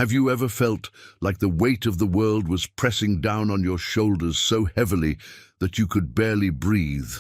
Have you ever felt like the weight of the world was pressing down on your shoulders so heavily that you could barely breathe?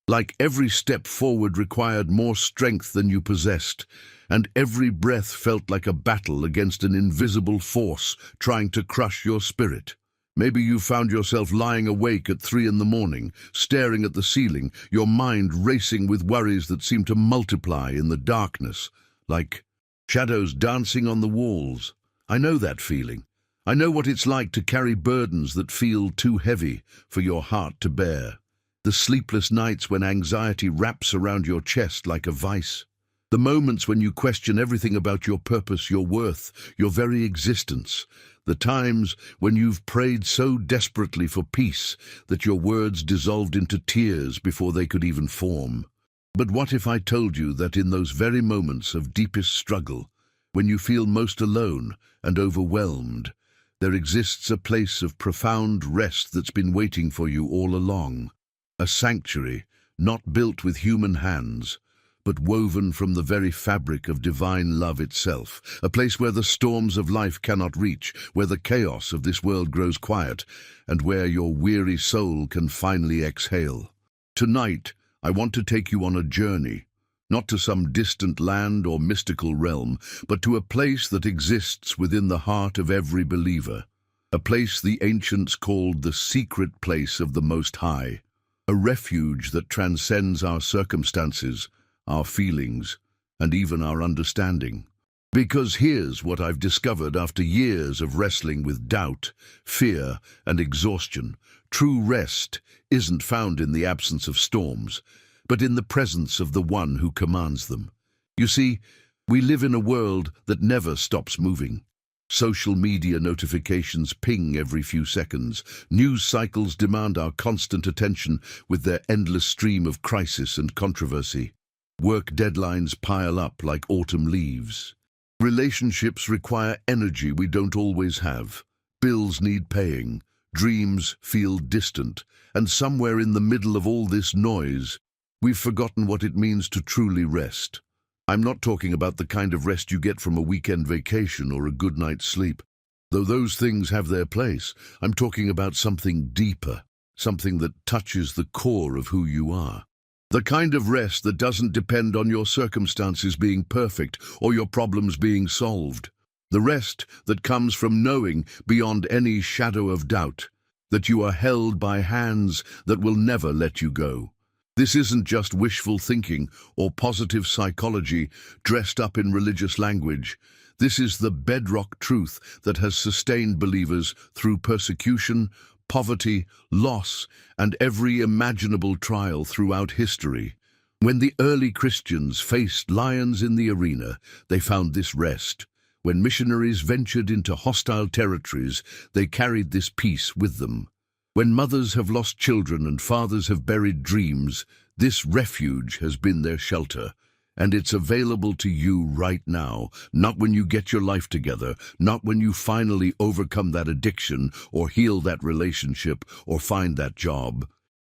Like every step forward required more strength than you possessed, and every breath felt like a battle against an invisible force trying to crush your spirit. Maybe you found yourself lying awake at 3 in the morning, staring at the ceiling, your mind racing with worries that seemed to multiply in the darkness, like shadows dancing on the walls. I know that feeling. I know what it's like to carry burdens that feel too heavy for your heart to bear. The sleepless nights when anxiety wraps around your chest like a vice. The moments when you question everything about your purpose, your worth, your very existence. The times when you've prayed so desperately for peace that your words dissolved into tears before they could even form. But what if I told you that in those very moments of deepest struggle, when you feel most alone and overwhelmed, there exists a place of profound rest that's been waiting for you all along? A sanctuary, not built with human hands, but woven from the very fabric of divine love itself. A place where the storms of life cannot reach, where the chaos of this world grows quiet, and where your weary soul can finally exhale. Tonight, I want to take you on a journey, not to some distant land or mystical realm, but to a place that exists within the heart of every believer. A place the ancients called the secret place of the Most High. A refuge that transcends our circumstances, our feelings, and even our understanding. Because here's what I've discovered after years of wrestling with doubt, fear, and exhaustion. True rest isn't found in the absence of storms, but in the presence of the one who commands them. You see, we live in a world that never stops moving. Social media notifications ping every few seconds. News cycles demand our constant attention with their endless stream of crisis and controversy. Work deadlines pile up like autumn leaves. Relationships require energy we don't always have. Bills need paying. Dreams feel distant. And somewhere in the middle of all this noise, we've forgotten what it means to truly rest. I'm not talking about the kind of rest you get from a weekend vacation or a good night's sleep. Though those things have their place, I'm talking about something deeper, something that touches the core of who you are. The kind of rest that doesn't depend on your circumstances being perfect or your problems being solved. The rest that comes from knowing beyond any shadow of doubt that you are held by hands that will never let you go. This isn't just wishful thinking or positive psychology dressed up in religious language. This is the bedrock truth that has sustained believers through persecution, poverty, loss, and every imaginable trial throughout history. When the early Christians faced lions in the arena, they found this rest. When missionaries ventured into hostile territories, they carried this peace with them. When mothers have lost children and fathers have buried dreams, this refuge has been their shelter. And it's available to you right now, not when you get your life together, not when you finally overcome that addiction or heal that relationship or find that job.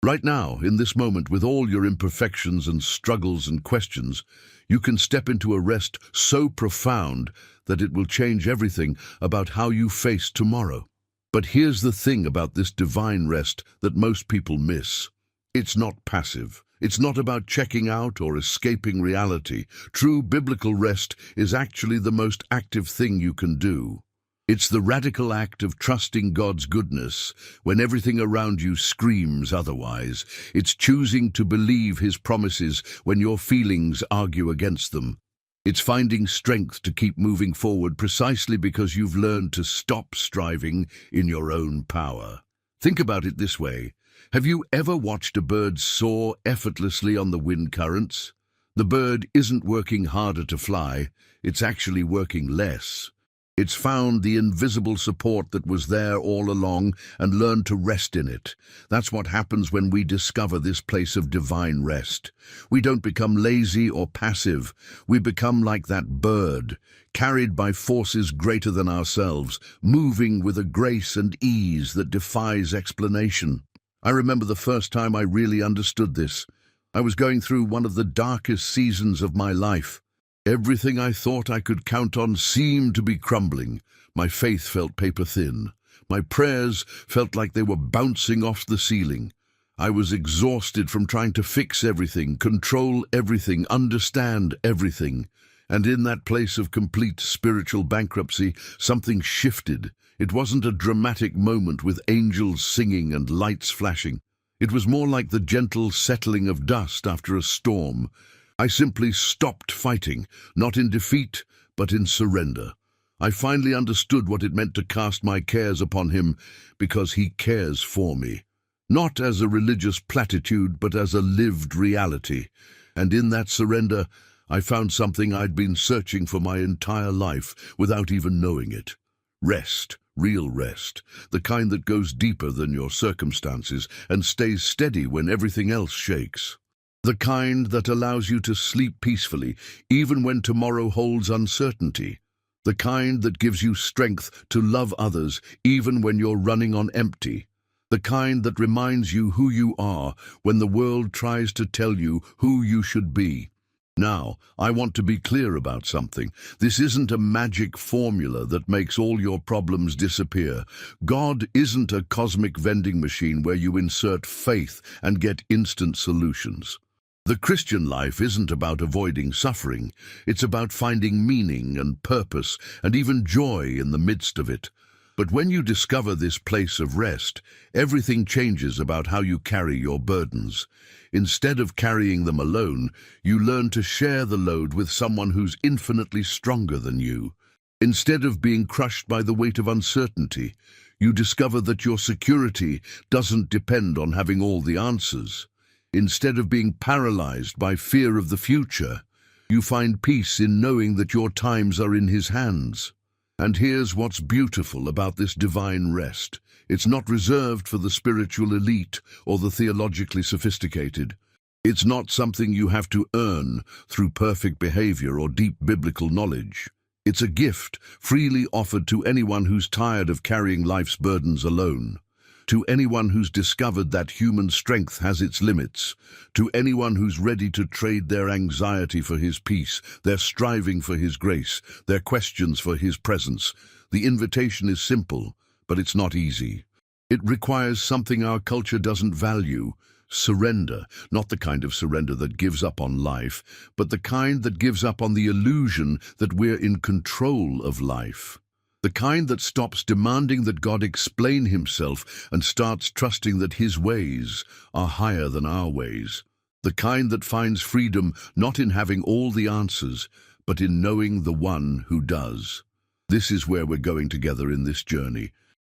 Right now, in this moment, with all your imperfections and struggles and questions, you can step into a rest so profound that it will change everything about how you face tomorrow. But here's the thing about this divine rest that most people miss. It's not passive. It's not about checking out or escaping reality. True biblical rest is actually the most active thing you can do. It's the radical act of trusting God's goodness when everything around you screams otherwise. It's choosing to believe His promises when your feelings argue against them. It's finding strength to keep moving forward precisely because you've learned to stop striving in your own power. Think about it this way. Have you ever watched a bird soar effortlessly on the wind currents? The bird isn't working harder to fly, it's actually working less. It's found the invisible support that was there all along and learned to rest in it. That's what happens when we discover this place of divine rest. We don't become lazy or passive. We become like that bird, carried by forces greater than ourselves, moving with a grace and ease that defies explanation. I remember the first time I really understood this. I was going through one of the darkest seasons of my life. Everything I thought I could count on seemed to be crumbling. My faith felt paper thin. My prayers felt like they were bouncing off the ceiling. I was exhausted from trying to fix everything, control everything, understand everything. And in that place of complete spiritual bankruptcy, something shifted. It wasn't a dramatic moment with angels singing and lights flashing. It was more like the gentle settling of dust after a storm. I simply stopped fighting, not in defeat, but in surrender. I finally understood what it meant to cast my cares upon him, because he cares for me. Not as a religious platitude, but as a lived reality. And in that surrender, I found something I'd been searching for my entire life without even knowing it. Rest, real rest, the kind that goes deeper than your circumstances and stays steady when everything else shakes. The kind that allows you to sleep peacefully, even when tomorrow holds uncertainty. The kind that gives you strength to love others, even when you're running on empty. The kind that reminds you who you are when the world tries to tell you who you should be. Now, I want to be clear about something. This isn't a magic formula that makes all your problems disappear. God isn't a cosmic vending machine where you insert faith and get instant solutions. The Christian life isn't about avoiding suffering. It's about finding meaning and purpose and even joy in the midst of it. But when you discover this place of rest, everything changes about how you carry your burdens. Instead of carrying them alone, you learn to share the load with someone who's infinitely stronger than you. Instead of being crushed by the weight of uncertainty, you discover that your security doesn't depend on having all the answers. Instead of being paralyzed by fear of the future, you find peace in knowing that your times are in his hands. And here's what's beautiful about this divine rest. It's not reserved for the spiritual elite or the theologically sophisticated. It's not something you have to earn through perfect behavior or deep biblical knowledge. It's a gift freely offered to anyone who's tired of carrying life's burdens alone. To anyone who's discovered that human strength has its limits, to anyone who's ready to trade their anxiety for his peace, their striving for his grace, their questions for his presence, the invitation is simple, but it's not easy. It requires something our culture doesn't value: surrender, not the kind of surrender that gives up on life, but the kind that gives up on the illusion that we're in control of life. The kind that stops demanding that God explain himself and starts trusting that his ways are higher than our ways. The kind that finds freedom not in having all the answers, but in knowing the one who does. This is where we're going together in this journey.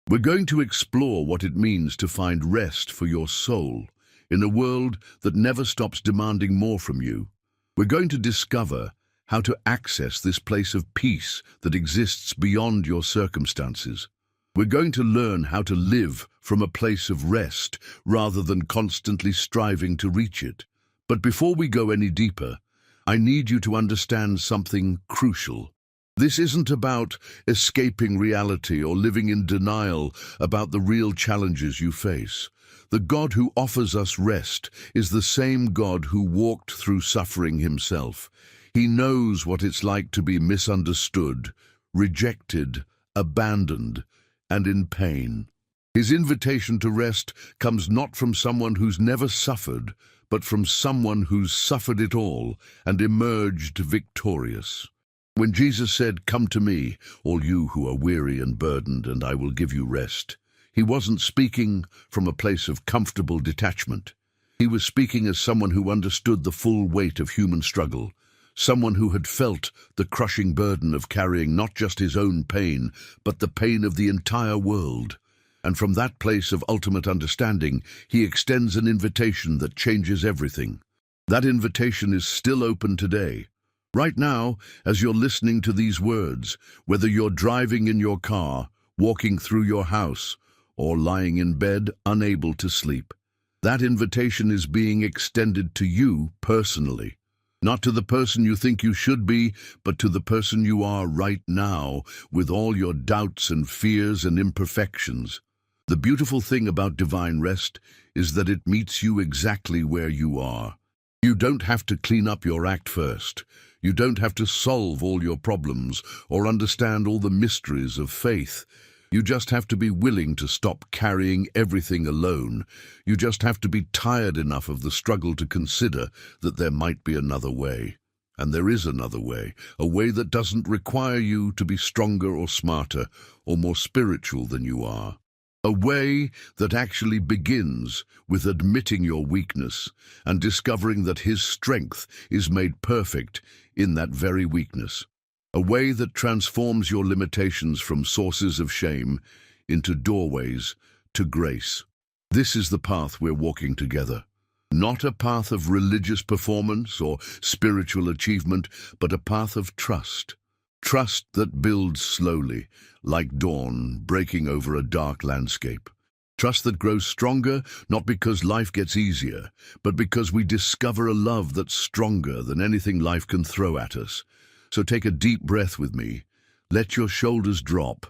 We're going to explore what it means to find rest for your soul in a world that never stops demanding more from you. We're going to discover how to access this place of peace that exists beyond your circumstances. We're going to learn how to live from a place of rest rather than constantly striving to reach it. But before we go any deeper, I need you to understand something crucial. This isn't about escaping reality or living in denial about the real challenges you face. The God who offers us rest is the same God who walked through suffering himself. He knows what it's like to be misunderstood, rejected, abandoned, and in pain. His invitation to rest comes not from someone who's never suffered, but from someone who's suffered it all and emerged victorious. When Jesus said, "Come to me, all you who are weary and burdened, and I will give you rest," he wasn't speaking from a place of comfortable detachment. He was speaking as someone who understood the full weight of human struggle, someone who had felt the crushing burden of carrying not just his own pain, but the pain of the entire world. And from that place of ultimate understanding, he extends an invitation that changes everything. That invitation is still open today. Right now, as you're listening to these words, whether you're driving in your car, walking through your house, or lying in bed unable to sleep, that invitation is being extended to you personally. Not to the person you think you should be, but to the person you are right now, with all your doubts and fears and imperfections. The beautiful thing about divine rest is that it meets you exactly where you are. You don't have to clean up your act first. You don't have to solve all your problems or understand all the mysteries of faith. You just have to be willing to stop carrying everything alone. You just have to be tired enough of the struggle to consider that there might be another way. And there is another way, a way that doesn't require you to be stronger or smarter or more spiritual than you are. A way that actually begins with admitting your weakness and discovering that His strength is made perfect in that very weakness. A way that transforms your limitations from sources of shame into doorways to grace. This is the path we're walking together. Not a path of religious performance or spiritual achievement, but a path of trust. Trust that builds slowly, like dawn breaking over a dark landscape. Trust that grows stronger, not because life gets easier, but because we discover a love that's stronger than anything life can throw at us. So take a deep breath with me. Let your shoulders drop.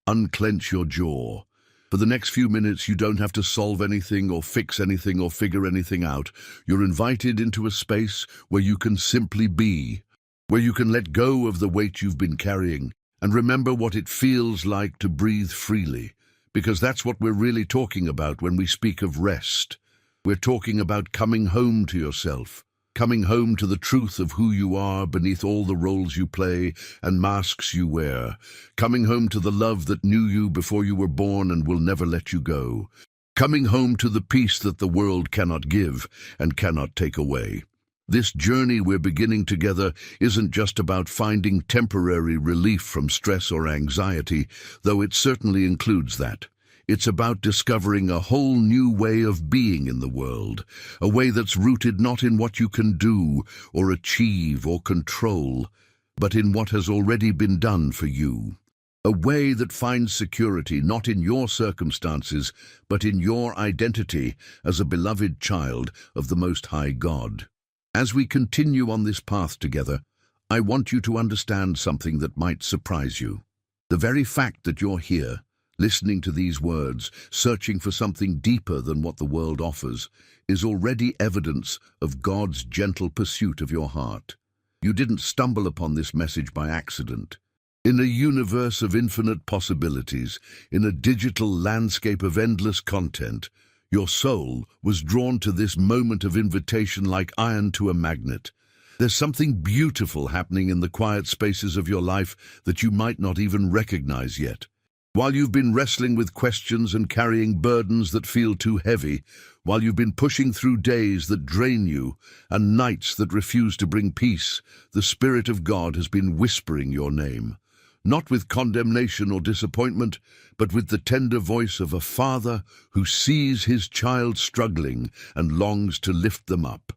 Unclench your jaw. For the next few minutes, you don't have to solve anything or fix anything or figure anything out. You're invited into a space where you can simply be, where you can let go of the weight you've been carrying and remember what it feels like to breathe freely, because that's what we're really talking about when we speak of rest. We're talking about coming home to yourself, coming home to the truth of who you are beneath all the roles you play and masks you wear, coming home to the love that knew you before you were born and will never let you go, coming home to the peace that the world cannot give and cannot take away. This journey we're beginning together isn't just about finding temporary relief from stress or anxiety, though it certainly includes that. It's about discovering a whole new way of being in the world, a way that's rooted not in what you can do or achieve or control, but in what has already been done for you. A way that finds security not in your circumstances, but in your identity as a beloved child of the Most High God. As we continue on this path together, I want you to understand something that might surprise you. The very fact that you're here, listening to these words, searching for something deeper than what the world offers, is already evidence of God's gentle pursuit of your heart. You didn't stumble upon this message by accident. In a universe of infinite possibilities, in a digital landscape of endless content, your soul was drawn to this moment of invitation like iron to a magnet. There's something beautiful happening in the quiet spaces of your life that you might not even recognize yet. While you've been wrestling with questions and carrying burdens that feel too heavy, while you've been pushing through days that drain you and nights that refuse to bring peace, the Spirit of God has been whispering your name. Not with condemnation or disappointment, but with the tender voice of a father who sees his child struggling and longs to lift them up.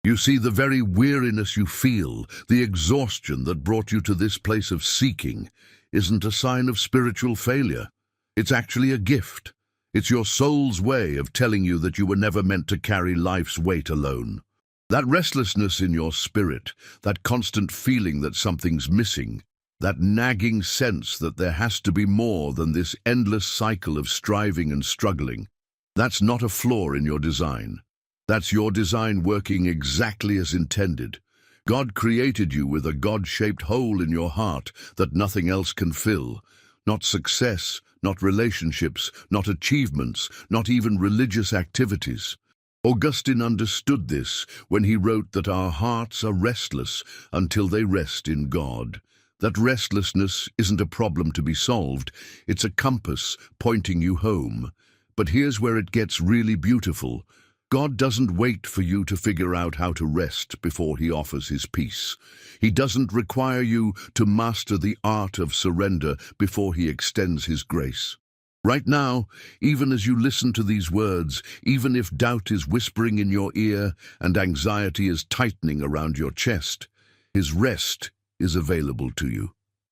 You see, the very weariness you feel, the exhaustion that brought you to this place of seeking, isn't a sign of spiritual failure. It's actually a gift. It's your soul's way of telling you that you were never meant to carry life's weight alone. That restlessness in your spirit, that constant feeling that something's missing, that nagging sense that there has to be more than this endless cycle of striving and struggling, that's not a flaw in your design. That's your design working exactly as intended. God created you with a God-shaped hole in your heart that nothing else can fill. Not success, not relationships, not achievements, not even religious activities. Augustine understood this when he wrote that our hearts are restless until they rest in God. That restlessness isn't a problem to be solved, it's a compass pointing you home. But here's where it gets really beautiful. God doesn't wait for you to figure out how to rest before He offers His peace. He doesn't require you to master the art of surrender before He extends His grace. Right now, even as you listen to these words, even if doubt is whispering in your ear and anxiety is tightening around your chest, His rest is available to you,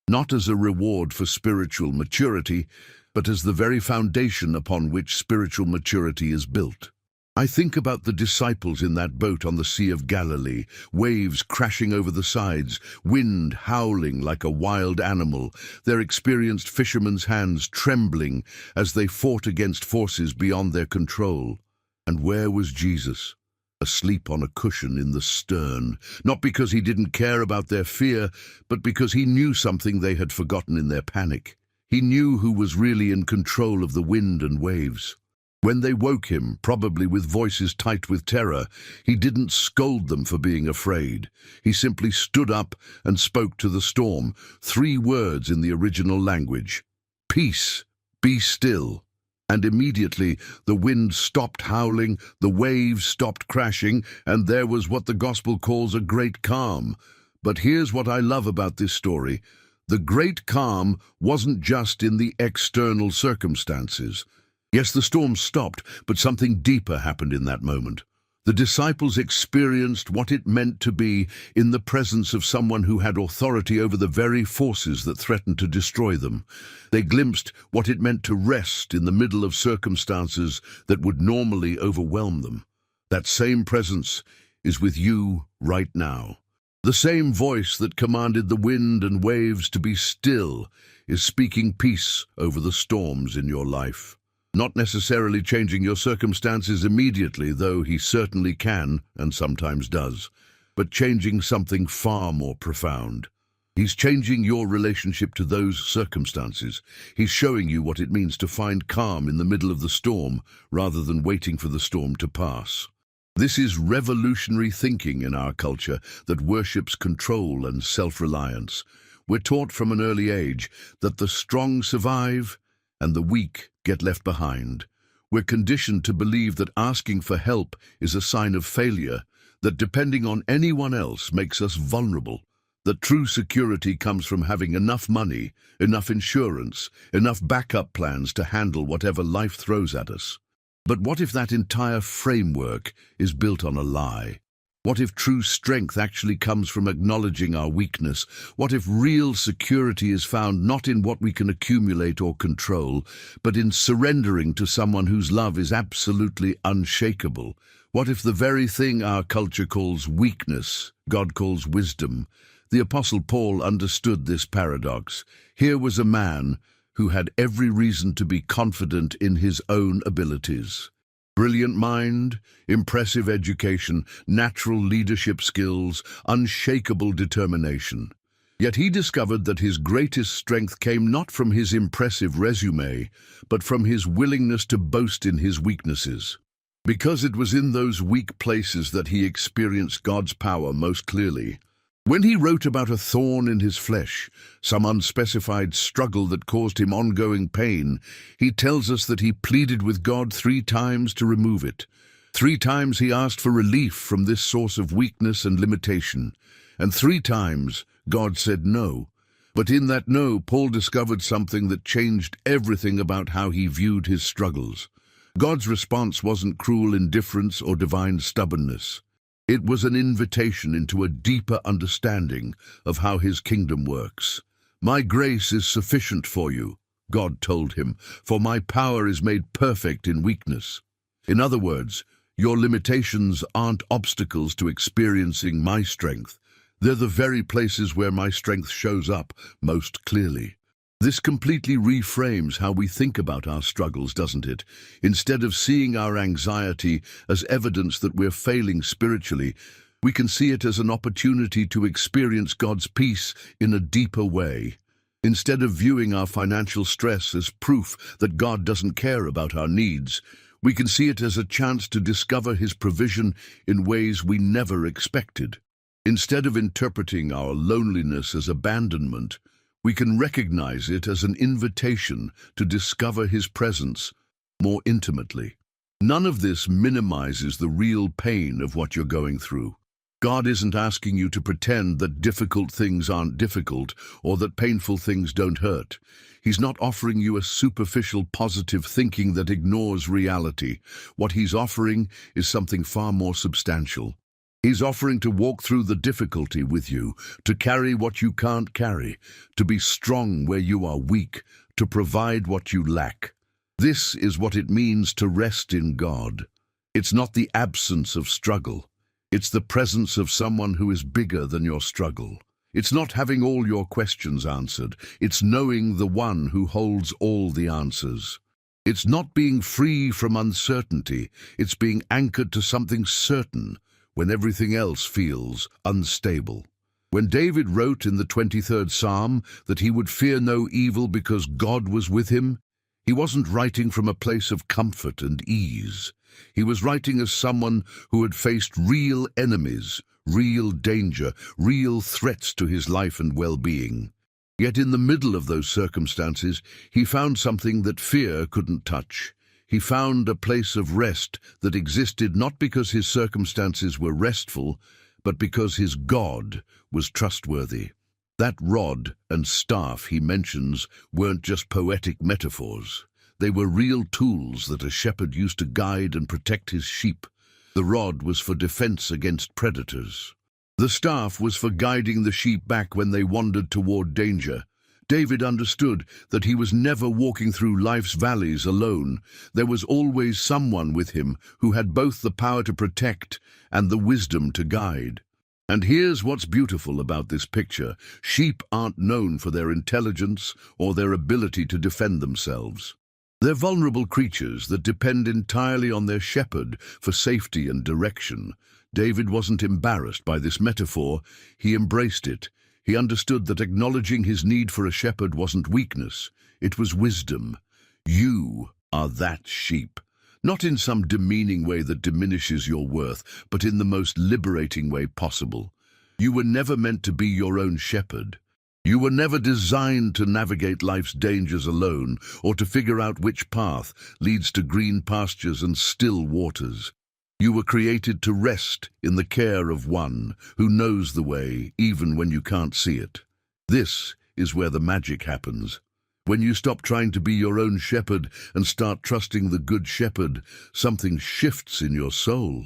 not as a reward for spiritual maturity, but as the very foundation upon which spiritual maturity is built. I think about the disciples in that boat on the Sea of Galilee, waves crashing over the sides, wind howling like a wild animal, their experienced fishermen's hands trembling as they fought against forces beyond their control. And where was Jesus? asleep on a cushion in the stern, not because he didn't care about their fear, but because he knew something they had forgotten in their panic. He knew who was really in control of the wind and waves. When they woke him, probably with voices tight with terror, he didn't scold them for being afraid. He simply stood up and spoke to the storm, 3 words in the original language. Peace, be still. And immediately the wind stopped howling, the waves stopped crashing, and there was what the gospel calls a great calm. But here's what I love about this story. The great calm wasn't just in the external circumstances. Yes, the storm stopped, but something deeper happened in that moment. The disciples experienced what it meant to be in the presence of someone who had authority over the very forces that threatened to destroy them. They glimpsed what it meant to rest in the middle of circumstances that would normally overwhelm them. That same presence is with you right now. The same voice that commanded the wind and waves to be still is speaking peace over the storms in your life. Not necessarily changing your circumstances immediately, though he certainly can and sometimes does, but changing something far more profound. He's changing your relationship to those circumstances. He's showing you what it means to find calm in the middle of the storm rather than waiting for the storm to pass. This is revolutionary thinking in our culture that worships control and self-reliance. We're taught from an early age that the strong survive and the weak get left behind. We're conditioned to believe that asking for help is a sign of failure, that depending on anyone else makes us vulnerable, that true security comes from having enough money, enough insurance, enough backup plans to handle whatever life throws at us. But what if that entire framework is built on a lie? What if true strength actually comes from acknowledging our weakness? What if real security is found not in what we can accumulate or control, but in surrendering to someone whose love is absolutely unshakable? What if the very thing our culture calls weakness, God calls wisdom? The Apostle Paul understood this paradox. Here was a man who had every reason to be confident in his own abilities. Brilliant mind, impressive education, natural leadership skills, unshakable determination. Yet he discovered that his greatest strength came not from his impressive resume, but from his willingness to boast in his weaknesses. Because it was in those weak places that he experienced God's power most clearly. When he wrote about a thorn in his flesh, some unspecified struggle that caused him ongoing pain, he tells us that he pleaded with God 3 times to remove it. 3 times he asked for relief from this source of weakness and limitation, and 3 times God said no. But in that no, Paul discovered something that changed everything about how he viewed his struggles. God's response wasn't cruel indifference or divine stubbornness. It was an invitation into a deeper understanding of how his kingdom works. My grace is sufficient for you, God told him, for my power is made perfect in weakness. In other words, your limitations aren't obstacles to experiencing my strength. They're the very places where my strength shows up most clearly. This completely reframes how we think about our struggles, doesn't it? Instead of seeing our anxiety as evidence that we're failing spiritually, we can see it as an opportunity to experience God's peace in a deeper way. Instead of viewing our financial stress as proof that God doesn't care about our needs, we can see it as a chance to discover His provision in ways we never expected. Instead of interpreting our loneliness as abandonment, we can recognize it as an invitation to discover His presence more intimately. None of this minimizes the real pain of what you're going through. God isn't asking you to pretend that difficult things aren't difficult or that painful things don't hurt. He's not offering you a superficial positive thinking that ignores reality. What He's offering is something far more substantial. He's offering to walk through the difficulty with you, to carry what you can't carry, to be strong where you are weak, to provide what you lack. This is what it means to rest in God. It's not the absence of struggle. It's the presence of someone who is bigger than your struggle. It's not having all your questions answered. It's knowing the one who holds all the answers. It's not being free from uncertainty, it's being anchored to something certain when everything else feels unstable. When David wrote in the 23rd Psalm that he would fear no evil because God was with him, he wasn't writing from a place of comfort and ease. He was writing as someone who had faced real enemies, real danger, real threats to his life and well-being. Yet in the middle of those circumstances, he found something that fear couldn't touch. He found a place of rest that existed not because his circumstances were restful, but because his God was trustworthy. That rod and staff he mentions weren't just poetic metaphors. They were real tools that a shepherd used to guide and protect his sheep. The rod was for defense against predators. The staff was for guiding the sheep back when they wandered toward danger. David understood that he was never walking through life's valleys alone. There was always someone with him who had both the power to protect and the wisdom to guide. And here's what's beautiful about this picture. Sheep aren't known for their intelligence or their ability to defend themselves. They're vulnerable creatures that depend entirely on their shepherd for safety and direction. David wasn't embarrassed by this metaphor. He embraced it. He understood that acknowledging his need for a shepherd wasn't weakness. It was wisdom. You are that sheep. Not in some demeaning way that diminishes your worth, but in the most liberating way possible. You were never meant to be your own shepherd. You were never designed to navigate life's dangers alone, or to figure out which path leads to green pastures and still waters. You were created to rest in the care of one who knows the way, even when you can't see it. This is where the magic happens. When you stop trying to be your own shepherd and start trusting the good shepherd, something shifts in your soul.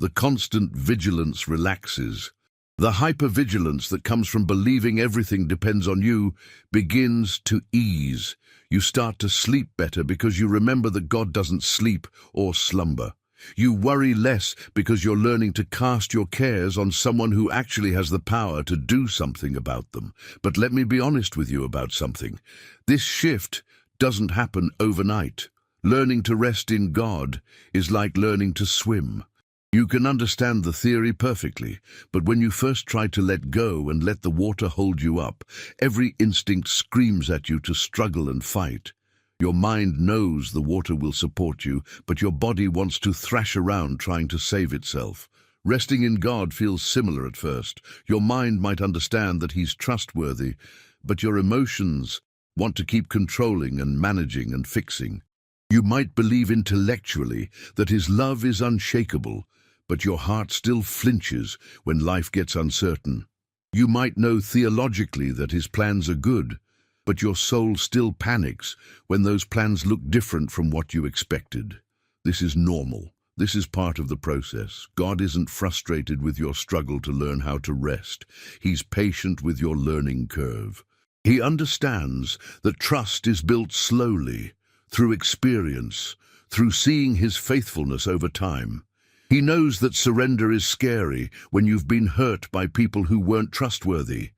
The constant vigilance relaxes. The hypervigilance that comes from believing everything depends on you begins to ease. You start to sleep better because you remember that God doesn't sleep or slumber. You worry less because you're learning to cast your cares on someone who actually has the power to do something about them. But let me be honest with you about something. This shift doesn't happen overnight. Learning to rest in God is like learning to swim. You can understand the theory perfectly, but when you first try to let go and let the water hold you up, every instinct screams at you to struggle and fight. Your mind knows the water will support you, but your body wants to thrash around trying to save itself. Resting in God feels similar at first. Your mind might understand that He's trustworthy, but your emotions want to keep controlling and managing and fixing. You might believe intellectually that His love is unshakable, but your heart still flinches when life gets uncertain. You might know theologically that His plans are good, but your soul still panics when those plans look different from what you expected. This is normal. This is part of the process. God isn't frustrated with your struggle to learn how to rest. He's patient with your learning curve. He understands that trust is built slowly, through experience, through seeing His faithfulness over time. He knows that surrender is scary when you've been hurt by people who weren't trustworthy.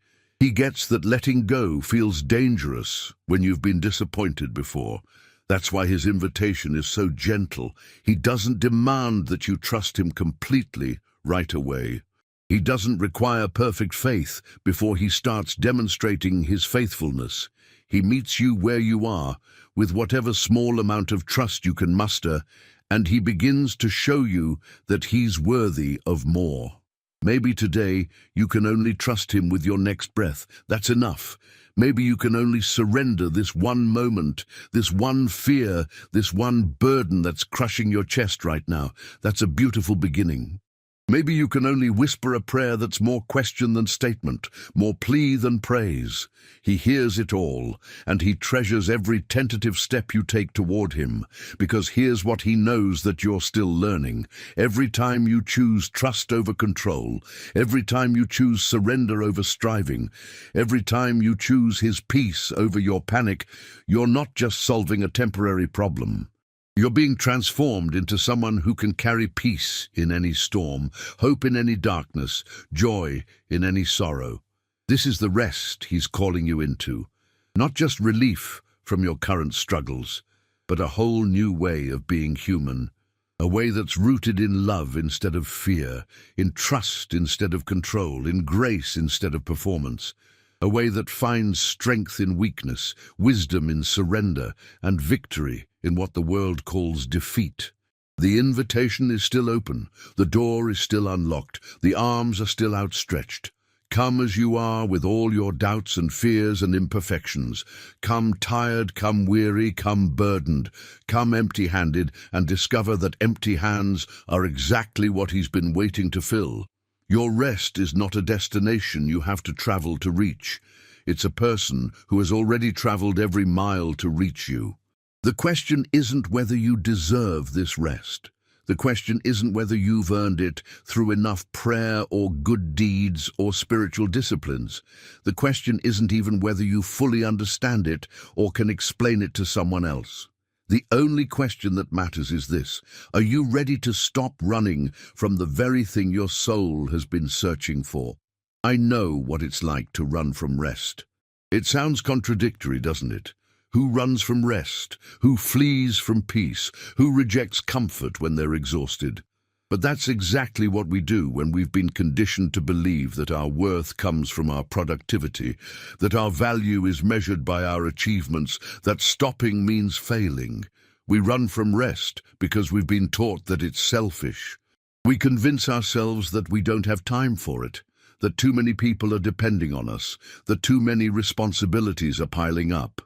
He gets that letting go feels dangerous when you've been disappointed before. That's why His invitation is so gentle. He doesn't demand that you trust Him completely right away. He doesn't require perfect faith before He starts demonstrating His faithfulness. He meets you where you are, with whatever small amount of trust you can muster, and He begins to show you that He's worthy of more. Maybe today you can only trust Him with your next breath. That's enough. Maybe you can only surrender this one moment, this one fear, this one burden that's crushing your chest right now. That's a beautiful beginning. Maybe you can only whisper a prayer that's more question than statement, more plea than praise. He hears it all, and He treasures every tentative step you take toward Him, because here's what He knows that you're still learning. Every time you choose trust over control, every time you choose surrender over striving, every time you choose His peace over your panic, you're not just solving a temporary problem. You're being transformed into someone who can carry peace in any storm, hope in any darkness, joy in any sorrow. This is the rest He's calling you into. Not just relief from your current struggles, but a whole new way of being human. A way that's rooted in love instead of fear, in trust instead of control, in grace instead of performance. A way that finds strength in weakness, wisdom in surrender, and victory in what the world calls defeat. The invitation is still open, the door is still unlocked, the arms are still outstretched. Come as you are with all your doubts and fears and imperfections. Come tired, come weary, come burdened. Come empty-handed and discover that empty hands are exactly what He's been waiting to fill. Your rest is not a destination you have to travel to reach. It's a person who has already traveled every mile to reach you. The question isn't whether you deserve this rest. The question isn't whether you've earned it through enough prayer or good deeds or spiritual disciplines. The question isn't even whether you fully understand it or can explain it to someone else. The only question that matters is this: are you ready to stop running from the very thing your soul has been searching for? I know what it's like to run from rest. It sounds contradictory, doesn't it? Who runs from rest? Who flees from peace? Who rejects comfort when they're exhausted? But that's exactly what we do when we've been conditioned to believe that our worth comes from our productivity, that our value is measured by our achievements, that stopping means failing. We run from rest because we've been taught that it's selfish. We convince ourselves that we don't have time for it, that too many people are depending on us, that too many responsibilities are piling up.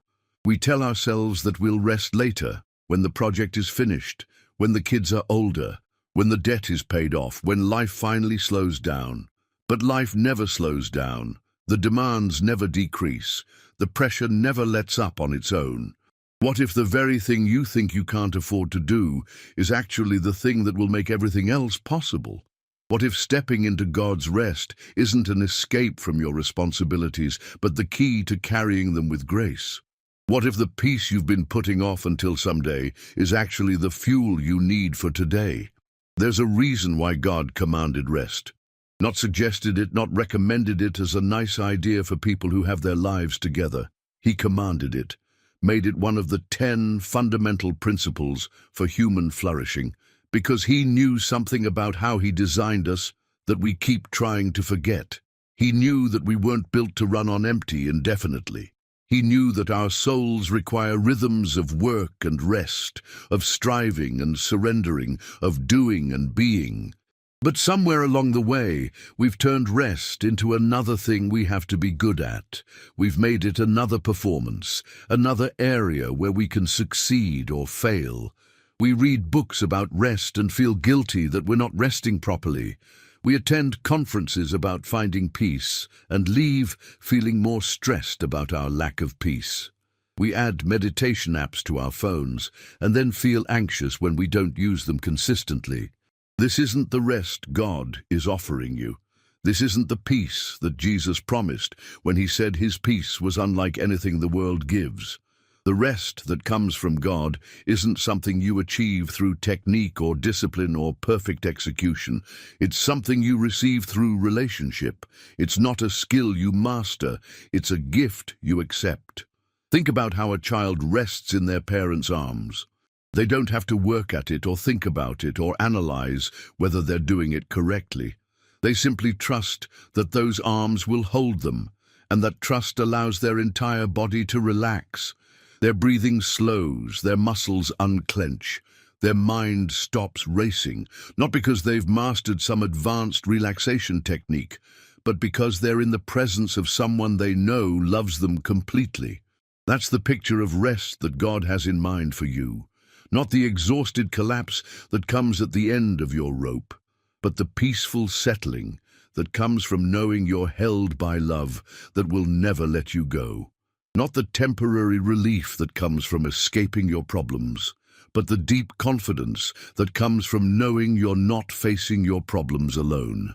We tell ourselves that we'll rest later, when the project is finished, when the kids are older, when the debt is paid off, when life finally slows down. But life never slows down. The demands never decrease. The pressure never lets up on its own. What if the very thing you think you can't afford to do is actually the thing that will make everything else possible? What if stepping into God's rest isn't an escape from your responsibilities, but the key to carrying them with grace? What if the peace you've been putting off until someday is actually the fuel you need for today? There's a reason why God commanded rest. Not suggested it, not recommended it as a nice idea for people who have their lives together. He commanded it, made it one of the 10 fundamental principles for human flourishing, because He knew something about how He designed us that we keep trying to forget. He knew that we weren't built to run on empty indefinitely. He knew that our souls require rhythms of work and rest, of striving and surrendering, of doing and being. But somewhere along the way, we've turned rest into another thing we have to be good at. We've made it another performance, another area where we can succeed or fail. We read books about rest and feel guilty that we're not resting properly. We attend conferences about finding peace and leave feeling more stressed about our lack of peace. We add meditation apps to our phones and then feel anxious when we don't use them consistently. This isn't the rest God is offering you. This isn't the peace that Jesus promised when He said His peace was unlike anything the world gives. The rest that comes from God isn't something you achieve through technique or discipline or perfect execution. It's something you receive through relationship. It's not a skill you master. It's a gift you accept. Think about how a child rests in their parents' arms. They don't have to work at it or think about it or analyze whether they're doing it correctly. They simply trust that those arms will hold them, and that trust allows their entire body to relax. Their breathing slows, their muscles unclench, their mind stops racing, not because they've mastered some advanced relaxation technique, but because they're in the presence of someone they know loves them completely. That's the picture of rest that God has in mind for you, not the exhausted collapse that comes at the end of your rope, but the peaceful settling that comes from knowing you're held by love that will never let you go. Not the temporary relief that comes from escaping your problems, but the deep confidence that comes from knowing you're not facing your problems alone.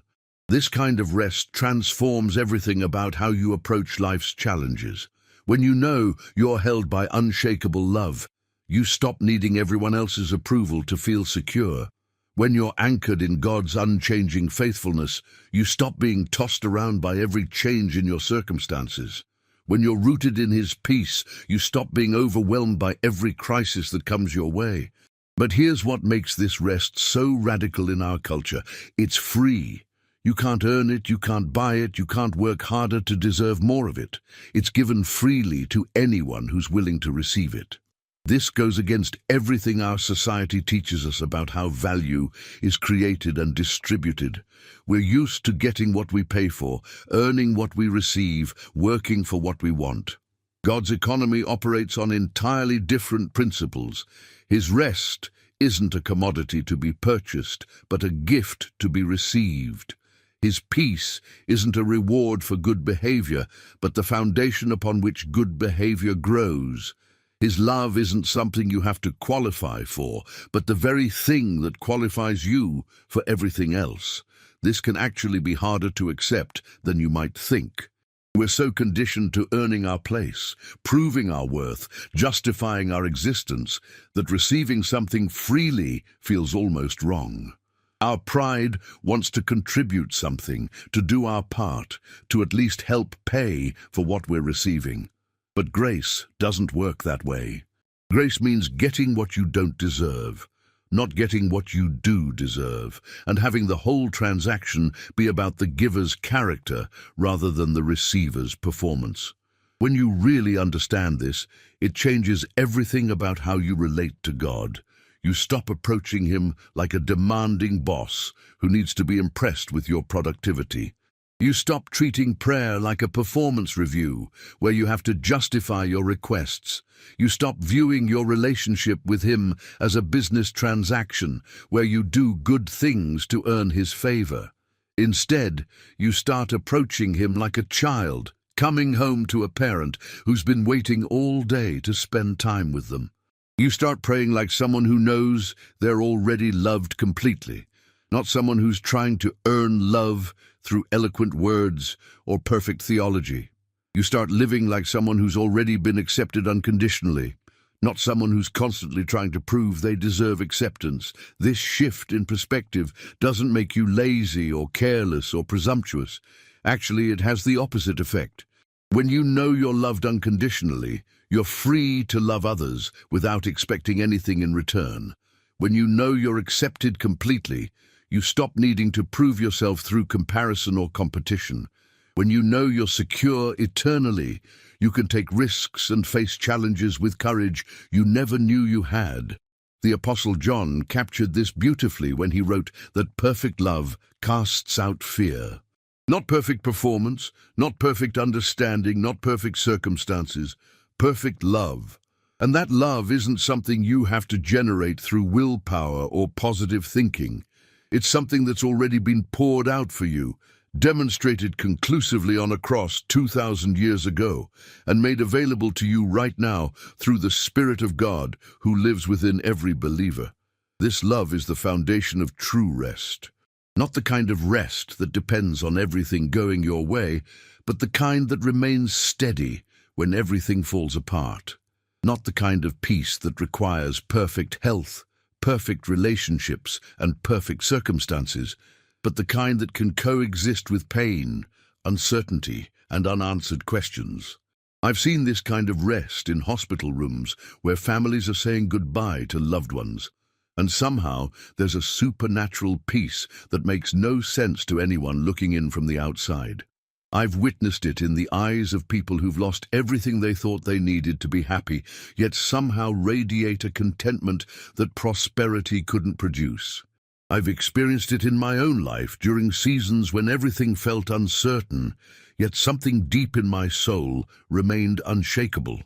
This kind of rest transforms everything about how you approach life's challenges. When you know you're held by unshakable love, you stop needing everyone else's approval to feel secure. When you're anchored in God's unchanging faithfulness, you stop being tossed around by every change in your circumstances. When you're rooted in his peace, you stop being overwhelmed by every crisis that comes your way. But here's what makes this rest so radical in our culture. It's free. You can't earn it, you can't buy it, you can't work harder to deserve more of it. It's given freely to anyone who's willing to receive it. This goes against everything our society teaches us about how value is created and distributed. We're used to getting what we pay for, earning what we receive, working for what we want. God's economy operates on entirely different principles. His rest isn't a commodity to be purchased, but a gift to be received. His peace isn't a reward for good behavior, but the foundation upon which good behavior grows. His love isn't something you have to qualify for, but the very thing that qualifies you for everything else. This can actually be harder to accept than you might think. We're so conditioned to earning our place, proving our worth, justifying our existence, that receiving something freely feels almost wrong. Our pride wants to contribute something, to do our part, to at least help pay for what we're receiving. But grace doesn't work that way. Grace means getting what you don't deserve, not getting what you do deserve, and having the whole transaction be about the giver's character rather than the receiver's performance. When you really understand this, it changes everything about how you relate to God. You stop approaching him like a demanding boss who needs to be impressed with your productivity. You stop treating prayer like a performance review where you have to justify your requests. You stop viewing your relationship with him as a business transaction where you do good things to earn his favor. Instead, you start approaching him like a child, coming home to a parent who's been waiting all day to spend time with them. You start praying like someone who knows they're already loved completely, not someone who's trying to earn love through eloquent words or perfect theology. You start living like someone who's already been accepted unconditionally, not someone who's constantly trying to prove they deserve acceptance. This shift in perspective doesn't make you lazy or careless or presumptuous. Actually, it has the opposite effect. When you know you're loved unconditionally, you're free to love others without expecting anything in return. When you know you're accepted completely, you stop needing to prove yourself through comparison or competition. When you know you're secure eternally, you can take risks and face challenges with courage you never knew you had. The Apostle John captured this beautifully when he wrote that perfect love casts out fear. Not perfect performance, not perfect understanding, not perfect circumstances, perfect love. And that love isn't something you have to generate through willpower or positive thinking. It's something that's already been poured out for you, demonstrated conclusively on a cross 2,000 years ago, and made available to you right now through the Spirit of God who lives within every believer. This love is the foundation of true rest. Not the kind of rest that depends on everything going your way, but the kind that remains steady when everything falls apart. Not the kind of peace that requires perfect health, perfect relationships, and perfect circumstances, but the kind that can coexist with pain, uncertainty, and unanswered questions. I've seen this kind of rest in hospital rooms where families are saying goodbye to loved ones, and somehow there's a supernatural peace that makes no sense to anyone looking in from the outside. I've witnessed it in the eyes of people who've lost everything they thought they needed to be happy, yet somehow radiate a contentment that prosperity couldn't produce. I've experienced it in my own life during seasons when everything felt uncertain, yet something deep in my soul remained unshakable.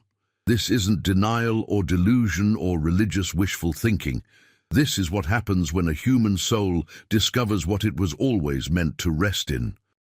This isn't denial or delusion or religious wishful thinking. This is what happens when a human soul discovers what it was always meant to rest in.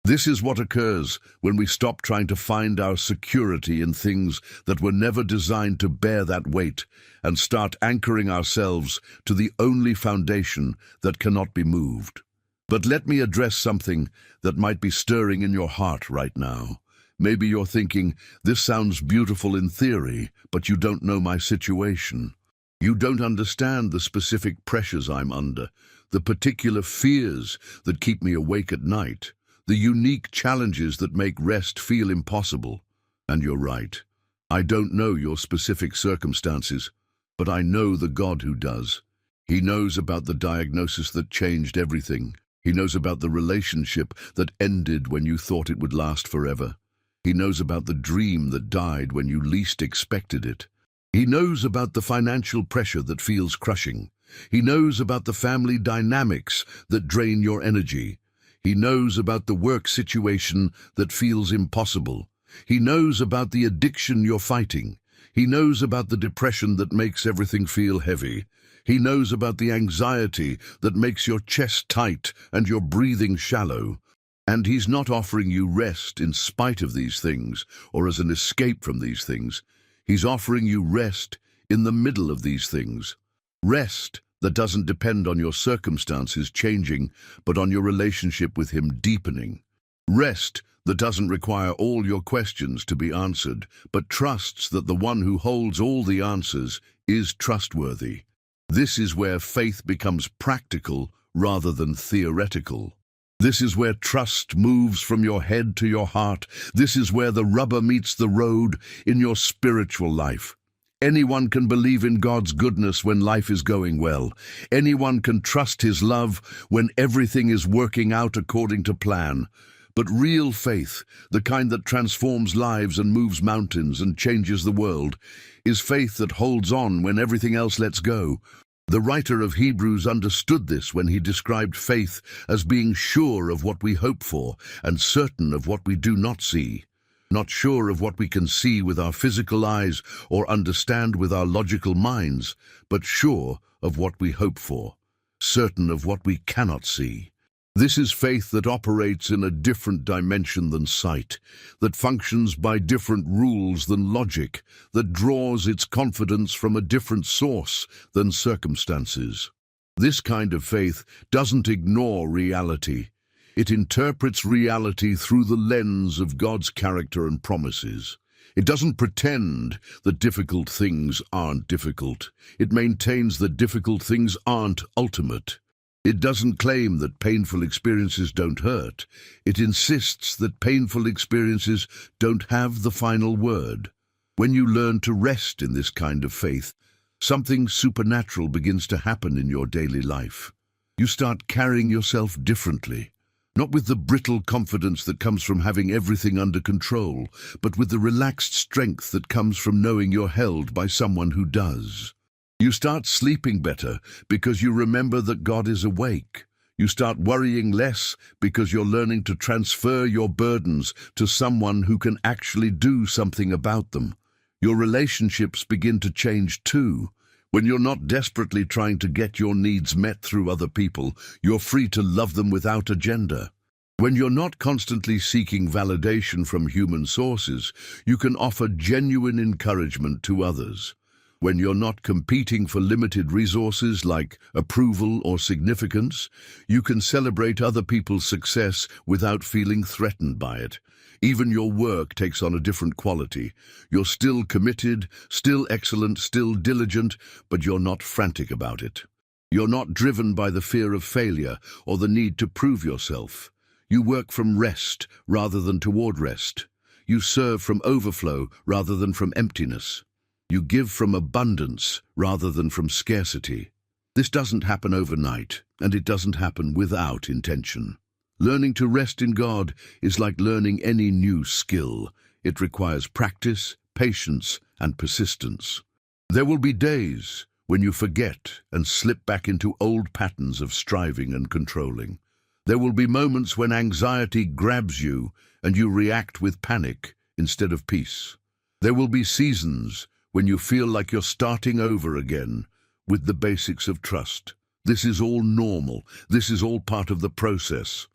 This is what occurs when we stop trying to find our security in things that were never designed to bear that weight and start anchoring ourselves to the only foundation that cannot be moved. But let me address something that might be stirring in your heart right now. Maybe you're thinking, this sounds beautiful in theory, but you don't know my situation. You don't understand the specific pressures I'm under, the particular fears that keep me awake at night, the unique challenges that make rest feel impossible. And you're right. I don't know your specific circumstances, but I know the God who does. He knows about the diagnosis that changed everything. He knows about the relationship that ended when you thought it would last forever. He knows about the dream that died when you least expected it. He knows about the financial pressure that feels crushing. He knows about the family dynamics that drain your energy. He knows about the work situation that feels impossible. He knows about the addiction you're fighting. He knows about the depression that makes everything feel heavy. He knows about the anxiety that makes your chest tight and your breathing shallow. And he's not offering you rest in spite of these things or as an escape from these things. He's offering you rest in the middle of these things. Rest that doesn't depend on your circumstances changing, but on your relationship with him deepening. Rest that doesn't require all your questions to be answered, but trusts that the one who holds all the answers is trustworthy. This is where faith becomes practical rather than theoretical. This is where trust moves from your head to your heart. This is where the rubber meets the road in your spiritual life. Anyone can believe in God's goodness when life is going well. Anyone can trust his love when everything is working out according to plan. But real faith, the kind that transforms lives and moves mountains and changes the world, is faith that holds on when everything else lets go. The writer of Hebrews understood this when he described faith as being sure of what we hope for and certain of what we do not see. Not sure of what we can see with our physical eyes or understand with our logical minds, but sure of what we hope for, certain of what we cannot see. This is faith that operates in a different dimension than sight, that functions by different rules than logic, that draws its confidence from a different source than circumstances. This kind of faith doesn't ignore reality. It interprets reality through the lens of God's character and promises. It doesn't pretend that difficult things aren't difficult. It maintains that difficult things aren't ultimate. It doesn't claim that painful experiences don't hurt. It insists that painful experiences don't have the final word. When you learn to rest in this kind of faith, something supernatural begins to happen in your daily life. You start carrying yourself differently, not with the brittle confidence that comes from having everything under control, but with the relaxed strength that comes from knowing you're held by someone who does. You start sleeping better because you remember that God is awake. You start worrying less because you're learning to transfer your burdens to someone who can actually do something about them. Your relationships begin to change too. When you're not desperately trying to get your needs met through other people, you're free to love them without agenda. When you're not constantly seeking validation from human sources, you can offer genuine encouragement to others. When you're not competing for limited resources like approval or significance, you can celebrate other people's success without feeling threatened by it. Even your work takes on a different quality. You're still committed, still excellent, still diligent, but you're not frantic about it. You're not driven by the fear of failure or the need to prove yourself. You work from rest rather than toward rest. You serve from overflow rather than from emptiness. You give from abundance rather than from scarcity. This doesn't happen overnight, and it doesn't happen without intention. Learning to rest in God is like learning any new skill. It requires practice, patience, and persistence. There will be days when you forget and slip back into old patterns of striving and controlling. There will be moments when anxiety grabs you and you react with panic instead of peace. There will be seasons when you feel like you're starting over again with the basics of trust. This is all normal. This is all part of the process.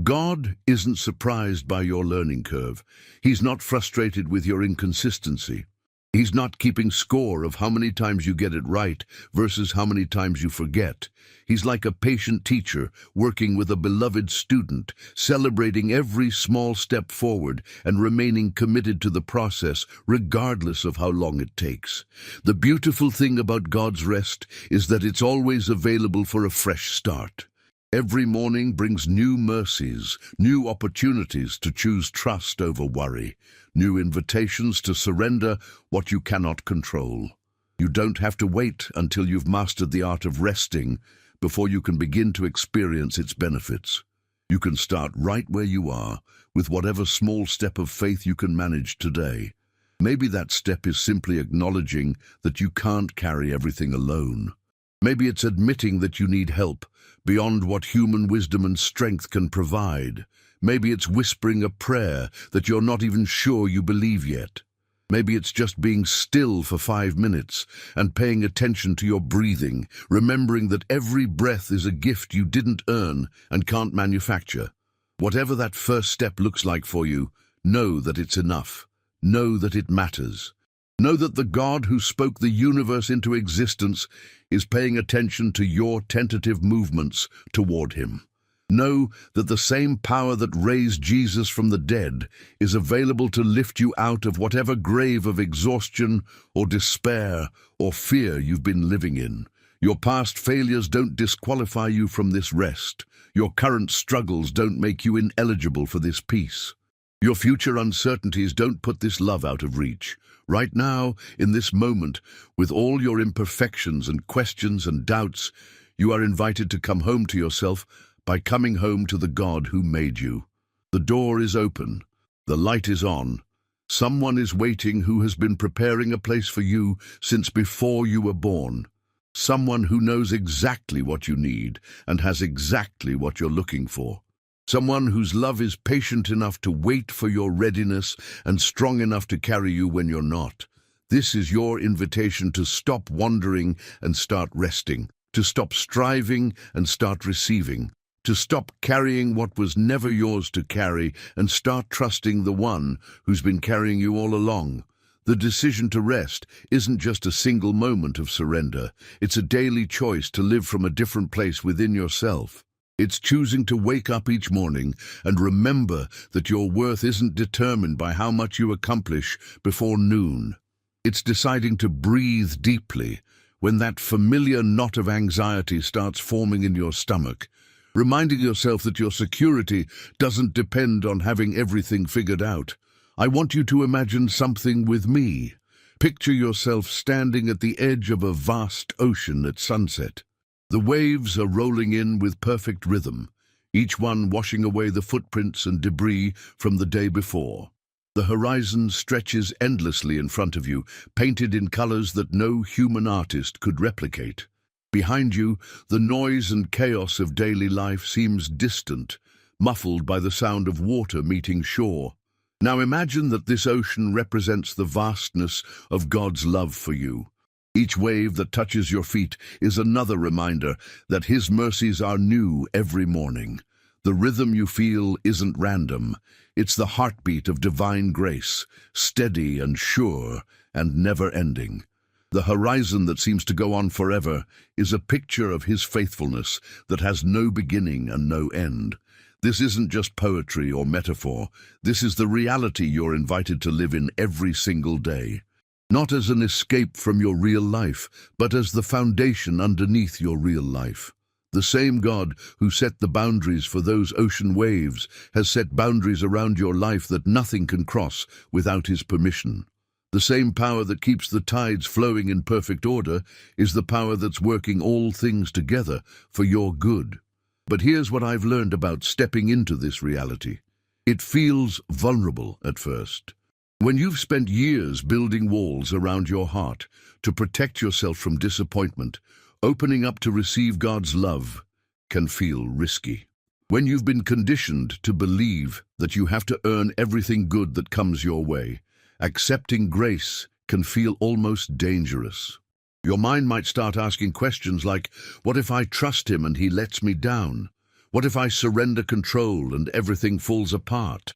God isn't surprised by your learning curve. He's not frustrated with your inconsistency. He's not keeping score of how many times you get it right versus how many times you forget. He's like a patient teacher working with a beloved student, celebrating every small step forward and remaining committed to the process regardless of how long it takes. The beautiful thing about God's rest is that it's always available for a fresh start. Every morning brings new mercies, new opportunities to choose trust over worry, new invitations to surrender what you cannot control. You don't have to wait until you've mastered the art of resting before you can begin to experience its benefits. You can start right where you are, with whatever small step of faith you can manage today. Maybe that step is simply acknowledging that you can't carry everything alone. Maybe it's admitting that you need help beyond what human wisdom and strength can provide. Maybe it's whispering a prayer that you're not even sure you believe yet. Maybe it's just being still for 5 minutes and paying attention to your breathing, remembering that every breath is a gift you didn't earn and can't manufacture. Whatever that first step looks like for you, know that it's enough. Know that it matters. Know that the God who spoke the universe into existence is paying attention to your tentative movements toward him. Know that the same power that raised Jesus from the dead is available to lift you out of whatever grave of exhaustion or despair or fear you've been living in. Your past failures don't disqualify you from this rest. Your current struggles don't make you ineligible for this peace. Your future uncertainties don't put this love out of reach. Right now, in this moment, with all your imperfections and questions and doubts, you are invited to come home to yourself by coming home to the God who made you. The door is open. The light is on. Someone is waiting who has been preparing a place for you since before you were born. Someone who knows exactly what you need and has exactly what you're looking for. Someone whose love is patient enough to wait for your readiness and strong enough to carry you when you're not. This is your invitation to stop wandering and start resting, to stop striving and start receiving, to stop carrying what was never yours to carry and start trusting the one who's been carrying you all along. The decision to rest isn't just a single moment of surrender. It's a daily choice to live from a different place within yourself. It's choosing to wake up each morning and remember that your worth isn't determined by how much you accomplish before noon. It's deciding to breathe deeply when that familiar knot of anxiety starts forming in your stomach, reminding yourself that your security doesn't depend on having everything figured out. I want you to imagine something with me. Picture yourself standing at the edge of a vast ocean at sunset. The waves are rolling in with perfect rhythm, each one washing away the footprints and debris from the day before. The horizon stretches endlessly in front of you, painted in colors that no human artist could replicate. Behind you, the noise and chaos of daily life seems distant, muffled by the sound of water meeting shore. Now imagine that this ocean represents the vastness of God's love for you. Each wave that touches your feet is another reminder that His mercies are new every morning. The rhythm you feel isn't random. It's the heartbeat of divine grace, steady and sure and never-ending. The horizon that seems to go on forever is a picture of His faithfulness that has no beginning and no end. This isn't just poetry or metaphor. This is the reality you're invited to live in every single day. Not as an escape from your real life, but as the foundation underneath your real life. The same God who set the boundaries for those ocean waves has set boundaries around your life that nothing can cross without His permission. The same power that keeps the tides flowing in perfect order is the power that's working all things together for your good. But here's what I've learned about stepping into this reality. It feels vulnerable at first. When you've spent years building walls around your heart to protect yourself from disappointment, opening up to receive God's love can feel risky. When you've been conditioned to believe that you have to earn everything good that comes your way, accepting grace can feel almost dangerous. Your mind might start asking questions like, what if I trust Him and He lets me down? What if I surrender control and everything falls apart?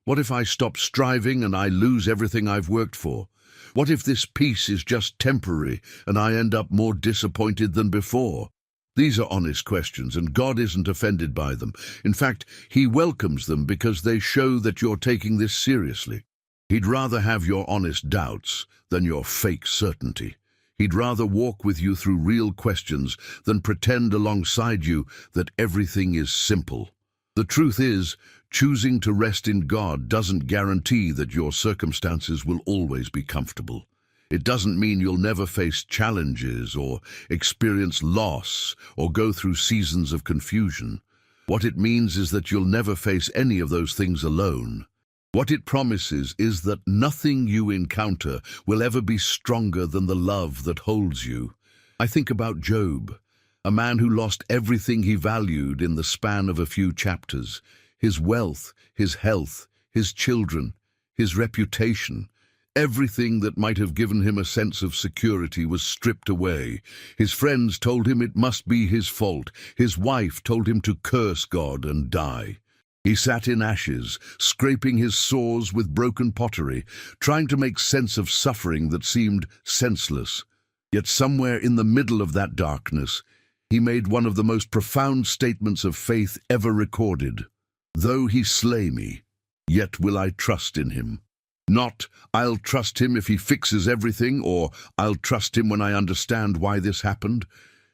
What if I stop striving and I lose everything I've worked for? What if this peace is just temporary and I end up more disappointed than before? These are honest questions, and God isn't offended by them. In fact, He welcomes them because they show that you're taking this seriously. He'd rather have your honest doubts than your fake certainty. He'd rather walk with you through real questions than pretend alongside you that everything is simple. The truth is, choosing to rest in God doesn't guarantee that your circumstances will always be comfortable. It doesn't mean you'll never face challenges or experience loss or go through seasons of confusion. What it means is that you'll never face any of those things alone. What it promises is that nothing you encounter will ever be stronger than the love that holds you. I think about Job, a man who lost everything he valued in the span of a few chapters: his wealth, his health, his children, his reputation. Everything that might have given him a sense of security was stripped away. His friends told him it must be his fault. His wife told him to curse God and die. He sat in ashes, scraping his sores with broken pottery, trying to make sense of suffering that seemed senseless. Yet somewhere in the middle of that darkness, he made one of the most profound statements of faith ever recorded. "Though he slay me, yet will I trust in him." Not, "I'll trust him if he fixes everything," or "I'll trust him when I understand why this happened."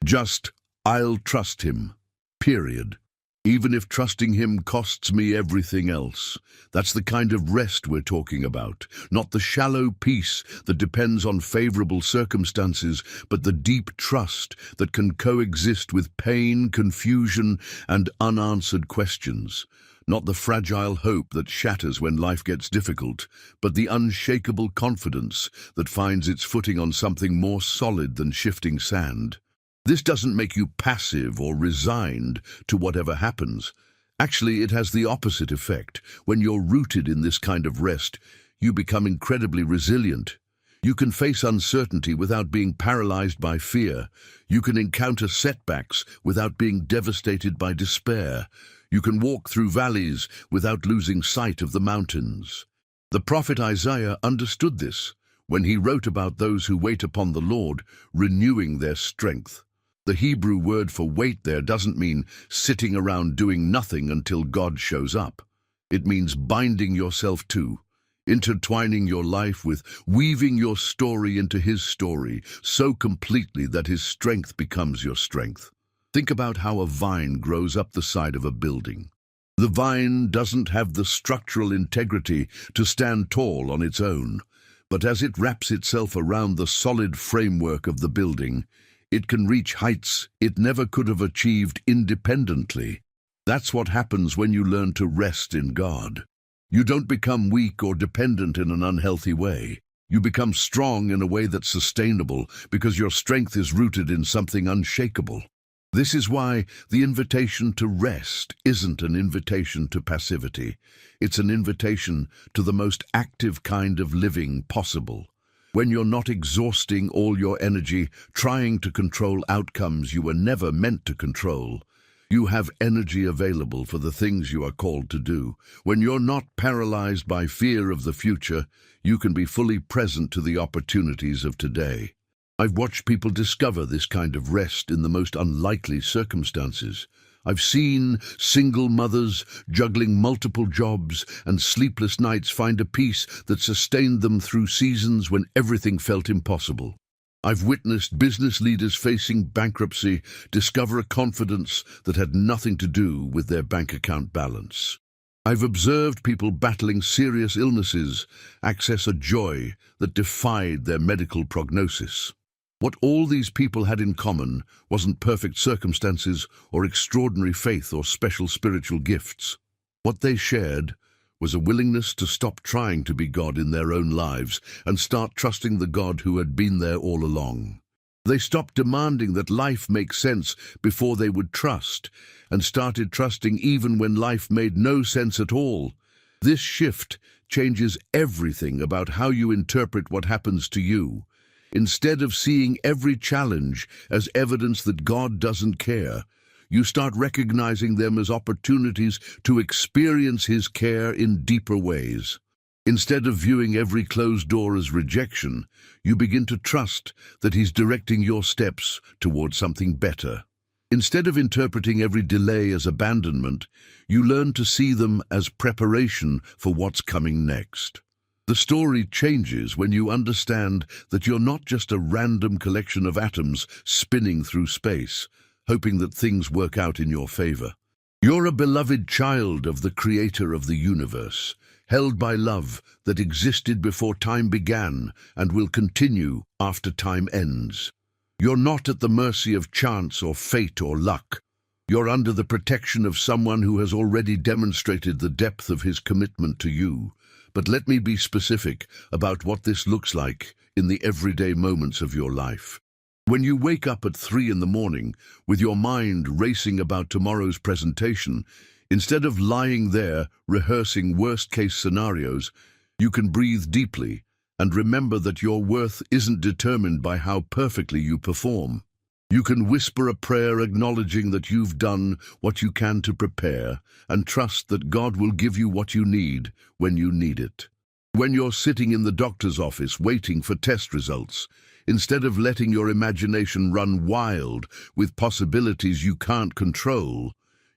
Just, "I'll trust him." Period. Even if trusting him costs me everything else. That's the kind of rest we're talking about. Not the shallow peace that depends on favorable circumstances, but the deep trust that can coexist with pain, confusion, and unanswered questions. Not the fragile hope that shatters when life gets difficult, but the unshakable confidence that finds its footing on something more solid than shifting sand. This doesn't make you passive or resigned to whatever happens. Actually, it has the opposite effect. When you're rooted in this kind of rest, you become incredibly resilient. You can face uncertainty without being paralyzed by fear. You can encounter setbacks without being devastated by despair. You can walk through valleys without losing sight of the mountains. The prophet Isaiah understood this when he wrote about those who wait upon the Lord, renewing their strength. The Hebrew word for wait there doesn't mean sitting around doing nothing until God shows up. It means binding yourself to, intertwining your life with, weaving your story into his story so completely that his strength becomes your strength. Think about how a vine grows up the side of a building. The vine doesn't have the structural integrity to stand tall on its own, but as it wraps itself around the solid framework of the building, it can reach heights it never could have achieved independently. That's what happens when you learn to rest in God. You don't become weak or dependent in an unhealthy way. You become strong in a way that's sustainable because your strength is rooted in something unshakable. This is why the invitation to rest isn't an invitation to passivity. It's an invitation to the most active kind of living possible. When you're not exhausting all your energy trying to control outcomes you were never meant to control, you have energy available for the things you are called to do. When you're not paralyzed by fear of the future, you can be fully present to the opportunities of today. I've watched people discover this kind of rest in the most unlikely circumstances. I've seen single mothers juggling multiple jobs and sleepless nights find a peace that sustained them through seasons when everything felt impossible. I've witnessed business leaders facing bankruptcy discover a confidence that had nothing to do with their bank account balance. I've observed people battling serious illnesses access a joy that defied their medical prognosis. What all these people had in common wasn't perfect circumstances or extraordinary faith or special spiritual gifts. What they shared was a willingness to stop trying to be God in their own lives and start trusting the God who had been there all along. They stopped demanding that life make sense before they would trust, and started trusting even when life made no sense at all. This shift changes everything about how you interpret what happens to you. Instead of seeing every challenge as evidence that God doesn't care, you start recognizing them as opportunities to experience his care in deeper ways. Instead of viewing every closed door as rejection, you begin to trust that he's directing your steps toward something better. Instead of interpreting every delay as abandonment, you learn to see them as preparation for what's coming next. The story changes when you understand that you're not just a random collection of atoms spinning through space, hoping that things work out in your favor. You're a beloved child of the creator of the universe, held by love that existed before time began and will continue after time ends. You're not at the mercy of chance or fate or luck. You're under the protection of someone who has already demonstrated the depth of his commitment to you. But let me be specific about what this looks like in the everyday moments of your life. When you wake up at 3 in the morning with your mind racing about tomorrow's presentation, instead of lying there rehearsing worst-case scenarios, you can breathe deeply and remember that your worth isn't determined by how perfectly you perform. You can whisper a prayer acknowledging that you've done what you can to prepare and trust that God will give you what you need when you need it. When you're sitting in the doctor's office waiting for test results, instead of letting your imagination run wild with possibilities you can't control,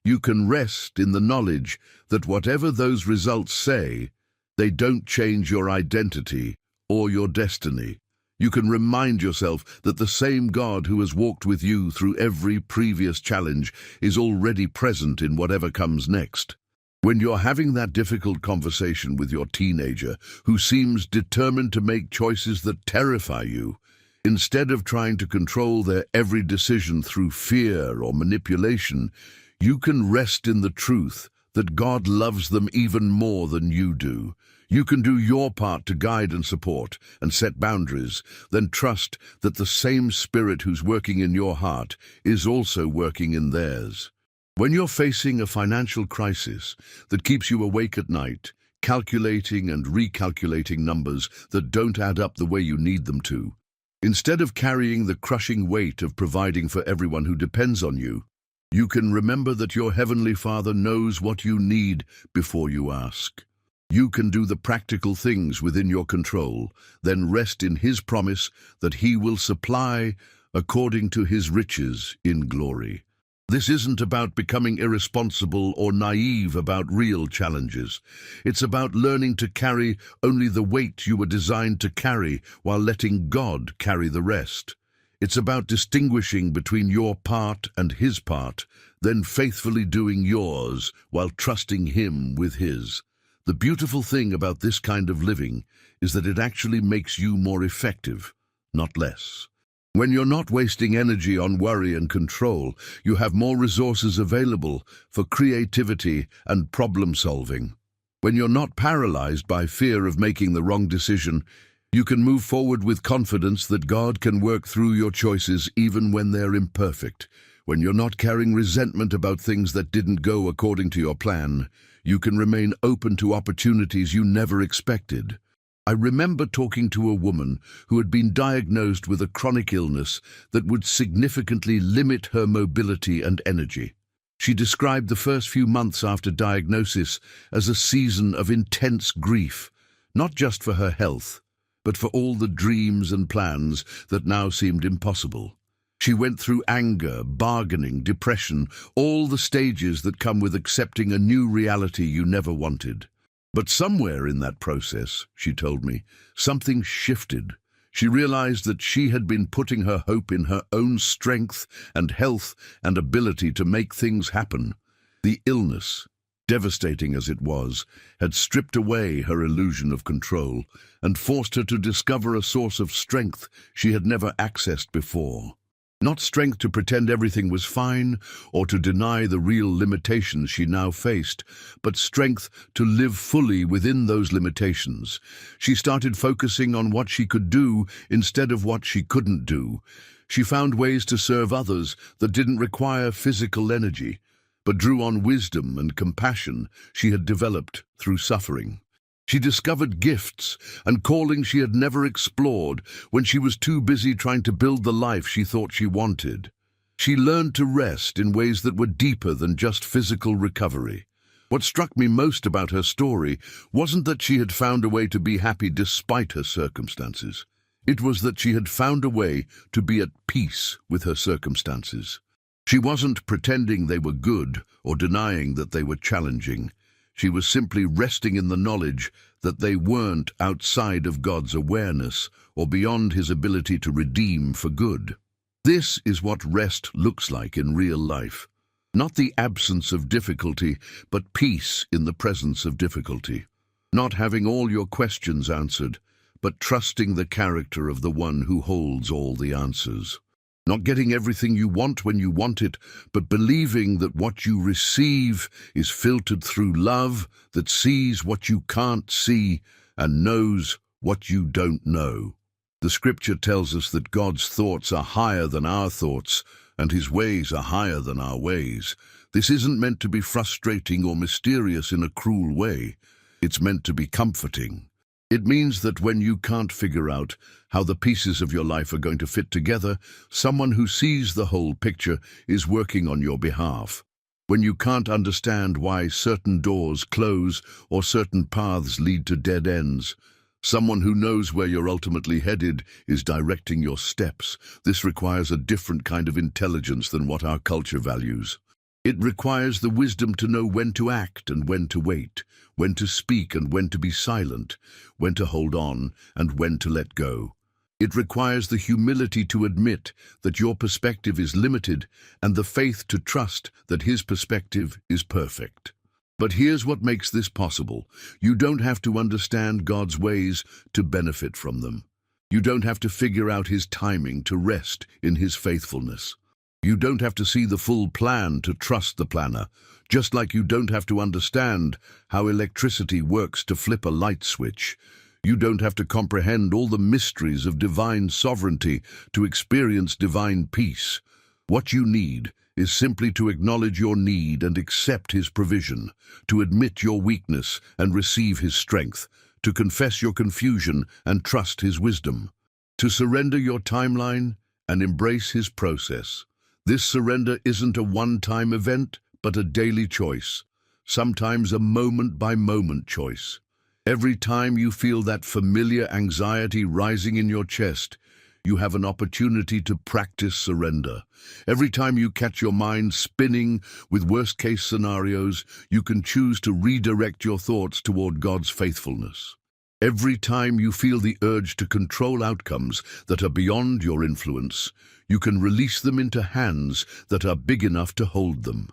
you can rest in the knowledge that whatever those results say, they don't change your identity or your destiny. You can remind yourself that the same God who has walked with you through every previous challenge is already present in whatever comes next. When you're having that difficult conversation with your teenager who seems determined to make choices that terrify you, instead of trying to control their every decision through fear or manipulation, you can rest in the truth that God loves them even more than you do. You can do your part to guide and support and set boundaries, then trust that the same Spirit who's working in your heart is also working in theirs. When you're facing a financial crisis that keeps you awake at night, calculating and recalculating numbers that don't add up the way you need them to, instead of carrying the crushing weight of providing for everyone who depends on you, you can remember that your Heavenly Father knows what you need before you ask. You can do the practical things within your control, then rest in His promise that He will supply according to His riches in glory. This isn't about becoming irresponsible or naive about real challenges. It's about learning to carry only the weight you were designed to carry while letting God carry the rest. It's about distinguishing between your part and His part, then faithfully doing yours while trusting Him with His. The beautiful thing about this kind of living is that it actually makes you more effective, not less. When you're not wasting energy on worry and control, you have more resources available for creativity and problem solving. When you're not paralyzed by fear of making the wrong decision, you can move forward with confidence that God can work through your choices even when they're imperfect. When you're not carrying resentment about things that didn't go according to your plan, you can remain open to opportunities you never expected. I remember talking to a woman who had been diagnosed with a chronic illness that would significantly limit her mobility and energy. She described the first few months after diagnosis as a season of intense grief, not just for her health, but for all the dreams and plans that now seemed impossible. She went through anger, bargaining, depression, all the stages that come with accepting a new reality you never wanted. But somewhere in that process, she told me, something shifted. She realized that she had been putting her hope in her own strength and health and ability to make things happen. The illness, devastating as it was, had stripped away her illusion of control and forced her to discover a source of strength she had never accessed before. Not strength to pretend everything was fine or to deny the real limitations she now faced, but strength to live fully within those limitations. She started focusing on what she could do instead of what she couldn't do. She found ways to serve others that didn't require physical energy, but drew on wisdom and compassion she had developed through suffering. She discovered gifts and callings she had never explored when she was too busy trying to build the life she thought she wanted. She learned to rest in ways that were deeper than just physical recovery. What struck me most about her story wasn't that she had found a way to be happy despite her circumstances. It was that she had found a way to be at peace with her circumstances. She wasn't pretending they were good or denying that they were challenging. She was simply resting in the knowledge that they weren't outside of God's awareness or beyond his ability to redeem for good. This is what rest looks like in real life. Not the absence of difficulty, but peace in the presence of difficulty. Not having all your questions answered, but trusting the character of the one who holds all the answers. Not getting everything you want when you want it, but believing that what you receive is filtered through love that sees what you can't see and knows what you don't know. The scripture tells us that God's thoughts are higher than our thoughts, and his ways are higher than our ways. This isn't meant to be frustrating or mysterious in a cruel way. It's meant to be comforting. It means that when you can't figure out how the pieces of your life are going to fit together, someone who sees the whole picture is working on your behalf. When you can't understand why certain doors close or certain paths lead to dead ends, someone who knows where you're ultimately headed is directing your steps. This requires a different kind of intelligence than what our culture values. It requires the wisdom to know when to act and when to wait, when to speak and when to be silent, when to hold on and when to let go. It requires the humility to admit that your perspective is limited and the faith to trust that his perspective is perfect. But here's what makes this possible. You don't have to understand God's ways to benefit from them. You don't have to figure out his timing to rest in his faithfulness. You don't have to see the full plan to trust the planner, just like you don't have to understand how electricity works to flip a light switch. You don't have to comprehend all the mysteries of divine sovereignty to experience divine peace. What you need is simply to acknowledge your need and accept his provision, to admit your weakness and receive his strength, to confess your confusion and trust his wisdom, to surrender your timeline and embrace his process. This surrender isn't a one-time event, but a daily choice, sometimes a moment-by-moment choice. Every time you feel that familiar anxiety rising in your chest, you have an opportunity to practice surrender. Every time you catch your mind spinning with worst-case scenarios, you can choose to redirect your thoughts toward God's faithfulness. Every time you feel the urge to control outcomes that are beyond your influence, you can release them into hands that are big enough to hold them.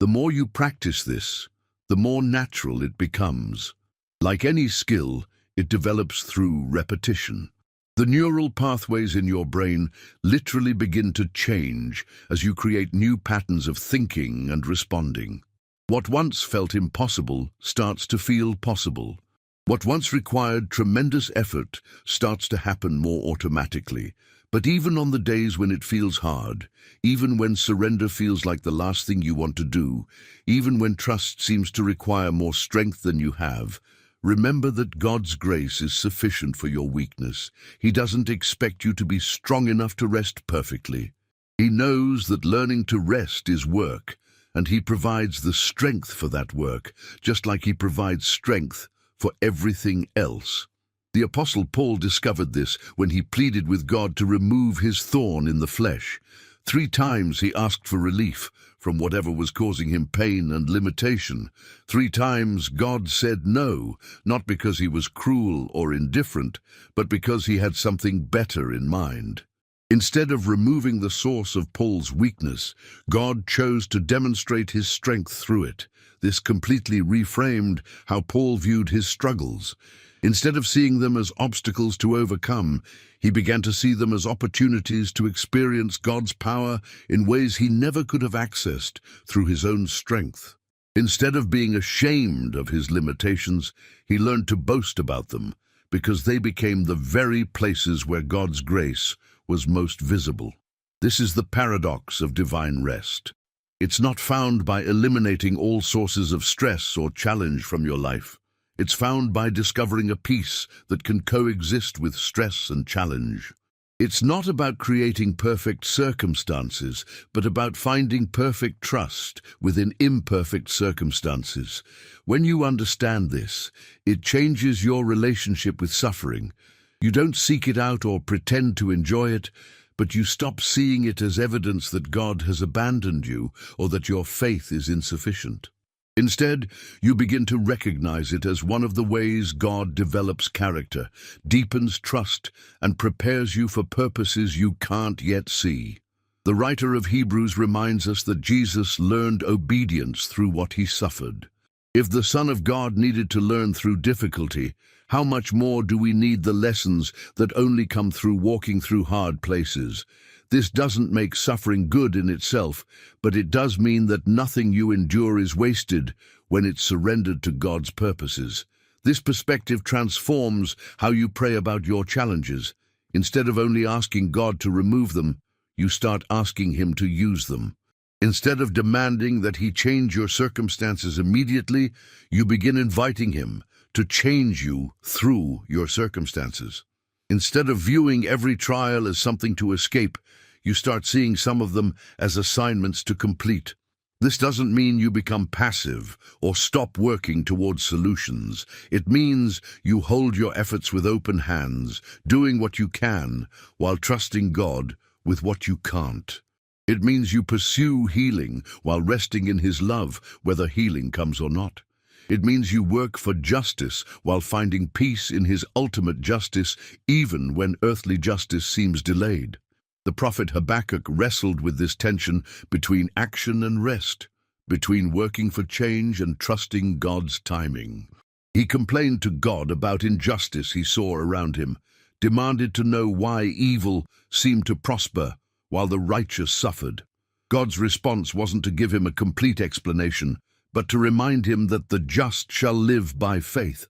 The more you practice this, the more natural it becomes. Like any skill, it develops through repetition. The neural pathways in your brain literally begin to change as you create new patterns of thinking and responding. What once felt impossible starts to feel possible. What once required tremendous effort starts to happen more automatically. But even on the days when it feels hard, even when surrender feels like the last thing you want to do, even when trust seems to require more strength than you have, remember that God's grace is sufficient for your weakness. He doesn't expect you to be strong enough to rest perfectly. He knows that learning to rest is work, and he provides the strength for that work, just like he provides strength for everything else. The Apostle Paul discovered this when he pleaded with God to remove his thorn in the flesh. 3 times he asked for relief from whatever was causing him pain and limitation. 3 times God said no, not because he was cruel or indifferent, but because he had something better in mind. Instead of removing the source of Paul's weakness, God chose to demonstrate his strength through it. This completely reframed how Paul viewed his struggles. Instead of seeing them as obstacles to overcome, he began to see them as opportunities to experience God's power in ways he never could have accessed through his own strength. Instead of being ashamed of his limitations, he learned to boast about them, because they became the very places where God's grace was most visible. This is the paradox of divine rest. It's not found by eliminating all sources of stress or challenge from your life. It's found by discovering a peace that can coexist with stress and challenge. It's not about creating perfect circumstances, but about finding perfect trust within imperfect circumstances. When you understand this, it changes your relationship with suffering. You don't seek it out or pretend to enjoy it, but you stop seeing it as evidence that God has abandoned you or that your faith is insufficient. Instead, you begin to recognize it as one of the ways God develops character, deepens trust, and prepares you for purposes you can't yet see. The writer of Hebrews reminds us that Jesus learned obedience through what he suffered. If the Son of God needed to learn through difficulty, how much more do we need the lessons that only come through walking through hard places? This doesn't make suffering good in itself, but it does mean that nothing you endure is wasted when it's surrendered to God's purposes. This perspective transforms how you pray about your challenges. Instead of only asking God to remove them, you start asking Him to use them. Instead of demanding that He change your circumstances immediately, you begin inviting Him to change you through your circumstances. Instead of viewing every trial as something to escape, you start seeing some of them as assignments to complete. This doesn't mean you become passive or stop working towards solutions. It means you hold your efforts with open hands, doing what you can while trusting God with what you can't. It means you pursue healing while resting in His love, whether healing comes or not. It means you work for justice while finding peace in His ultimate justice, even when earthly justice seems delayed. The prophet Habakkuk wrestled with this tension between action and rest, between working for change and trusting God's timing. He complained to God about injustice he saw around him, demanded to know why evil seemed to prosper while the righteous suffered. God's response wasn't to give him a complete explanation, but to remind him that the just shall live by faith.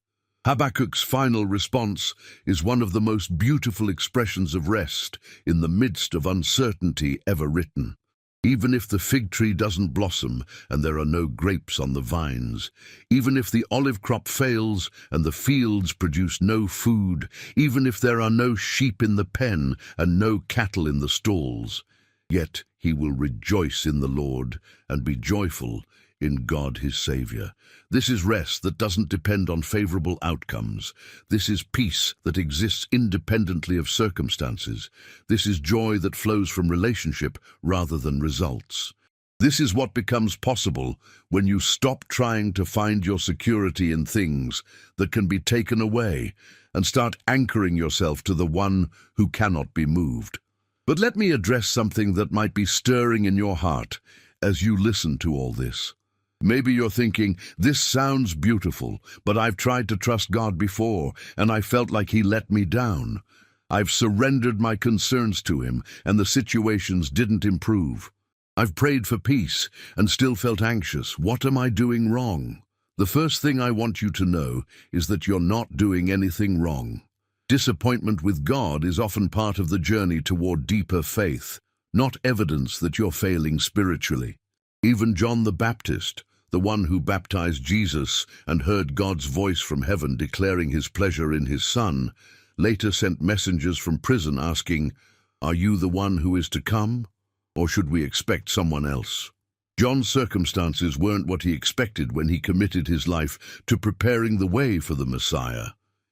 Habakkuk's final response is one of the most beautiful expressions of rest in the midst of uncertainty ever written. Even if the fig tree doesn't blossom and there are no grapes on the vines, even if the olive crop fails and the fields produce no food, even if there are no sheep in the pen and no cattle in the stalls, yet he will rejoice in the Lord and be joyful in God his Savior. This is rest that doesn't depend on favorable outcomes. This is peace that exists independently of circumstances. This is joy that flows from relationship rather than results. This is what becomes possible when you stop trying to find your security in things that can be taken away and start anchoring yourself to the one who cannot be moved. But let me address something that might be stirring in your heart as you listen to all this. Maybe you're thinking, this sounds beautiful, but I've tried to trust God before, and I felt like He let me down. I've surrendered my concerns to Him, and the situations didn't improve. I've prayed for peace, and still felt anxious. What am I doing wrong? The first thing I want you to know is that you're not doing anything wrong. Disappointment with God is often part of the journey toward deeper faith, not evidence that you're failing spiritually. Even John the Baptist, the one who baptized Jesus and heard God's voice from heaven declaring His pleasure in His Son, later sent messengers from prison asking, "Are you the one who is to come, or should we expect someone else?" John's circumstances weren't what he expected when he committed his life to preparing the way for the Messiah.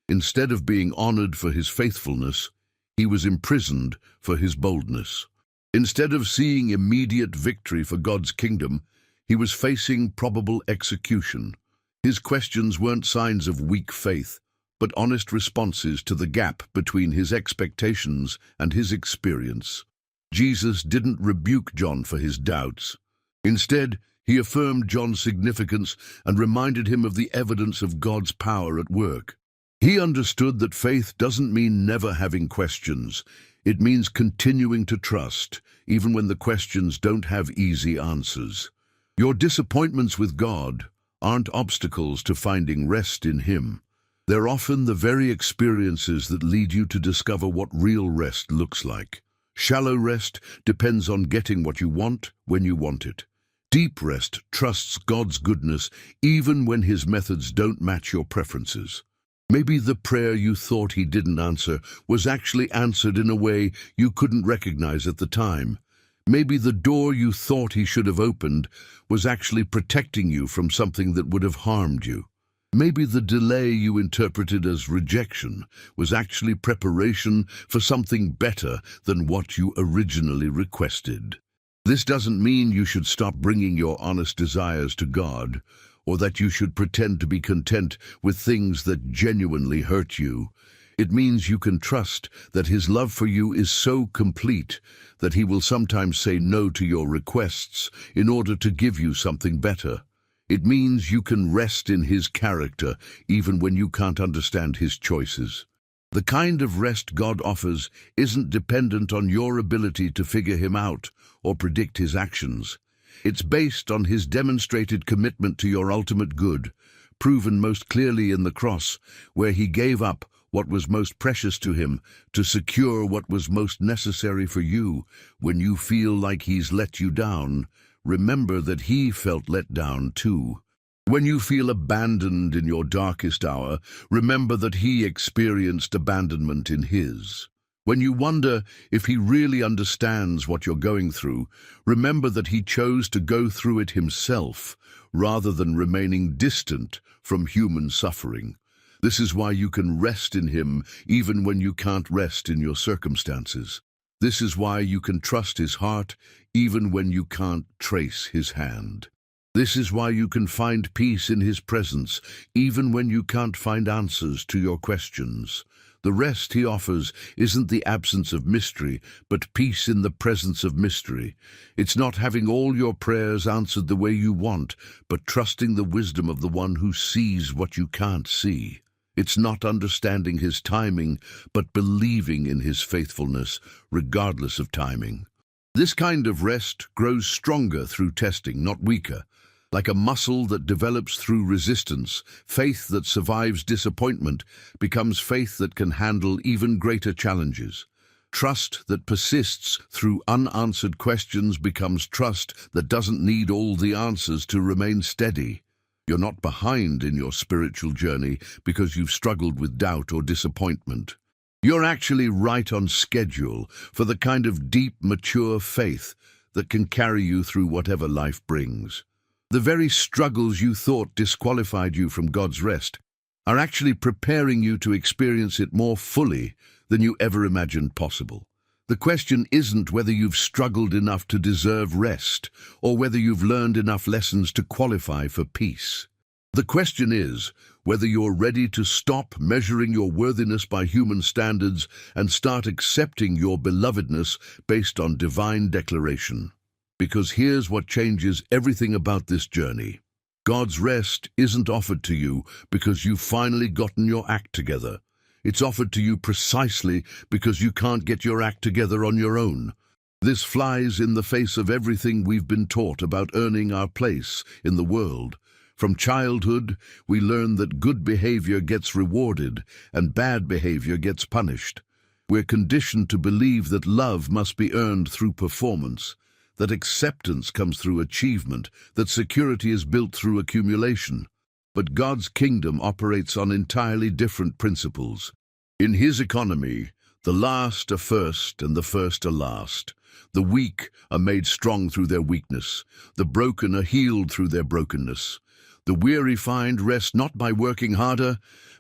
Instead of being honored for his faithfulness, he was imprisoned for his boldness. Instead of seeing immediate victory for God's kingdom, he was facing probable execution. His questions weren't signs of weak faith, but honest responses to the gap between his expectations and his experience. Jesus didn't rebuke John for his doubts. Instead, he affirmed John's significance and reminded him of the evidence of God's power at work. He understood that faith doesn't mean never having questions. It means continuing to trust, even when the questions don't have easy answers. Your disappointments with God aren't obstacles to finding rest in Him. They're often the very experiences that lead you to discover what real rest looks like. Shallow rest depends on getting what you want when you want it. Deep rest trusts God's goodness even when His methods don't match your preferences. Maybe the prayer you thought He didn't answer was actually answered in a way you couldn't recognize at the time. Maybe the door you thought He should have opened was actually protecting you from something that would have harmed you. Maybe the delay you interpreted as rejection was actually preparation for something better than what you originally requested. This doesn't mean you should stop bringing your honest desires to God or that you should pretend to be content with things that genuinely hurt you. It means you can trust that his love for you is so complete that he will sometimes say no to your requests in order to give you something better. It means you can rest in his character even when you can't understand his choices. The kind of rest God offers isn't dependent on your ability to figure him out or predict his actions. It's based on his demonstrated commitment to your ultimate good, proven most clearly in the cross, where he gave up what was most precious to him to secure what was most necessary for you. When you feel like he's let you down, remember that he felt let down too. When you feel abandoned in your darkest hour, remember that he experienced abandonment in his. When you wonder if he really understands what you're going through, remember that he chose to go through it himself, rather than remaining distant from human suffering. This is why you can rest in him even when you can't rest in your circumstances. This is why you can trust his heart even when you can't trace his hand. This is why you can find peace in his presence even when you can't find answers to your questions. The rest he offers isn't the absence of mystery, but peace in the presence of mystery. It's not having all your prayers answered the way you want, but trusting the wisdom of the one who sees what you can't see. It's not understanding his timing, but believing in his faithfulness, regardless of timing. This kind of rest grows stronger through testing, not weaker. Like a muscle that develops through resistance, faith that survives disappointment becomes faith that can handle even greater challenges. Trust that persists through unanswered questions becomes trust that doesn't need all the answers to remain steady. You're not behind in your spiritual journey because you've struggled with doubt or disappointment. You're actually right on schedule for the kind of deep, mature faith that can carry you through whatever life brings. The very struggles you thought disqualified you from God's rest are actually preparing you to experience it more fully than you ever imagined possible. The question isn't whether you've struggled enough to deserve rest or whether you've learned enough lessons to qualify for peace. The question is whether you're ready to stop measuring your worthiness by human standards and start accepting your belovedness based on divine declaration. Because here's what changes everything about this journey. God's rest isn't offered to you because you've finally gotten your act together. It's offered to you precisely because you can't get your act together on your own. This flies in the face of everything we've been taught about earning our place in the world. From childhood, we learn that good behavior gets rewarded and bad behavior gets punished. We're conditioned to believe that love must be earned through performance, that acceptance comes through achievement, that security is built through accumulation. But God's kingdom operates on entirely different principles. In his economy, the last are first and the first are last. The weak are made strong through their weakness. The broken are healed through their brokenness. The weary find rest not by working harder,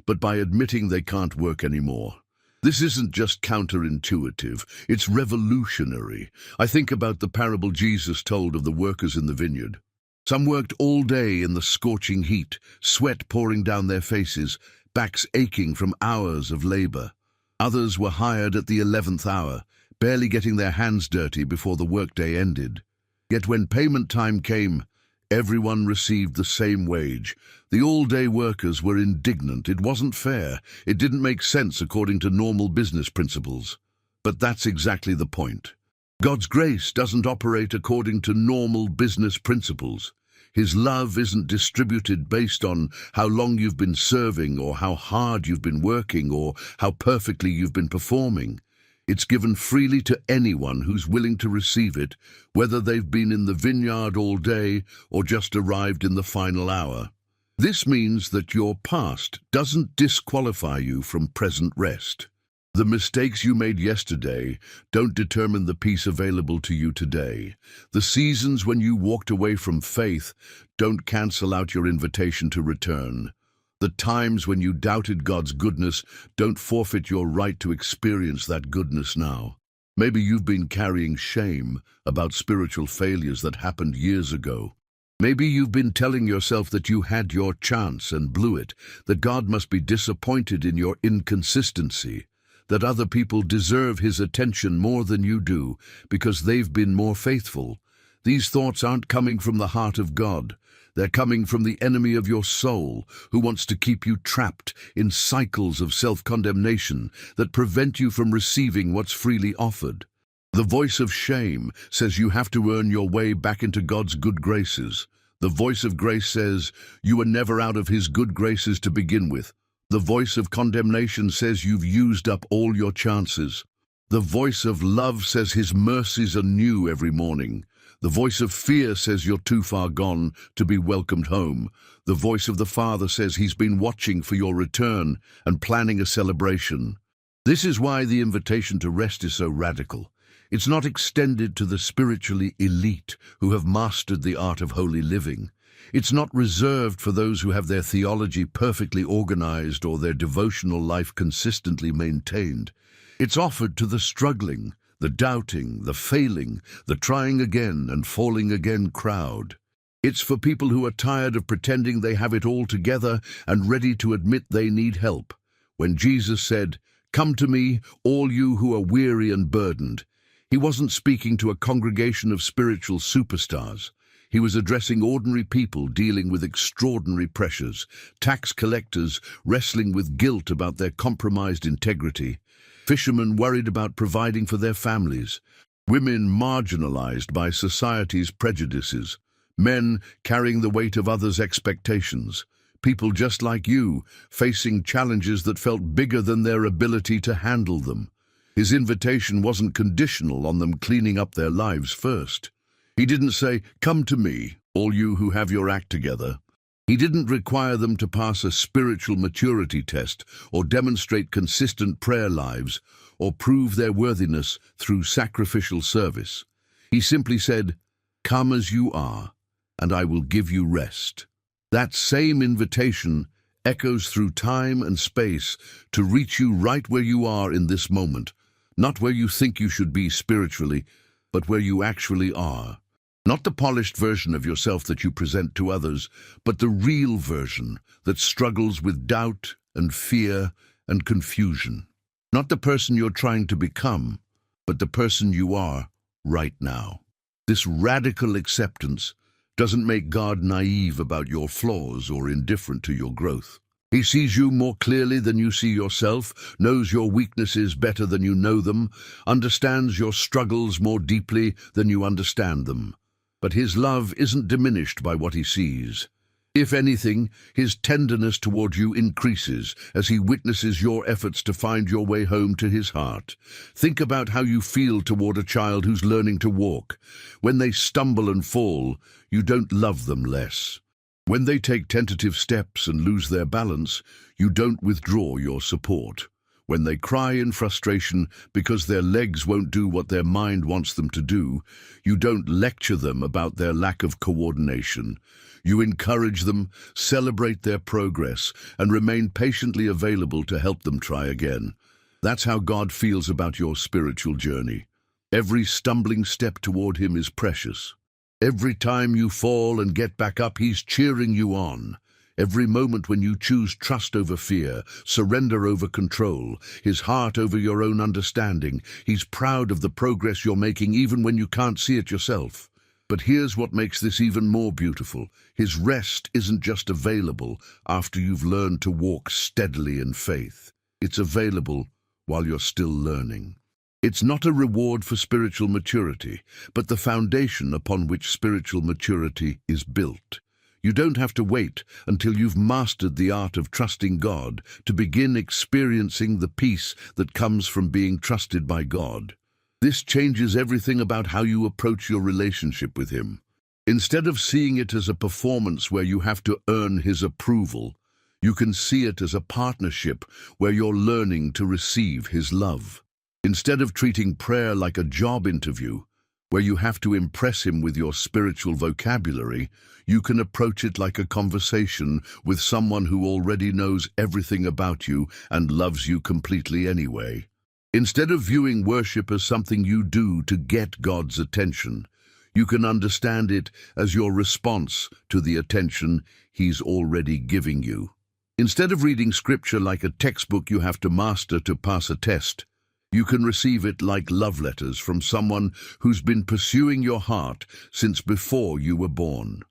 but by admitting they can't work anymore. This isn't just counterintuitive, it's revolutionary. I think about the parable Jesus told of the workers in the vineyard. Some worked all day in the scorching heat, sweat pouring down their faces, backs aching from hours of labor. Others were hired at the 11th hour, barely getting their hands dirty before the workday ended. Yet when payment time came, everyone received the same wage. The all-day workers were indignant. It wasn't fair. It didn't make sense according to normal business principles. But that's exactly the point. God's grace doesn't operate according to normal business principles. His love isn't distributed based on how long you've been serving or how hard you've been working or how perfectly you've been performing. It's given freely to anyone who's willing to receive it, whether they've been in the vineyard all day or just arrived in the final hour. This means that your past doesn't disqualify you from present rest. The mistakes you made yesterday don't determine the peace available to you today. The seasons when you walked away from faith don't cancel out your invitation to return. The times when you doubted God's goodness don't forfeit your right to experience that goodness now. Maybe you've been carrying shame about spiritual failures that happened years ago. Maybe you've been telling yourself that you had your chance and blew it, that God must be disappointed in your inconsistency, that other people deserve his attention more than you do because they've been more faithful. These thoughts aren't coming from the heart of God. They're coming from the enemy of your soul, who wants to keep you trapped in cycles of self-condemnation that prevent you from receiving what's freely offered. The voice of shame says you have to earn your way back into God's good graces. The voice of grace says you were never out of his good graces to begin with. The voice of condemnation says you've used up all your chances. The voice of love says his mercies are new every morning. The voice of fear says you're too far gone to be welcomed home. The voice of the Father says he's been watching for your return and planning a celebration. This is why the invitation to rest is so radical. It's not extended to the spiritually elite who have mastered the art of holy living. It's not reserved for those who have their theology perfectly organized or their devotional life consistently maintained. It's offered to the struggling, the doubting, the failing, the trying again and falling again crowd. It's for people who are tired of pretending they have it all together and ready to admit they need help. When Jesus said, "Come to me, all you who are weary and burdened," he wasn't speaking to a congregation of spiritual superstars. He was addressing ordinary people dealing with extraordinary pressures, tax collectors wrestling with guilt about their compromised integrity, fishermen worried about providing for their families, women marginalized by society's prejudices, men carrying the weight of others' expectations, people just like you facing challenges that felt bigger than their ability to handle them. His invitation wasn't conditional on them cleaning up their lives first. He didn't say, "Come to me, all you who have your act together." He didn't require them to pass a spiritual maturity test or demonstrate consistent prayer lives or prove their worthiness through sacrificial service. He simply said, "Come as you are, and I will give you rest." That same invitation echoes through time and space to reach you right where you are in this moment, not where you think you should be spiritually, but where you actually are. Not the polished version of yourself that you present to others, but the real version that struggles with doubt and fear and confusion. Not the person you're trying to become, but the person you are right now. This radical acceptance doesn't make God naive about your flaws or indifferent to your growth. He sees you more clearly than you see yourself, knows your weaknesses better than you know them, understands your struggles more deeply than you understand them. But his love isn't diminished by what he sees. If anything, his tenderness toward you increases as he witnesses your efforts to find your way home to his heart. Think about how you feel toward a child who's learning to walk. When they stumble and fall, you don't love them less. When they take tentative steps and lose their balance, you don't withdraw your support. When they cry in frustration because their legs won't do what their mind wants them to do, you don't lecture them about their lack of coordination. You encourage them, celebrate their progress, and remain patiently available to help them try again. That's how God feels about your spiritual journey. Every stumbling step toward him is precious. Every time you fall and get back up, he's cheering you on. Every moment when you choose trust over fear, surrender over control, his heart over your own understanding, he's proud of the progress you're making even when you can't see it yourself. But here's what makes this even more beautiful. His rest isn't just available after you've learned to walk steadily in faith. It's available while you're still learning. It's not a reward for spiritual maturity, but the foundation upon which spiritual maturity is built. You don't have to wait until you've mastered the art of trusting God to begin experiencing the peace that comes from being trusted by God. This changes everything about how you approach your relationship with him. Instead of seeing it as a performance where you have to earn his approval, you can see it as a partnership where you're learning to receive his love. Instead of treating prayer like a job interview, where you have to impress him with your spiritual vocabulary, you can approach it like a conversation with someone who already knows everything about you and loves you completely anyway. Instead of viewing worship as something you do to get God's attention, You can understand it as your response to the attention He's already giving you. Instead of reading Scripture like a textbook you have to master to pass a test, you can receive it like love letters from someone who's been pursuing your heart since before you were born.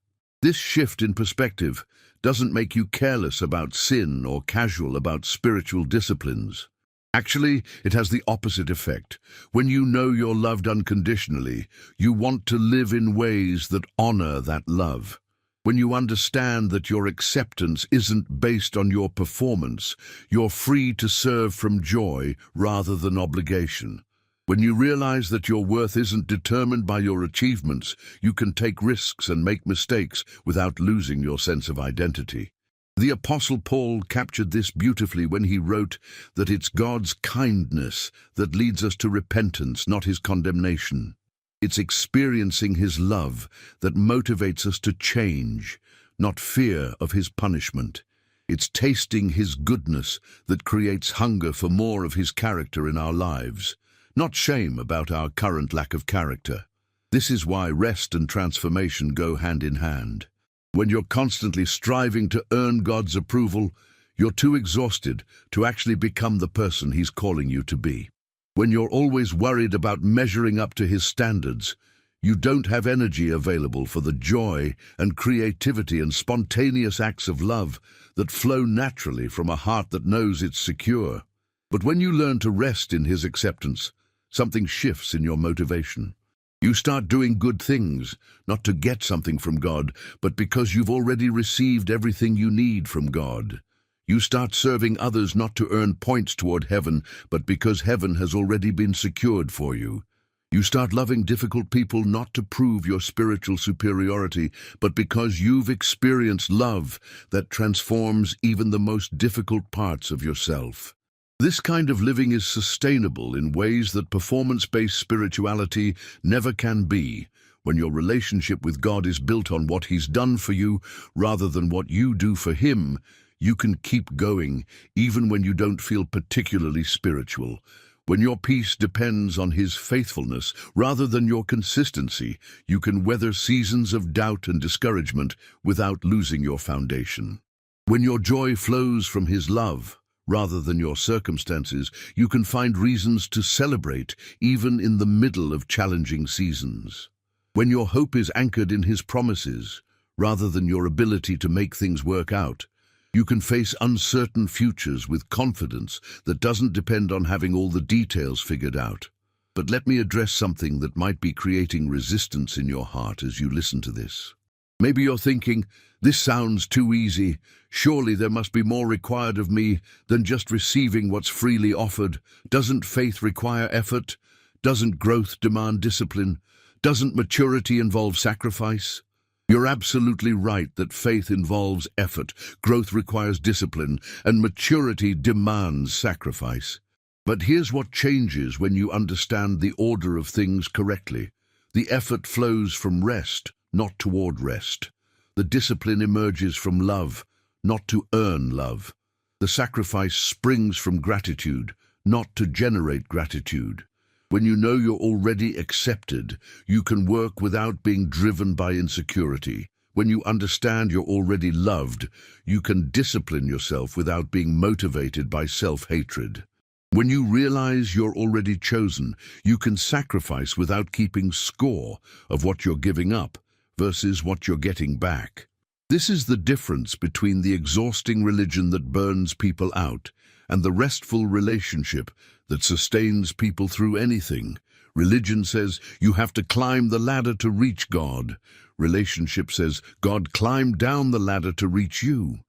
This shift in perspective doesn't make you careless about sin or casual about spiritual disciplines. Actually, it has the opposite effect. When you know you're loved unconditionally, you want to live in ways that honor that love. When you understand that your acceptance isn't based on your performance, you're free to serve from joy rather than obligation. When you realize that your worth isn't determined by your achievements, you can take risks and make mistakes without losing your sense of identity. The Apostle Paul captured this beautifully when he wrote that it's God's kindness that leads us to repentance, not His condemnation. It's experiencing His love that motivates us to change, not fear of His punishment. It's tasting His goodness that creates hunger for more of His character in our lives, not shame about our current lack of character. This is why rest and transformation go hand in hand. When you're constantly striving to earn God's approval, you're too exhausted to actually become the person He's calling you to be. When you're always worried about measuring up to His standards, you don't have energy available for the joy and creativity and spontaneous acts of love that flow naturally from a heart that knows it's secure. But when you learn to rest in His acceptance, something shifts in your motivation. You start doing good things, not to get something from God, but because you've already received everything you need from God. You start serving others not to earn points toward heaven, but because heaven has already been secured for you. You start loving difficult people not to prove your spiritual superiority, but because you've experienced love that transforms even the most difficult parts of yourself. This kind of living is sustainable in ways that performance-based spirituality never can be, when your relationship with God is built on what He's done for you rather than what you do for Him. You can keep going, even when you don't feel particularly spiritual. When your peace depends on His faithfulness rather than your consistency, you can weather seasons of doubt and discouragement without losing your foundation. When your joy flows from His love rather than your circumstances, you can find reasons to celebrate even in the middle of challenging seasons. When your hope is anchored in His promises rather than your ability to make things work out, you can face uncertain futures with confidence that doesn't depend on having all the details figured out. But let me address something that might be creating resistance in your heart as you listen to this. Maybe you're thinking, this sounds too easy. Surely there must be more required of me than just receiving what's freely offered. Doesn't faith require effort? Doesn't growth demand discipline? Doesn't maturity involve sacrifice? You're absolutely right that faith involves effort, growth requires discipline, and maturity demands sacrifice. But here's what changes when you understand the order of things correctly. The effort flows from rest, not toward rest. The discipline emerges from love, not to earn love. The sacrifice springs from gratitude, not to generate gratitude. When you know you're already accepted, you can work without being driven by insecurity. When you understand you're already loved, you can discipline yourself without being motivated by self-hatred. When you realize you're already chosen, you can sacrifice without keeping score of what you're giving up versus what you're getting back. This is the difference between the exhausting religion that burns people out and the restful relationship that sustains people through anything. Religion says you have to climb the ladder to reach God. Relationship says God climbed down the ladder to reach you.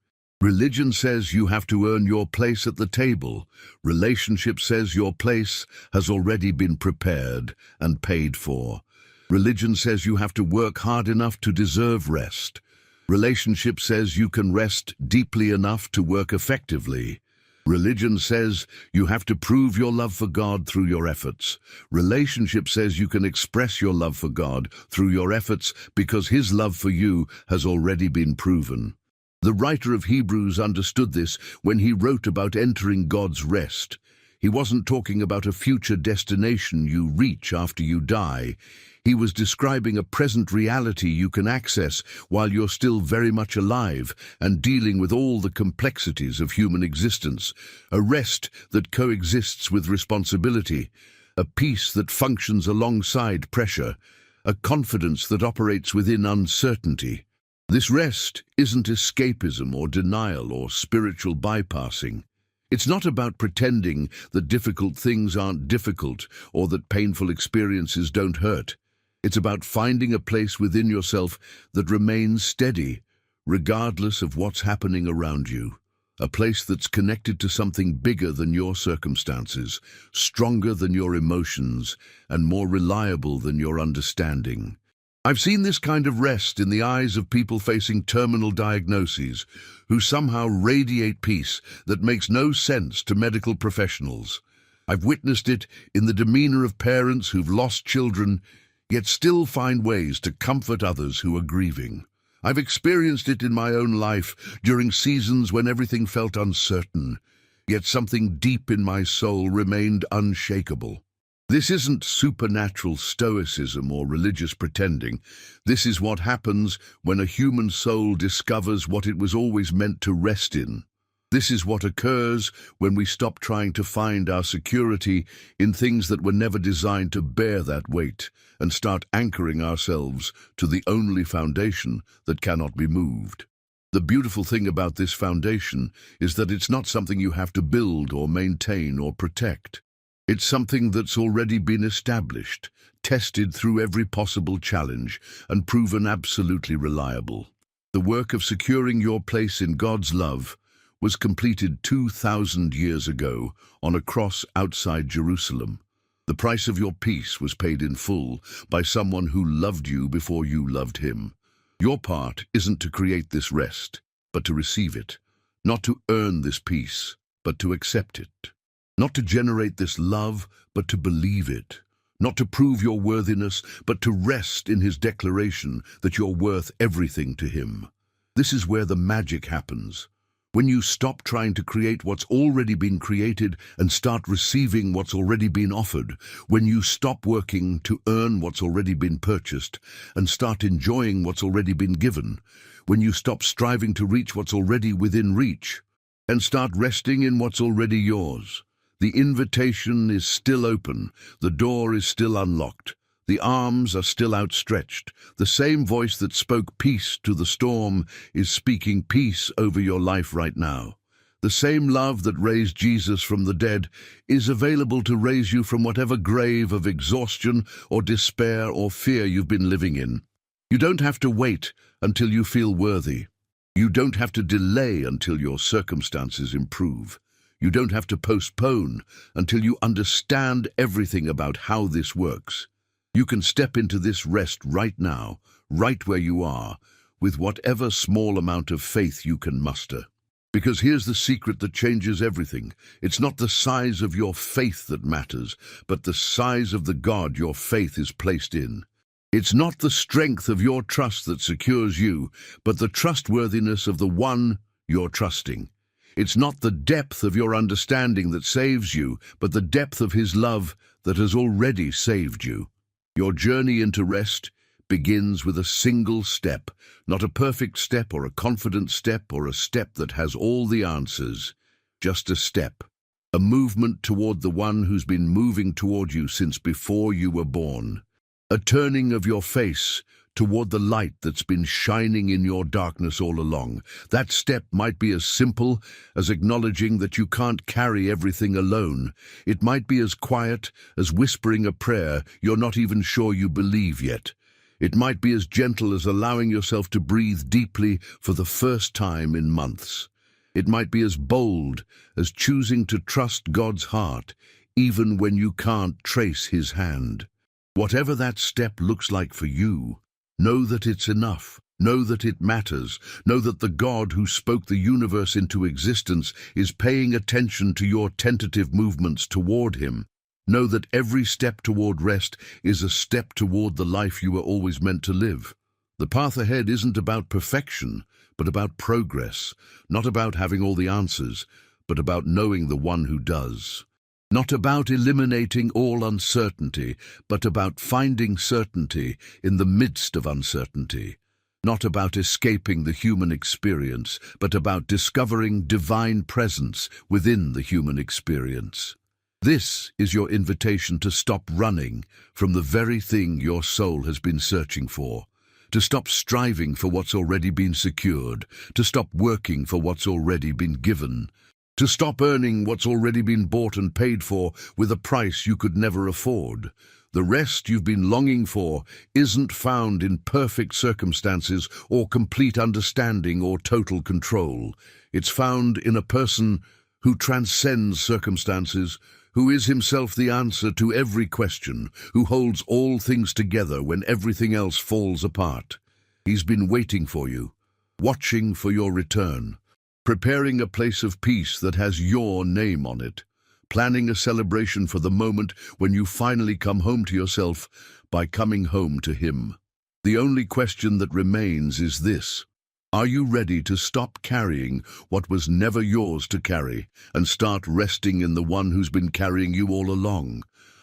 Religion says you have to earn your place at the table. Relationship says your place has already been prepared and paid for. Religion says you have to work hard enough to deserve rest. Relationship says you can rest deeply enough to work effectively. Religion says you have to prove your love for God through your efforts. Relationship says you can express your love for God through your efforts because His love for you has already been proven. The writer of Hebrews understood this when he wrote about entering God's rest. He wasn't talking about a future destination you reach after you die. He was describing a present reality you can access while you're still very much alive and dealing with all the complexities of human existence, a rest that coexists with responsibility, a peace that functions alongside pressure, a confidence that operates within uncertainty. This rest isn't escapism or denial or spiritual bypassing. It's not about pretending that difficult things aren't difficult or that painful experiences don't hurt. It's about finding a place within yourself that remains steady, regardless of what's happening around you. A place that's connected to something bigger than your circumstances, stronger than your emotions, and more reliable than your understanding. I've seen this kind of rest in the eyes of people facing terminal diagnoses, who somehow radiate peace that makes no sense to medical professionals. I've witnessed it in the demeanor of parents who've lost children, yet still find ways to comfort others who are grieving. I've experienced it in my own life during seasons when everything felt uncertain, yet something deep in my soul remained unshakable. This isn't supernatural stoicism or religious pretending. This is what happens when a human soul discovers what it was always meant to rest in. This is what occurs when we stop trying to find our security in things that were never designed to bear that weight and start anchoring ourselves to the only foundation that cannot be moved. The beautiful thing about this foundation is that it's not something you have to build or maintain or protect. It's something that's already been established, tested through every possible challenge, and proven absolutely reliable. The work of securing your place in God's love was completed 2,000 years ago on a cross outside Jerusalem. The price of your peace was paid in full by someone who loved you before you loved him. Your part isn't to create this rest, but to receive it. Not to earn this peace, but to accept it. Not to generate this love, but to believe it. Not to prove your worthiness, but to rest in his declaration that you're worth everything to him. This is where the magic happens. When you stop trying to create what's already been created and start receiving what's already been offered, when you stop working to earn what's already been purchased and start enjoying what's already been given, when you stop striving to reach what's already within reach and start resting in what's already yours. The invitation is still open, the door is still unlocked, the arms are still outstretched. The same voice that spoke peace to the storm is speaking peace over your life right now. The same love that raised Jesus from the dead is available to raise you from whatever grave of exhaustion or despair or fear you've been living in. You don't have to wait until you feel worthy. You don't have to delay until your circumstances improve. You don't have to postpone until you understand everything about how this works. You can step into this rest right now, right where you are, with whatever small amount of faith you can muster. Because here's the secret that changes everything. It's not the size of your faith that matters, but the size of the God your faith is placed in. It's not the strength of your trust that secures you, but the trustworthiness of the one you're trusting. It's not the depth of your understanding that saves you, but the depth of his love that has already saved you. Your journey into rest begins with a single step, not a perfect step or a confident step or a step that has all the answers. Just a step, a movement toward the one who's been moving toward you since before you were born. A turning of your face toward the light that's been shining in your darkness all along. That step might be as simple as acknowledging that you can't carry everything alone. It might be as quiet as whispering a prayer you're not even sure you believe yet. It might be as gentle as allowing yourself to breathe deeply for the first time in months. It might be as bold as choosing to trust God's heart, even when you can't trace his hand. Whatever that step looks like for you, know that it's enough. Know that it matters. Know that the God who spoke the universe into existence is paying attention to your tentative movements toward him. Know that every step toward rest is a step toward the life you were always meant to live. The path ahead isn't about perfection, but about progress. Not about having all the answers, but about knowing the one who does. Not about eliminating all uncertainty, but about finding certainty in the midst of uncertainty. Not about escaping the human experience, but about discovering divine presence within the human experience. This is your invitation to stop running from the very thing your soul has been searching for, to stop striving for what's already been secured, to stop working for what's already been given, to stop earning what's already been bought and paid for with a price you could never afford. The rest you've been longing for isn't found in perfect circumstances or complete understanding or total control. It's found in a person who transcends circumstances, who is himself the answer to every question, who holds all things together when everything else falls apart. He's been waiting for you, watching for your return, preparing a place of peace that has your name on it, planning a celebration for the moment when you finally come home to yourself by coming home to him. The only question that remains is this: are you ready to stop carrying what was never yours to carry and start resting in the one who's been carrying you all along?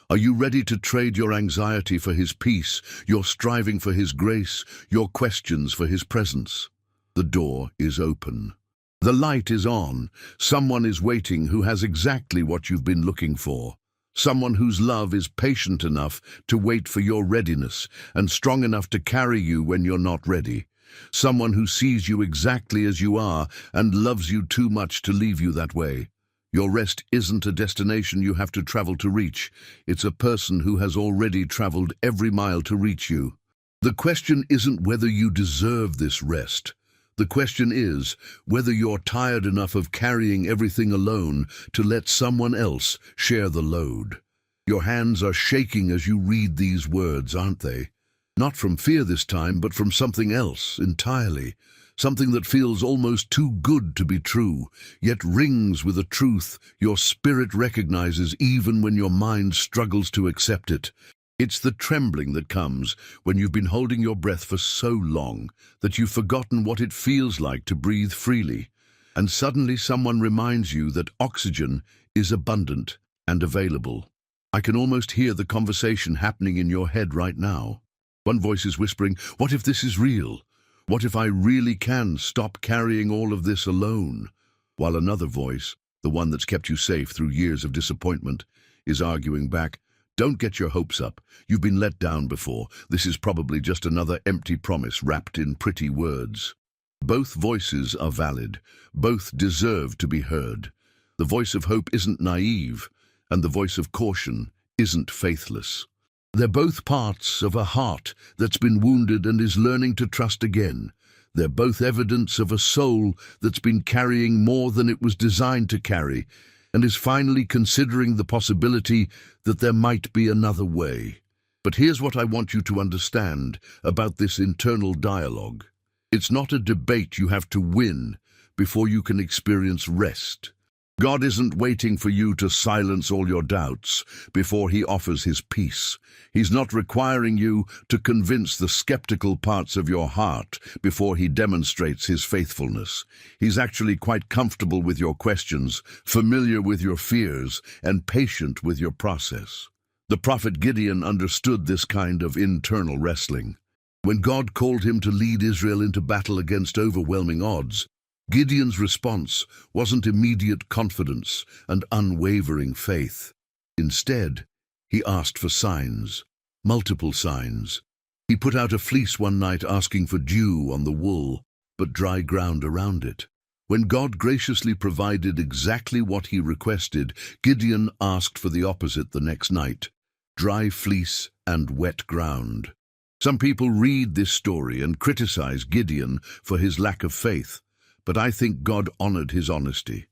Are you ready to trade your anxiety for his peace, your striving for his grace, your questions for his presence? The door is open. The light is on. Someone is waiting who has exactly what you've been looking for. Someone whose love is patient enough to wait for your readiness and strong enough to carry you when you're not ready. Someone who sees you exactly as you are and loves you too much to leave you that way. Your rest isn't a destination you have to travel to reach. It's a person who has already traveled every mile to reach you. The question isn't whether you deserve this rest. The question is whether you're tired enough of carrying everything alone to let someone else share the load. Your hands are shaking as you read these words, aren't they? Not from fear this time, but from something else entirely. Something that feels almost too good to be true, yet rings with a truth your spirit recognizes even when your mind struggles to accept it. It's the trembling that comes when you've been holding your breath for so long that you've forgotten what it feels like to breathe freely, and suddenly someone reminds you that oxygen is abundant and available. I can almost hear the conversation happening in your head right now. One voice is whispering, "What if this is real? What if I really can stop carrying all of this alone?" While another voice, the one that's kept you safe through years of disappointment, is arguing back, "Don't get your hopes up. You've been let down before. This is probably just another empty promise wrapped in pretty words." Both voices are valid. Both deserve to be heard. The voice of hope isn't naive, and the voice of caution isn't faithless. They're both parts of a heart that's been wounded and is learning to trust again. They're both evidence of a soul that's been carrying more than it was designed to carry, and is finally considering the possibility that there might be another way. But here's what I want you to understand about this internal dialogue. It's not a debate you have to win before you can experience rest. God isn't waiting for you to silence all your doubts before he offers his peace. He's not requiring you to convince the skeptical parts of your heart before he demonstrates his faithfulness. He's actually quite comfortable with your questions, familiar with your fears, and patient with your process. The prophet Gideon understood this kind of internal wrestling. When God called him to lead Israel into battle against overwhelming odds, Gideon's response wasn't immediate confidence and unwavering faith. Instead, he asked for signs, multiple signs. He put out a fleece one night asking for dew on the wool, but dry ground around it. When God graciously provided exactly what he requested, Gideon asked for the opposite the next night: dry fleece and wet ground. Some people read this story and criticize Gideon for his lack of faith, but I think God honored his honesty.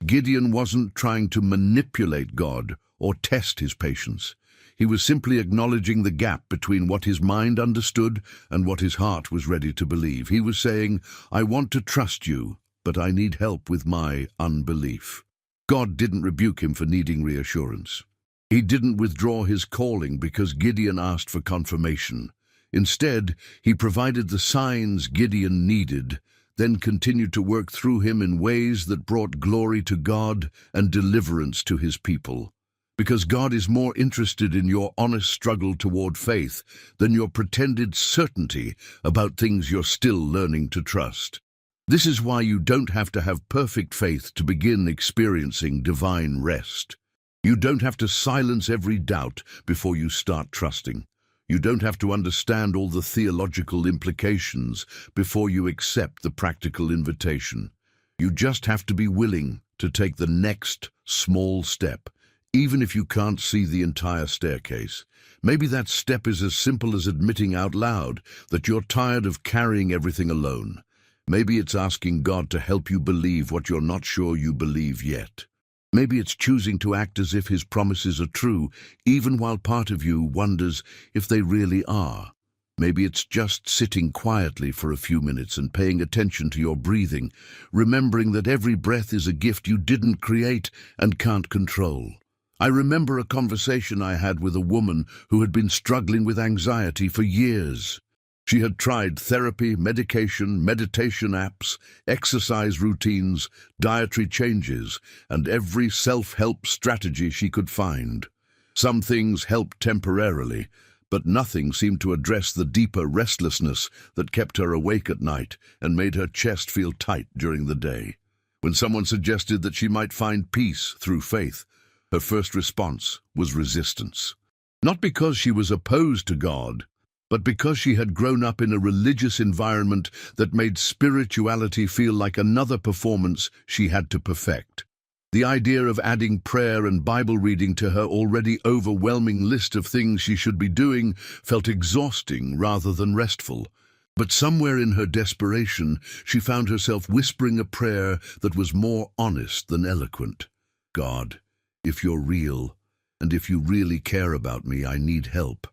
Gideon wasn't trying to manipulate God or test his patience. He was simply acknowledging the gap between what his mind understood and what his heart was ready to believe. He was saying, "I want to trust you, but I need help with my unbelief." God didn't rebuke him for needing reassurance. He didn't withdraw his calling because Gideon asked for confirmation. Instead, he provided the signs Gideon needed, then continued to work through him in ways that brought glory to God and deliverance to his people. Because God is more interested in your honest struggle toward faith than your pretended certainty about things you're still learning to trust. This is why you don't have to have perfect faith to begin experiencing divine rest. You don't have to silence every doubt before you start trusting. You don't have to understand all the theological implications before you accept the practical invitation. You just have to be willing to take the next small step, even if you can't see the entire staircase. Maybe that step is as simple as admitting out loud that you're tired of carrying everything alone. Maybe it's asking God to help you believe what you're not sure you believe yet. Maybe it's choosing to act as if His promises are true, even while part of you wonders if they really are. Maybe it's just sitting quietly for a few minutes and paying attention to your breathing, remembering that every breath is a gift you didn't create and can't control. I remember a conversation I had with a woman who had been struggling with anxiety for years. She had tried therapy, medication, meditation apps, exercise routines, dietary changes, and every self-help strategy she could find. Some things helped temporarily, but nothing seemed to address the deeper restlessness that kept her awake at night and made her chest feel tight during the day. When someone suggested that she might find peace through faith, her first response was resistance. Not because she was opposed to God, but because she had grown up in a religious environment that made spirituality feel like another performance she had to perfect. The idea of adding prayer and Bible reading to her already overwhelming list of things she should be doing felt exhausting rather than restful. But somewhere in her desperation, she found herself whispering a prayer that was more honest than eloquent. God, if you're real, and if you really care about me, I need help.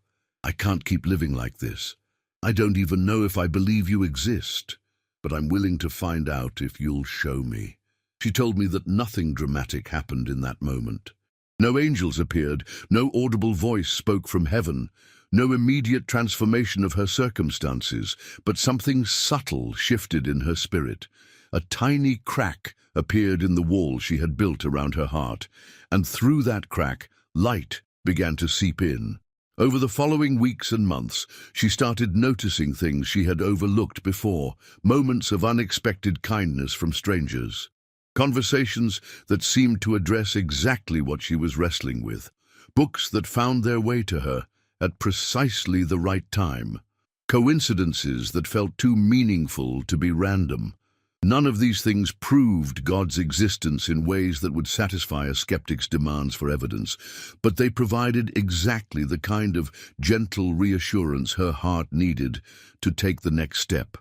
I can't keep living like this. I don't even know if I believe you exist, but I'm willing to find out if you'll show me. She told me that nothing dramatic happened in that moment. No angels appeared, no audible voice spoke from heaven, no immediate transformation of her circumstances, but something subtle shifted in her spirit. A tiny crack appeared in the wall she had built around her heart, and through that crack, light began to seep in. Over the following weeks and months, she started noticing things she had overlooked before, moments of unexpected kindness from strangers. Conversations that seemed to address exactly what she was wrestling with. Books that found their way to her at precisely the right time. Coincidences that felt too meaningful to be random. None of these things proved God's existence in ways that would satisfy a skeptic's demands for evidence, but they provided exactly the kind of gentle reassurance her heart needed to take the next step,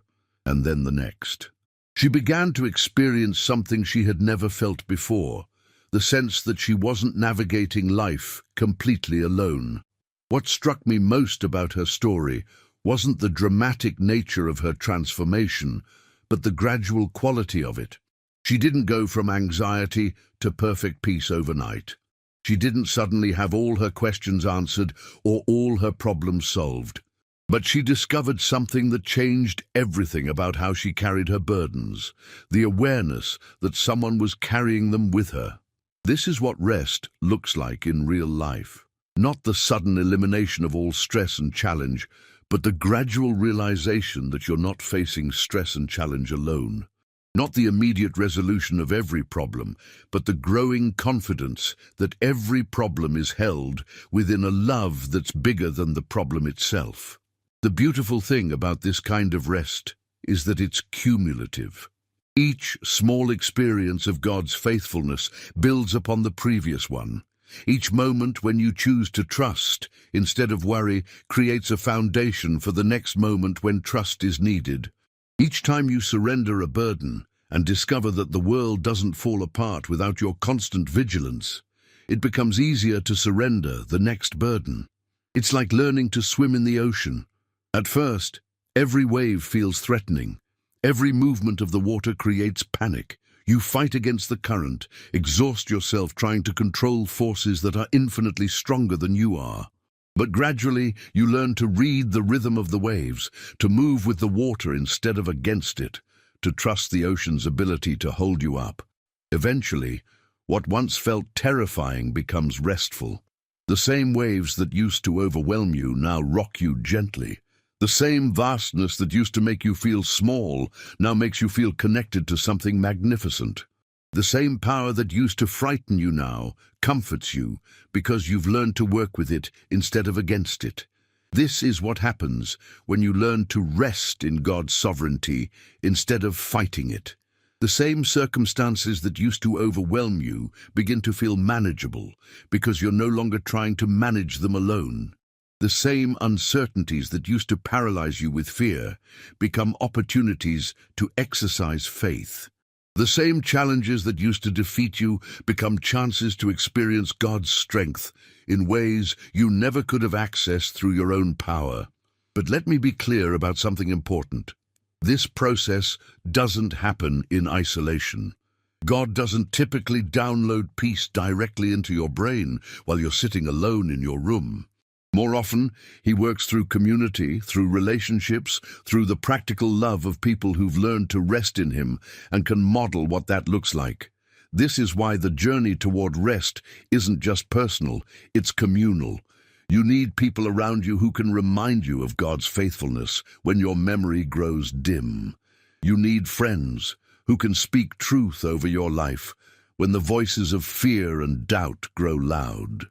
and then the next. She began to experience something she had never felt before, the sense that she wasn't navigating life completely alone. What struck me most about her story wasn't the dramatic nature of her transformation, but the gradual quality of it. She didn't go from anxiety to perfect peace overnight. She didn't suddenly have all her questions answered or all her problems solved. But she discovered something that changed everything about how she carried her burdens, the awareness that someone was carrying them with her. This is what rest looks like in real life. Not the sudden elimination of all stress and challenge, but the gradual realization that you're not facing stress and challenge alone. Not the immediate resolution of every problem, but the growing confidence that every problem is held within a love that's bigger than the problem itself. The beautiful thing about this kind of rest is that it's cumulative. Each small experience of God's faithfulness builds upon the previous one. Each moment when you choose to trust instead of worry creates a foundation for the next moment when trust is needed. Each time you surrender a burden and discover that the world doesn't fall apart without your constant vigilance, it becomes easier to surrender the next burden. It's like learning to swim in the ocean. At first, every wave feels threatening. Every movement of the water creates panic. You fight against the current, exhaust yourself trying to control forces that are infinitely stronger than you are. But gradually, you learn to read the rhythm of the waves, to move with the water instead of against it, to trust the ocean's ability to hold you up. Eventually, What once felt terrifying becomes restful. The same waves that used to overwhelm you now rock you gently. The same vastness that used to make you feel small now makes you feel connected to something magnificent. The same power that used to frighten you now comforts you because you've learned to work with it instead of against it. This is what happens when you learn to rest in God's sovereignty instead of fighting it. The same circumstances that used to overwhelm you begin to feel manageable because you're no longer trying to manage them alone. The same uncertainties that used to paralyze you with fear become opportunities to exercise faith. The same challenges that used to defeat you become chances to experience God's strength in ways you never could have accessed through your own power. But let me be clear about something important. This process doesn't happen in isolation. God doesn't typically download peace directly into your brain while you're sitting alone in your room. More often, He works through community, through relationships, through the practical love of people who've learned to rest in Him and can model what that looks like. This is why the journey toward rest isn't just personal, it's communal. You need people around you who can remind you of God's faithfulness when your memory grows dim. You need friends who can speak truth over your life when the voices of fear and doubt grow loud.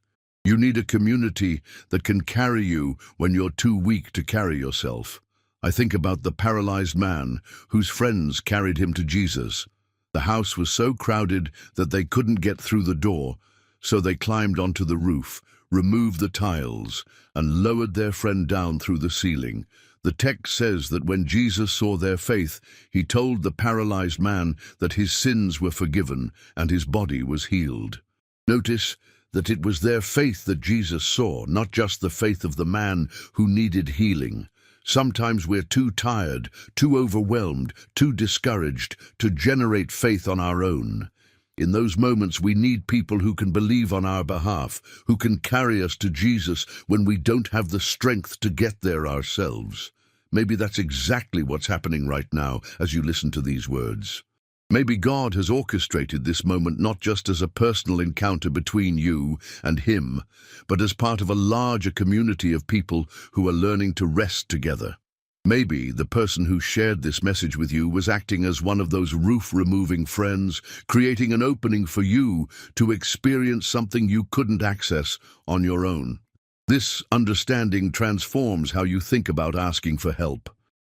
You need a community that can carry you when you're too weak to carry yourself. I think about the paralyzed man whose friends carried him to Jesus. The house was so crowded that they couldn't get through the door, so they climbed onto the roof, removed the tiles, and lowered their friend down through the ceiling. The text says that when Jesus saw their faith, He told the paralyzed man that his sins were forgiven and his body was healed. Notice that it was their faith that Jesus saw, not just the faith of the man who needed healing. Sometimes we're too tired, too overwhelmed, too discouraged to generate faith on our own. In those moments, we need people who can believe on our behalf, who can carry us to Jesus when we don't have the strength to get there ourselves. Maybe that's exactly what's happening right now as you listen to these words. Maybe God has orchestrated this moment not just as a personal encounter between you and Him, but as part of a larger community of people who are learning to rest together. Maybe the person who shared this message with you was acting as one of those roof-removing friends, creating an opening for you to experience something you couldn't access on your own. This understanding transforms how you think about asking for help.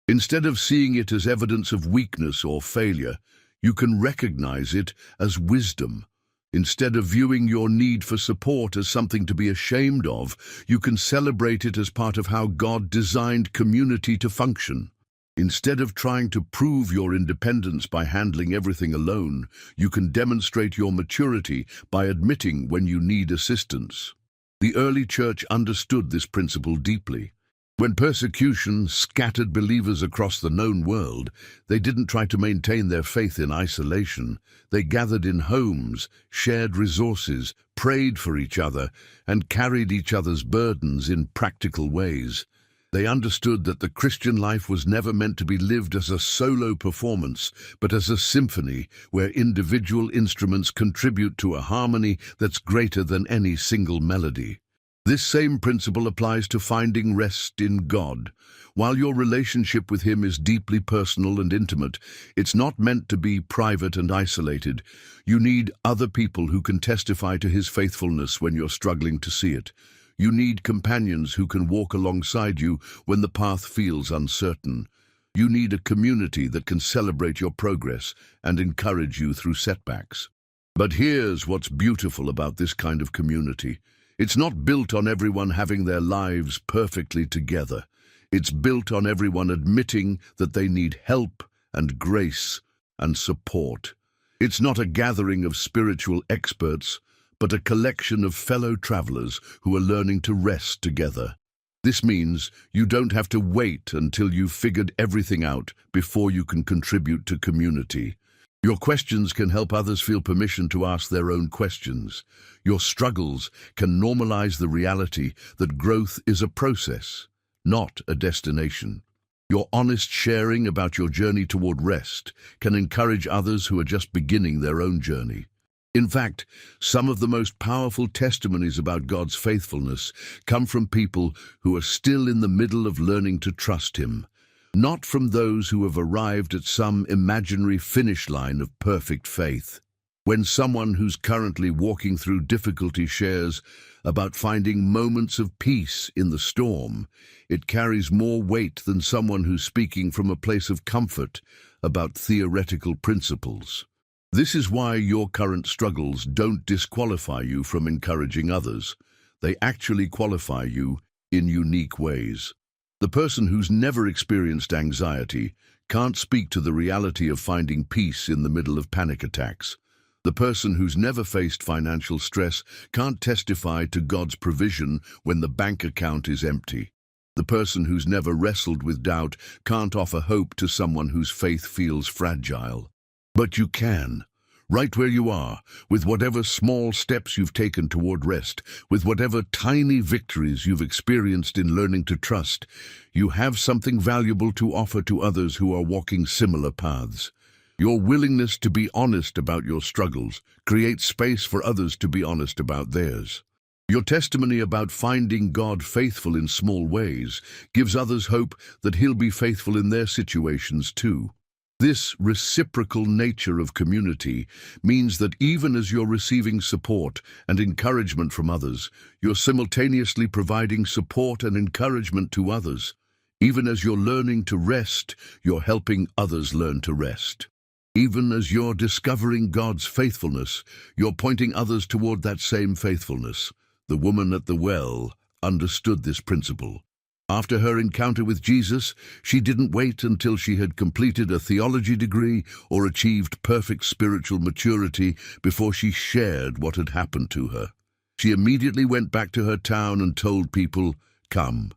Instead of seeing it as evidence of weakness or failure, you can recognize it as wisdom. Instead of viewing your need for support as something to be ashamed of, you can celebrate it as part of how God designed community to function. Instead of trying to prove your independence by handling everything alone, you can demonstrate your maturity by admitting when you need assistance. The early church understood this principle deeply. When persecution scattered believers across the known world, they didn't try to maintain their faith in isolation. They gathered in homes, shared resources, prayed for each other, and carried each other's burdens in practical ways. They understood that the Christian life was never meant to be lived as a solo performance, but as a symphony where individual instruments contribute to a harmony that's greater than any single melody. This same principle applies to finding rest in God. While your relationship with Him is deeply personal and intimate, it's not meant to be private and isolated. You need other people who can testify to His faithfulness when you're struggling to see it. You need companions who can walk alongside you when the path feels uncertain. You need a community that can celebrate your progress and encourage you through setbacks. But here's what's beautiful about this kind of community. It's not built on everyone having their lives perfectly together. It's built on everyone admitting that they need help and grace and support. It's not a gathering of spiritual experts, but a collection of fellow travelers who are learning to rest together. This means you don't have to wait until you've figured everything out before you can contribute to community. Your questions can help others feel permission to ask their own questions. Your struggles can normalize the reality that growth is a process, not a destination. Your honest sharing about your journey toward rest can encourage others who are just beginning their own journey. In fact, some of the most powerful testimonies about God's faithfulness come from people who are still in the middle of learning to trust Him, not from those who have arrived at some imaginary finish line of perfect faith. When someone who's currently walking through difficulty shares about finding moments of peace in the storm, it carries more weight than someone who's speaking from a place of comfort about theoretical principles. This is why your current struggles don't disqualify you from encouraging others. They actually qualify you in unique ways. The person who's never experienced anxiety can't speak to the reality of finding peace in the middle of panic attacks. The person who's never faced financial stress can't testify to God's provision when the bank account is empty. The person who's never wrestled with doubt can't offer hope to someone whose faith feels fragile. But you can, right where you are, with whatever small steps you've taken toward rest, with whatever tiny victories you've experienced in learning to trust. You have something valuable to offer to others who are walking similar paths. Your willingness to be honest about your struggles creates space for others to be honest about theirs. Your testimony about finding God faithful in small ways gives others hope that He'll be faithful in their situations too. This reciprocal nature of community means that even as you're receiving support and encouragement from others, you're simultaneously providing support and encouragement to others. Even as you're learning to rest, you're helping others learn to rest. Even as you're discovering God's faithfulness, you're pointing others toward that same faithfulness. The woman at the well understood this principle. After her encounter with Jesus, she didn't wait until she had completed a theology degree or achieved perfect spiritual maturity before she shared what had happened to her. She immediately went back to her town and told people, "Come,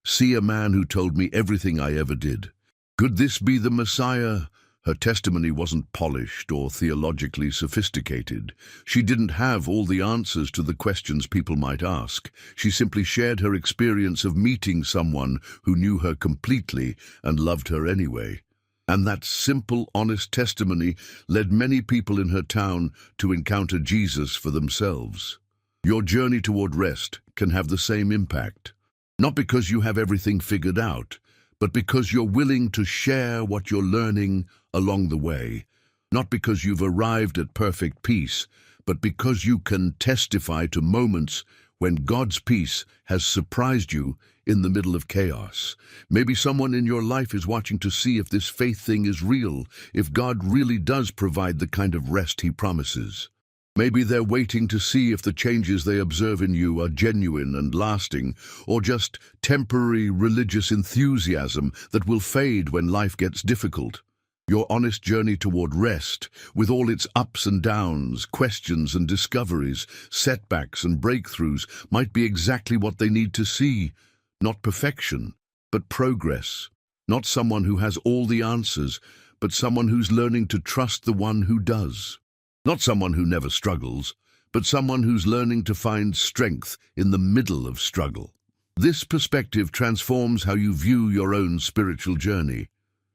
see a man who told me everything I ever did. Could this be the Messiah?" Her testimony wasn't polished or theologically sophisticated. She didn't have all the answers to the questions people might ask. She simply shared her experience of meeting someone who knew her completely and loved her anyway. And that simple, honest testimony led many people in her town to encounter Jesus for themselves. Your journey toward rest can have the same impact. Not because you have everything figured out, but because you're willing to share what you're learning along the way. Not because you've arrived at perfect peace, but because you can testify to moments when God's peace has surprised you in the middle of chaos. Maybe someone in your life is watching to see if this faith thing is real, if God really does provide the kind of rest He promises. Maybe they're waiting to see if the changes they observe in you are genuine and lasting, or just temporary religious enthusiasm that will fade when life gets difficult. Your honest journey toward rest, with all its ups and downs, questions and discoveries, setbacks and breakthroughs, might be exactly what they need to see. Not perfection, but progress. Not someone who has all the answers, but someone who's learning to trust the one who does. Not someone who never struggles, but someone who's learning to find strength in the middle of struggle. This perspective transforms how you view your own spiritual journey.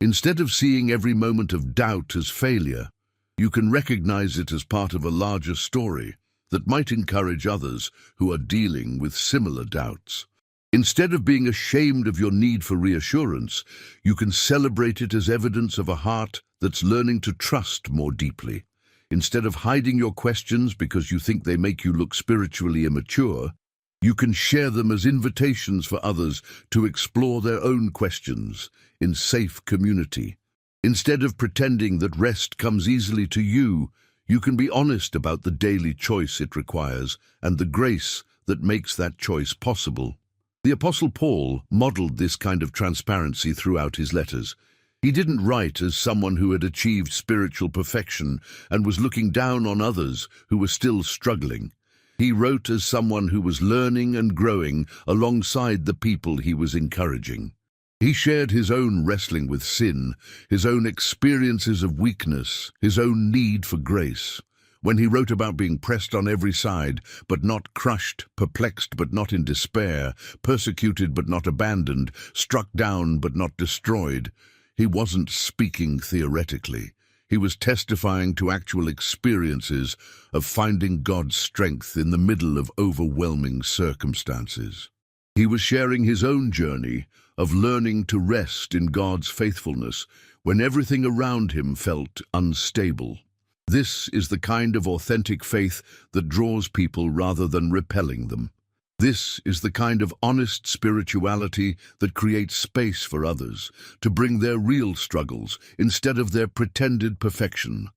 Instead of seeing every moment of doubt as failure, you can recognize it as part of a larger story that might encourage others who are dealing with similar doubts. Instead of being ashamed of your need for reassurance, you can celebrate it as evidence of a heart that's learning to trust more deeply. Instead of hiding your questions because you think they make you look spiritually immature, you can share them as invitations for others to explore their own questions in safe community. Instead of pretending that rest comes easily to you, you can be honest about the daily choice it requires and the grace that makes that choice possible. The Apostle Paul modeled this kind of transparency throughout his letters. He didn't write as someone who had achieved spiritual perfection and was looking down on others who were still struggling. He wrote as someone who was learning and growing alongside the people he was encouraging. He shared his own wrestling with sin, his own experiences of weakness, his own need for grace. When he wrote about being pressed on every side, but not crushed, perplexed but not in despair, persecuted but not abandoned, struck down but not destroyed, he wasn't speaking theoretically. He was testifying to actual experiences of finding God's strength in the middle of overwhelming circumstances. He was sharing his own journey of learning to rest in God's faithfulness when everything around him felt unstable. This is the kind of authentic faith that draws people rather than repelling them. This is the kind of honest spirituality that creates space for others to bring their real struggles instead of their pretended perfection.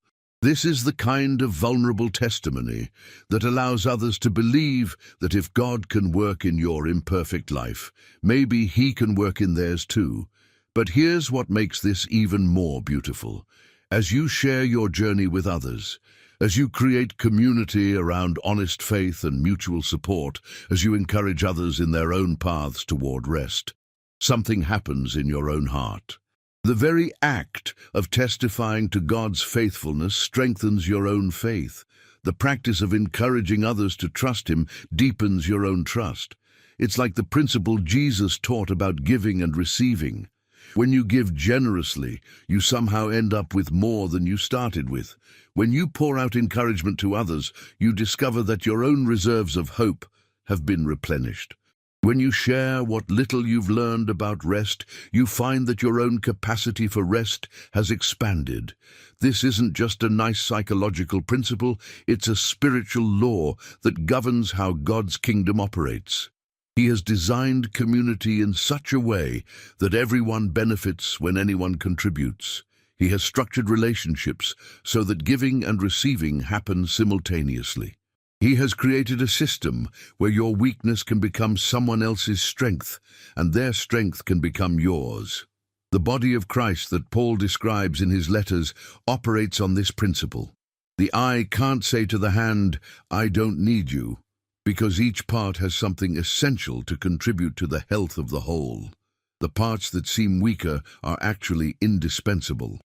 This is the kind of vulnerable testimony that allows others to believe that if God can work in your imperfect life, maybe He can work in theirs too. But here's what makes this even more beautiful. As you share your journey with others, as you create community around honest faith and mutual support, as you encourage others in their own paths toward rest, something happens in your own heart. The very act of testifying to God's faithfulness strengthens your own faith. The practice of encouraging others to trust Him deepens your own trust. It's like the principle Jesus taught about giving and receiving. When you give generously, you somehow end up with more than you started with. When you pour out encouragement to others, you discover that your own reserves of hope have been replenished. When you share what little you've learned about rest, you find that your own capacity for rest has expanded. This isn't just a nice psychological principle, it's a spiritual law that governs how God's kingdom operates. He has designed community in such a way that everyone benefits when anyone contributes. He has structured relationships so that giving and receiving happen simultaneously. He has created a system where your weakness can become someone else's strength, and their strength can become yours. The body of Christ that Paul describes in his letters operates on this principle. The eye can't say to the hand, "I don't need you," because each part has something essential to contribute to the health of the whole. The parts that seem weaker are actually indispensable.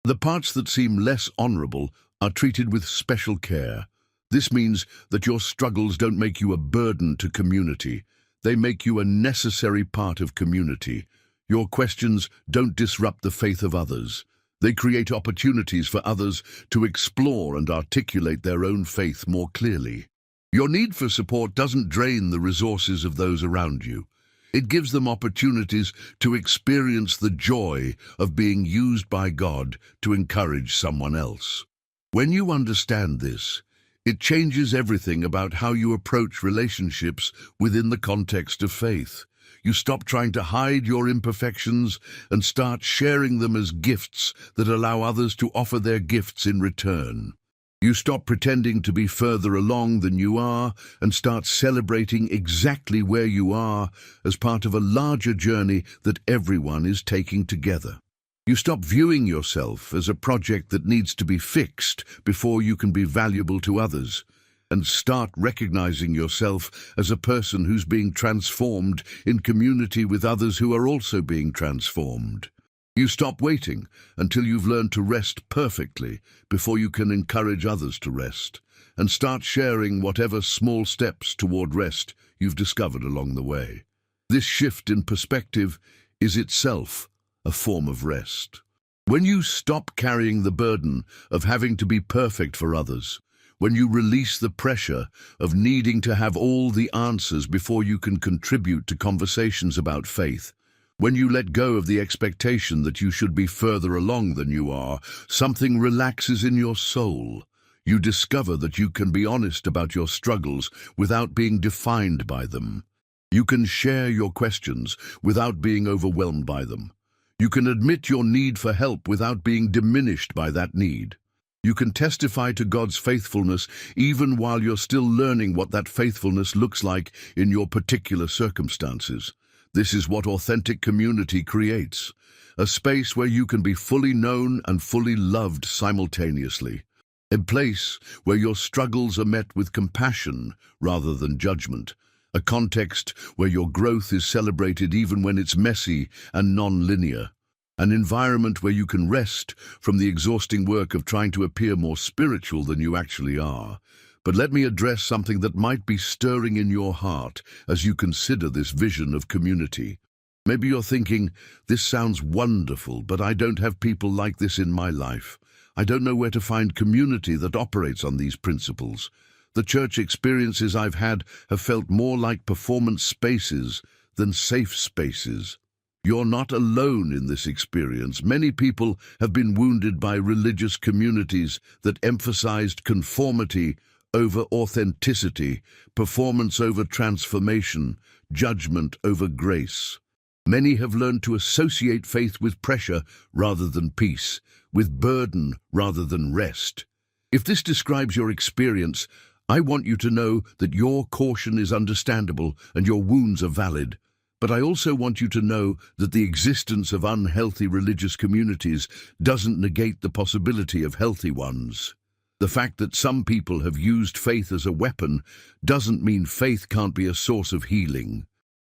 The parts that seem less honorable are treated with special care. This means that your struggles don't make you a burden to community. They make you a necessary part of community. Your questions don't disrupt the faith of others. They create opportunities for others to explore and articulate their own faith more clearly. Your need for support doesn't drain the resources of those around you. It gives them opportunities to experience the joy of being used by God to encourage someone else. When you understand this, it changes everything about how you approach relationships within the context of faith. You stop trying to hide your imperfections and start sharing them as gifts that allow others to offer their gifts in return. You stop pretending to be further along than you are and start celebrating exactly where you are as part of a larger journey that everyone is taking together. You stop viewing yourself as a project that needs to be fixed before you can be valuable to others, and start recognizing yourself as a person who's being transformed in community with others who are also being transformed. You stop waiting until you've learned to rest perfectly before you can encourage others to rest, and start sharing whatever small steps toward rest you've discovered along the way. This shift in perspective is itself a form of rest. When you stop carrying the burden of having to be perfect for others, when you release the pressure of needing to have all the answers before you can contribute to conversations about faith, when you let go of the expectation that you should be further along than you are, something relaxes in your soul. You discover that you can be honest about your struggles without being defined by them. You can share your questions without being overwhelmed by them. You can admit your need for help without being diminished by that need. You can testify to God's faithfulness even while you're still learning what that faithfulness looks like in your particular circumstances. This is what authentic community creates, a space where you can be fully known and fully loved simultaneously, a place where your struggles are met with compassion rather than judgment, a context where your growth is celebrated even when it's messy and non-linear, an environment where you can rest from the exhausting work of trying to appear more spiritual than you actually are. But let me address something that might be stirring in your heart as you consider this vision of community. Maybe you're thinking, this sounds wonderful, but I don't have people like this in my life. I don't know where to find community that operates on these principles. The church experiences I've had have felt more like performance spaces than safe spaces. You're not alone in this experience. Many people have been wounded by religious communities that emphasized conformity over authenticity, performance over transformation, judgment over grace. Many have learned to associate faith with pressure rather than peace, with burden rather than rest. If this describes your experience, I want you to know that your caution is understandable and your wounds are valid. But I also want you to know that the existence of unhealthy religious communities doesn't negate the possibility of healthy ones. The fact that some people have used faith as a weapon doesn't mean faith can't be a source of healing.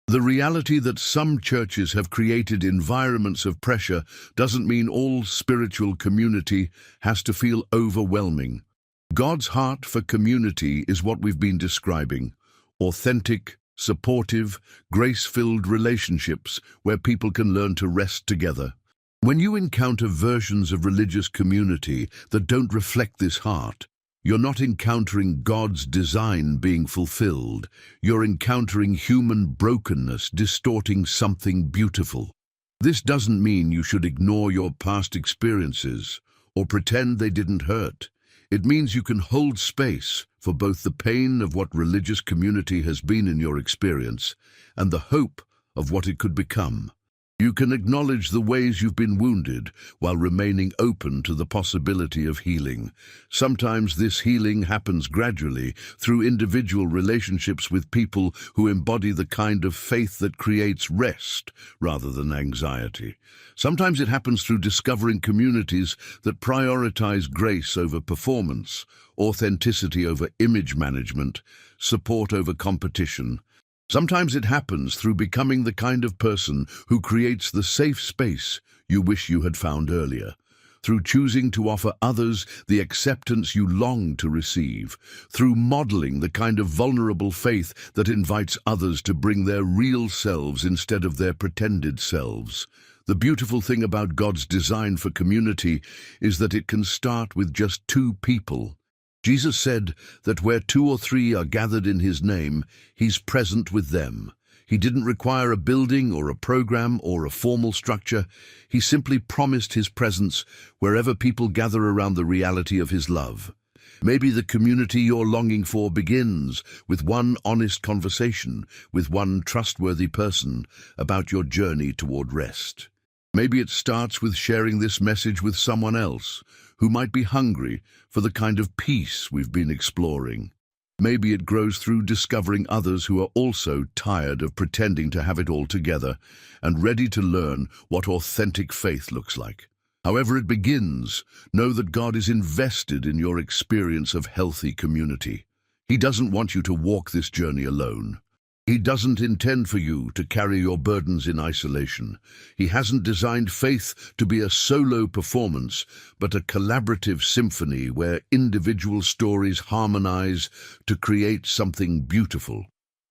The reality that some churches have created environments of pressure doesn't mean all spiritual community has to feel overwhelming. God's heart for community is what we've been describing: authentic, supportive, grace-filled relationships where people can learn to rest together. When you encounter versions of religious community that don't reflect this heart, you're not encountering God's design being fulfilled. You're encountering human brokenness distorting something beautiful. This doesn't mean you should ignore your past experiences or pretend they didn't hurt. It means you can hold space for both the pain of what religious community has been in your experience and the hope of what it could become. You can acknowledge the ways you've been wounded while remaining open to the possibility of healing. Sometimes this healing happens gradually through individual relationships with people who embody the kind of faith that creates rest rather than anxiety. Sometimes it happens through discovering communities that prioritize grace over performance, authenticity over image management, support over competition. Sometimes it happens through becoming the kind of person who creates the safe space you wish you had found earlier, through choosing to offer others the acceptance you long to receive, through modeling the kind of vulnerable faith that invites others to bring their real selves instead of their pretended selves. The beautiful thing about God's design for community is that it can start with just two people. Jesus said that where 2 or 3 are gathered in his name, he's present with them. He didn't require a building or a program or a formal structure. He simply promised his presence wherever people gather around the reality of his love. Maybe the community you're longing for begins with one honest conversation with one trustworthy person about your journey toward rest. Maybe it starts with sharing this message with someone else who might be hungry for the kind of peace we've been exploring. Maybe it grows through discovering others who are also tired of pretending to have it all together and ready to learn what authentic faith looks like. However it begins, know that God is invested in your experience of healthy community. He doesn't want you to walk this journey alone. He doesn't intend for you to carry your burdens in isolation. He hasn't designed faith to be a solo performance, but a collaborative symphony where individual stories harmonize to create something beautiful.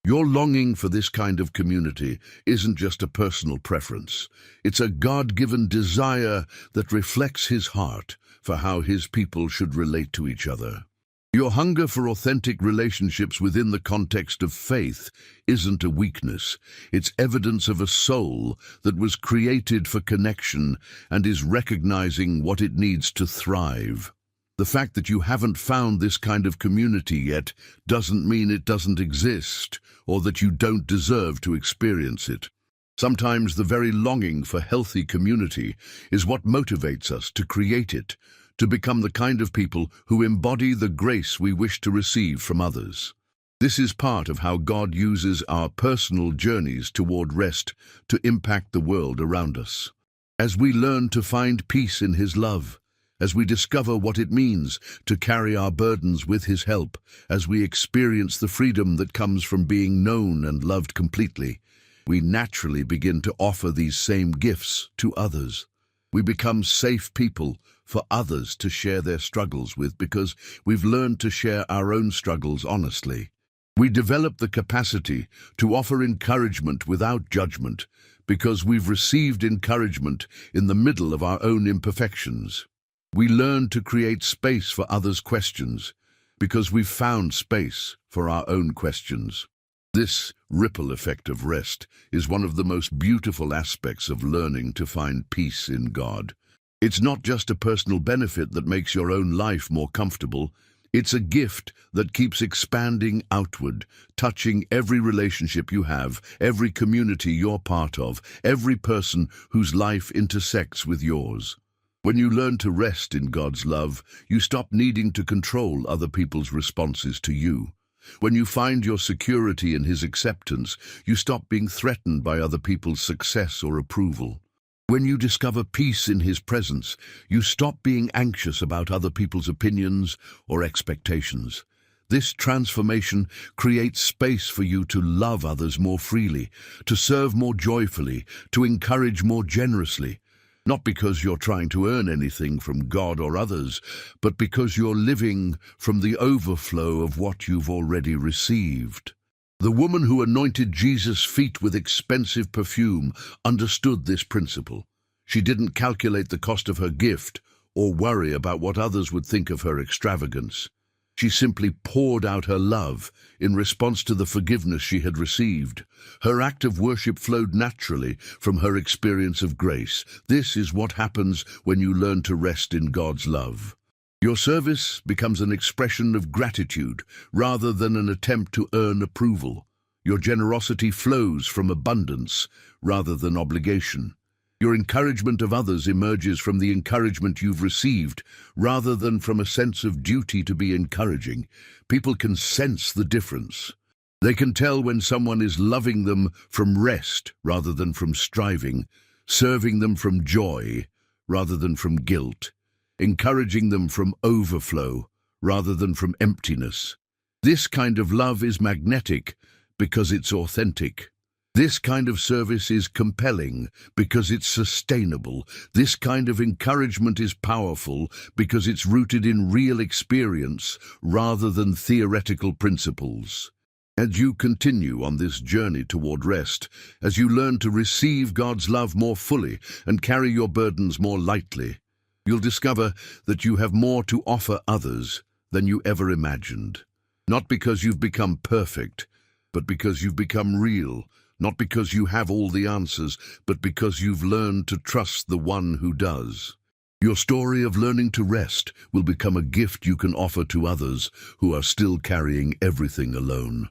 Your longing for this kind of community isn't just a personal preference. It's a God-given desire that reflects his heart for how his people should relate to each other. Your hunger for authentic relationships within the context of faith isn't a weakness. It's evidence of a soul that was created for connection and is recognizing what it needs to thrive. The fact that you haven't found this kind of community yet doesn't mean it doesn't exist or that you don't deserve to experience it. Sometimes the very longing for healthy community is what motivates us to create it, to become the kind of people who embody the grace we wish to receive from others. This is part of how God uses our personal journeys toward rest to impact the world around us. As we learn to find peace in his love, as we discover what it means to carry our burdens with his help, as we experience the freedom that comes from being known and loved completely, we naturally begin to offer these same gifts to others. We become safe people for others to share their struggles with because we've learned to share our own struggles honestly. We develop the capacity to offer encouragement without judgment because we've received encouragement in the middle of our own imperfections. We learn to create space for others' questions because we've found space for our own questions. This ripple effect of rest is one of the most beautiful aspects of learning to find peace in God. It's not just a personal benefit that makes your own life more comfortable. It's a gift that keeps expanding outward, touching every relationship you have, every community you're part of, every person whose life intersects with yours. When you learn to rest in God's love, you stop needing to control other people's responses to you. When you find your security in His acceptance, you stop being threatened by other people's success or approval. When you discover peace in His presence, you stop being anxious about other people's opinions or expectations. This transformation creates space for you to love others more freely, to serve more joyfully, to encourage more generously. Not because you're trying to earn anything from God or others, but because you're living from the overflow of what you've already received. The woman who anointed Jesus' feet with expensive perfume understood this principle. She didn't calculate the cost of her gift or worry about what others would think of her extravagance. She simply poured out her love in response to the forgiveness she had received. Her act of worship flowed naturally from her experience of grace. This is what happens when you learn to rest in God's love. Your service becomes an expression of gratitude rather than an attempt to earn approval. Your generosity flows from abundance rather than obligation. Your encouragement of others emerges from the encouragement you've received, rather than from a sense of duty to be encouraging. People can sense the difference. They can tell when someone is loving them from rest rather than from striving, serving them from joy rather than from guilt, encouraging them from overflow rather than from emptiness. This kind of love is magnetic because it's authentic. This kind of service is compelling because it's sustainable. This kind of encouragement is powerful because it's rooted in real experience rather than theoretical principles. As you continue on this journey toward rest, as you learn to receive God's love more fully and carry your burdens more lightly, you'll discover that you have more to offer others than you ever imagined. Not because you've become perfect, but because you've become real. Not because you have all the answers, but because you've learned to trust the one who does. Your story of learning to rest will become a gift you can offer to others who are still carrying everything alone.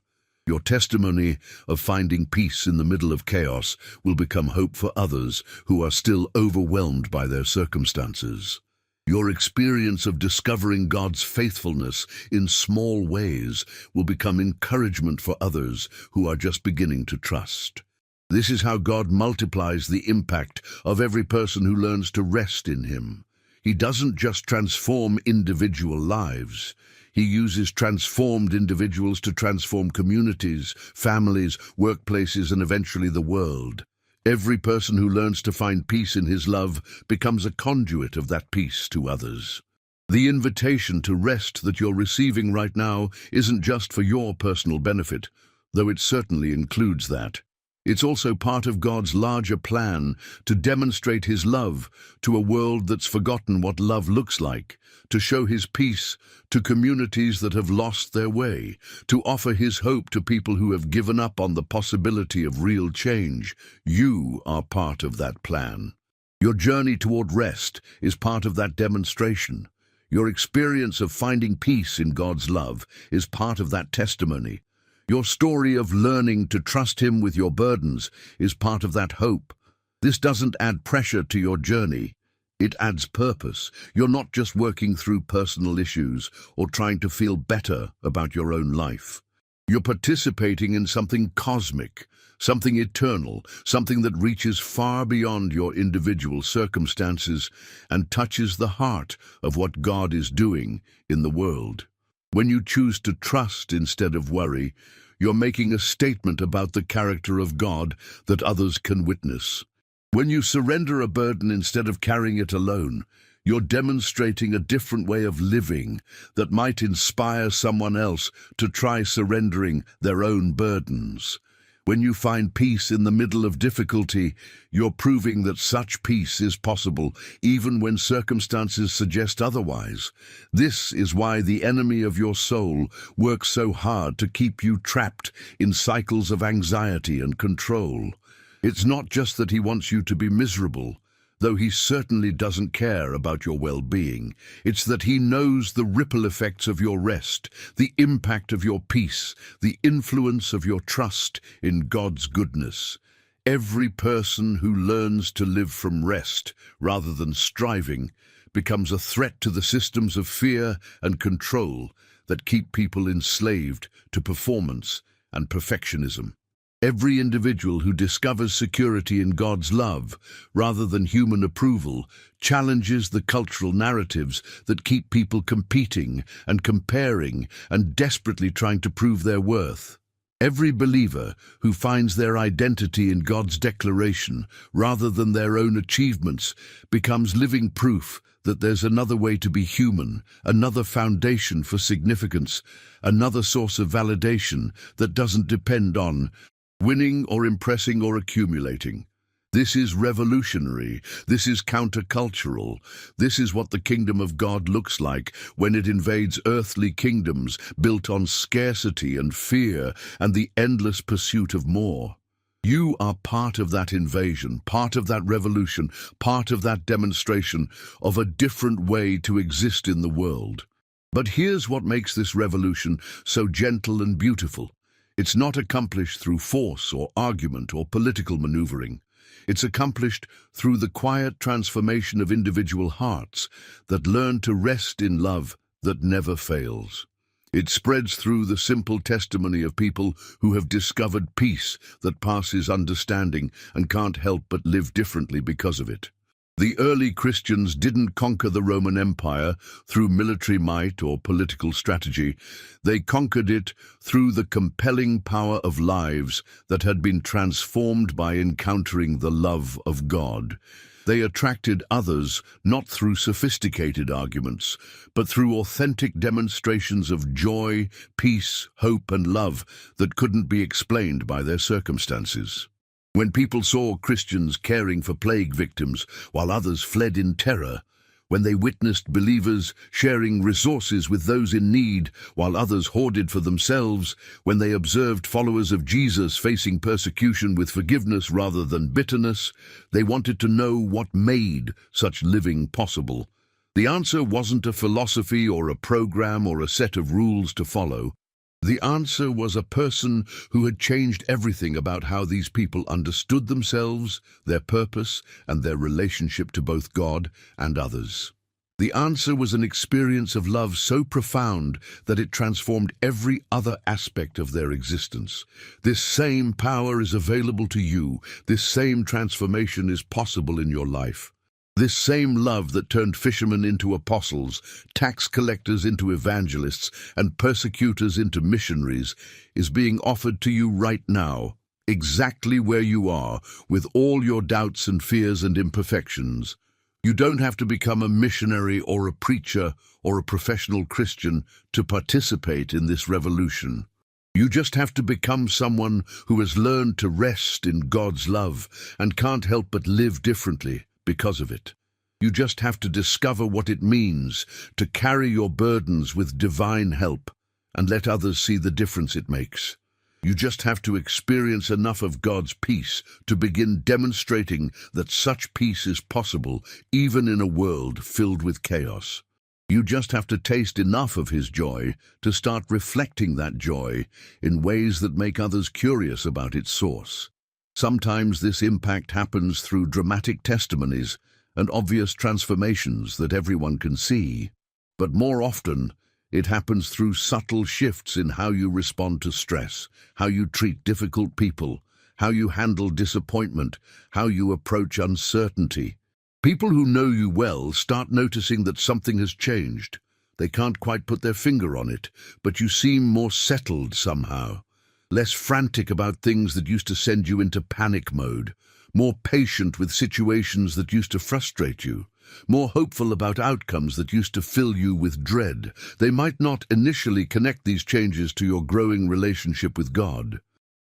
Your testimony of finding peace in the middle of chaos will become hope for others who are still overwhelmed by their circumstances. Your experience of discovering God's faithfulness in small ways will become encouragement for others who are just beginning to trust. This is how God multiplies the impact of every person who learns to rest in Him. He doesn't just transform individual lives. He uses transformed individuals to transform communities, families, workplaces, and eventually the world. Every person who learns to find peace in His love becomes a conduit of that peace to others. The invitation to rest that you're receiving right now isn't just for your personal benefit, though it certainly includes that. It's also part of God's larger plan to demonstrate His love to a world that's forgotten what love looks like, to show His peace to communities that have lost their way, to offer His hope to people who have given up on the possibility of real change. You are part of that plan. Your journey toward rest is part of that demonstration. Your experience of finding peace in God's love is part of that testimony. Your story of learning to trust Him with your burdens is part of that hope. This doesn't add pressure to your journey. It adds purpose. You're not just working through personal issues or trying to feel better about your own life. You're participating in something cosmic, something eternal, something that reaches far beyond your individual circumstances and touches the heart of what God is doing in the world. When you choose to trust instead of worry, you're making a statement about the character of God that others can witness. When you surrender a burden instead of carrying it alone, you're demonstrating a different way of living that might inspire someone else to try surrendering their own burdens. When you find peace in the middle of difficulty, you're proving that such peace is possible, even when circumstances suggest otherwise. This is why the enemy of your soul works so hard to keep you trapped in cycles of anxiety and control. It's not just that he wants you to be miserable, though he certainly doesn't care about your well-being. It's that he knows the ripple effects of your rest, the impact of your peace, the influence of your trust in God's goodness. Every person who learns to live from rest rather than striving becomes a threat to the systems of fear and control that keep people enslaved to performance and perfectionism. Every individual who discovers security in God's love, rather than human approval, challenges the cultural narratives that keep people competing and comparing and desperately trying to prove their worth. Every believer who finds their identity in God's declaration, rather than their own achievements, becomes living proof that there's another way to be human, another foundation for significance, another source of validation that doesn't depend on winning or impressing or accumulating. This is revolutionary. This is countercultural. This is what the kingdom of God looks like when it invades earthly kingdoms built on scarcity and fear and the endless pursuit of more. You are part of that invasion, part of that revolution, part of that demonstration of a different way to exist in the world. But here's what makes this revolution so gentle and beautiful. It's not accomplished through force or argument or political maneuvering. It's accomplished through the quiet transformation of individual hearts that learn to rest in love that never fails. It spreads through the simple testimony of people who have discovered peace that passes understanding and can't help but live differently because of it. The early Christians didn't conquer the Roman Empire through military might or political strategy. They conquered it through the compelling power of lives that had been transformed by encountering the love of God. They attracted others not through sophisticated arguments, but through authentic demonstrations of joy, peace, hope, and love that couldn't be explained by their circumstances. When people saw Christians caring for plague victims while others fled in terror, when they witnessed believers sharing resources with those in need while others hoarded for themselves, when they observed followers of Jesus facing persecution with forgiveness rather than bitterness, they wanted to know what made such living possible. The answer wasn't a philosophy or a program or a set of rules to follow. The answer was a person who had changed everything about how these people understood themselves, their purpose, and their relationship to both God and others. The answer was an experience of love so profound that it transformed every other aspect of their existence. This same power is available to you. This same transformation is possible in your life. This same love that turned fishermen into apostles, tax collectors into evangelists, and persecutors into missionaries is being offered to you right now, exactly where you are, with all your doubts and fears and imperfections. You don't have to become a missionary or a preacher or a professional Christian to participate in this revolution. You just have to become someone who has learned to rest in God's love and can't help but live differently because of it. You just have to discover what it means to carry your burdens with divine help and let others see the difference it makes. You just have to experience enough of God's peace to begin demonstrating that such peace is possible even in a world filled with chaos. You just have to taste enough of His joy to start reflecting that joy in ways that make others curious about its source. Sometimes this impact happens through dramatic testimonies and obvious transformations that everyone can see. But more often, it happens through subtle shifts in how you respond to stress, how you treat difficult people, how you handle disappointment, how you approach uncertainty. People who know you well start noticing that something has changed. They can't quite put their finger on it, but you seem more settled somehow. Less frantic about things that used to send you into panic mode, more patient with situations that used to frustrate you, more hopeful about outcomes that used to fill you with dread. They might not initially connect these changes to your growing relationship with God,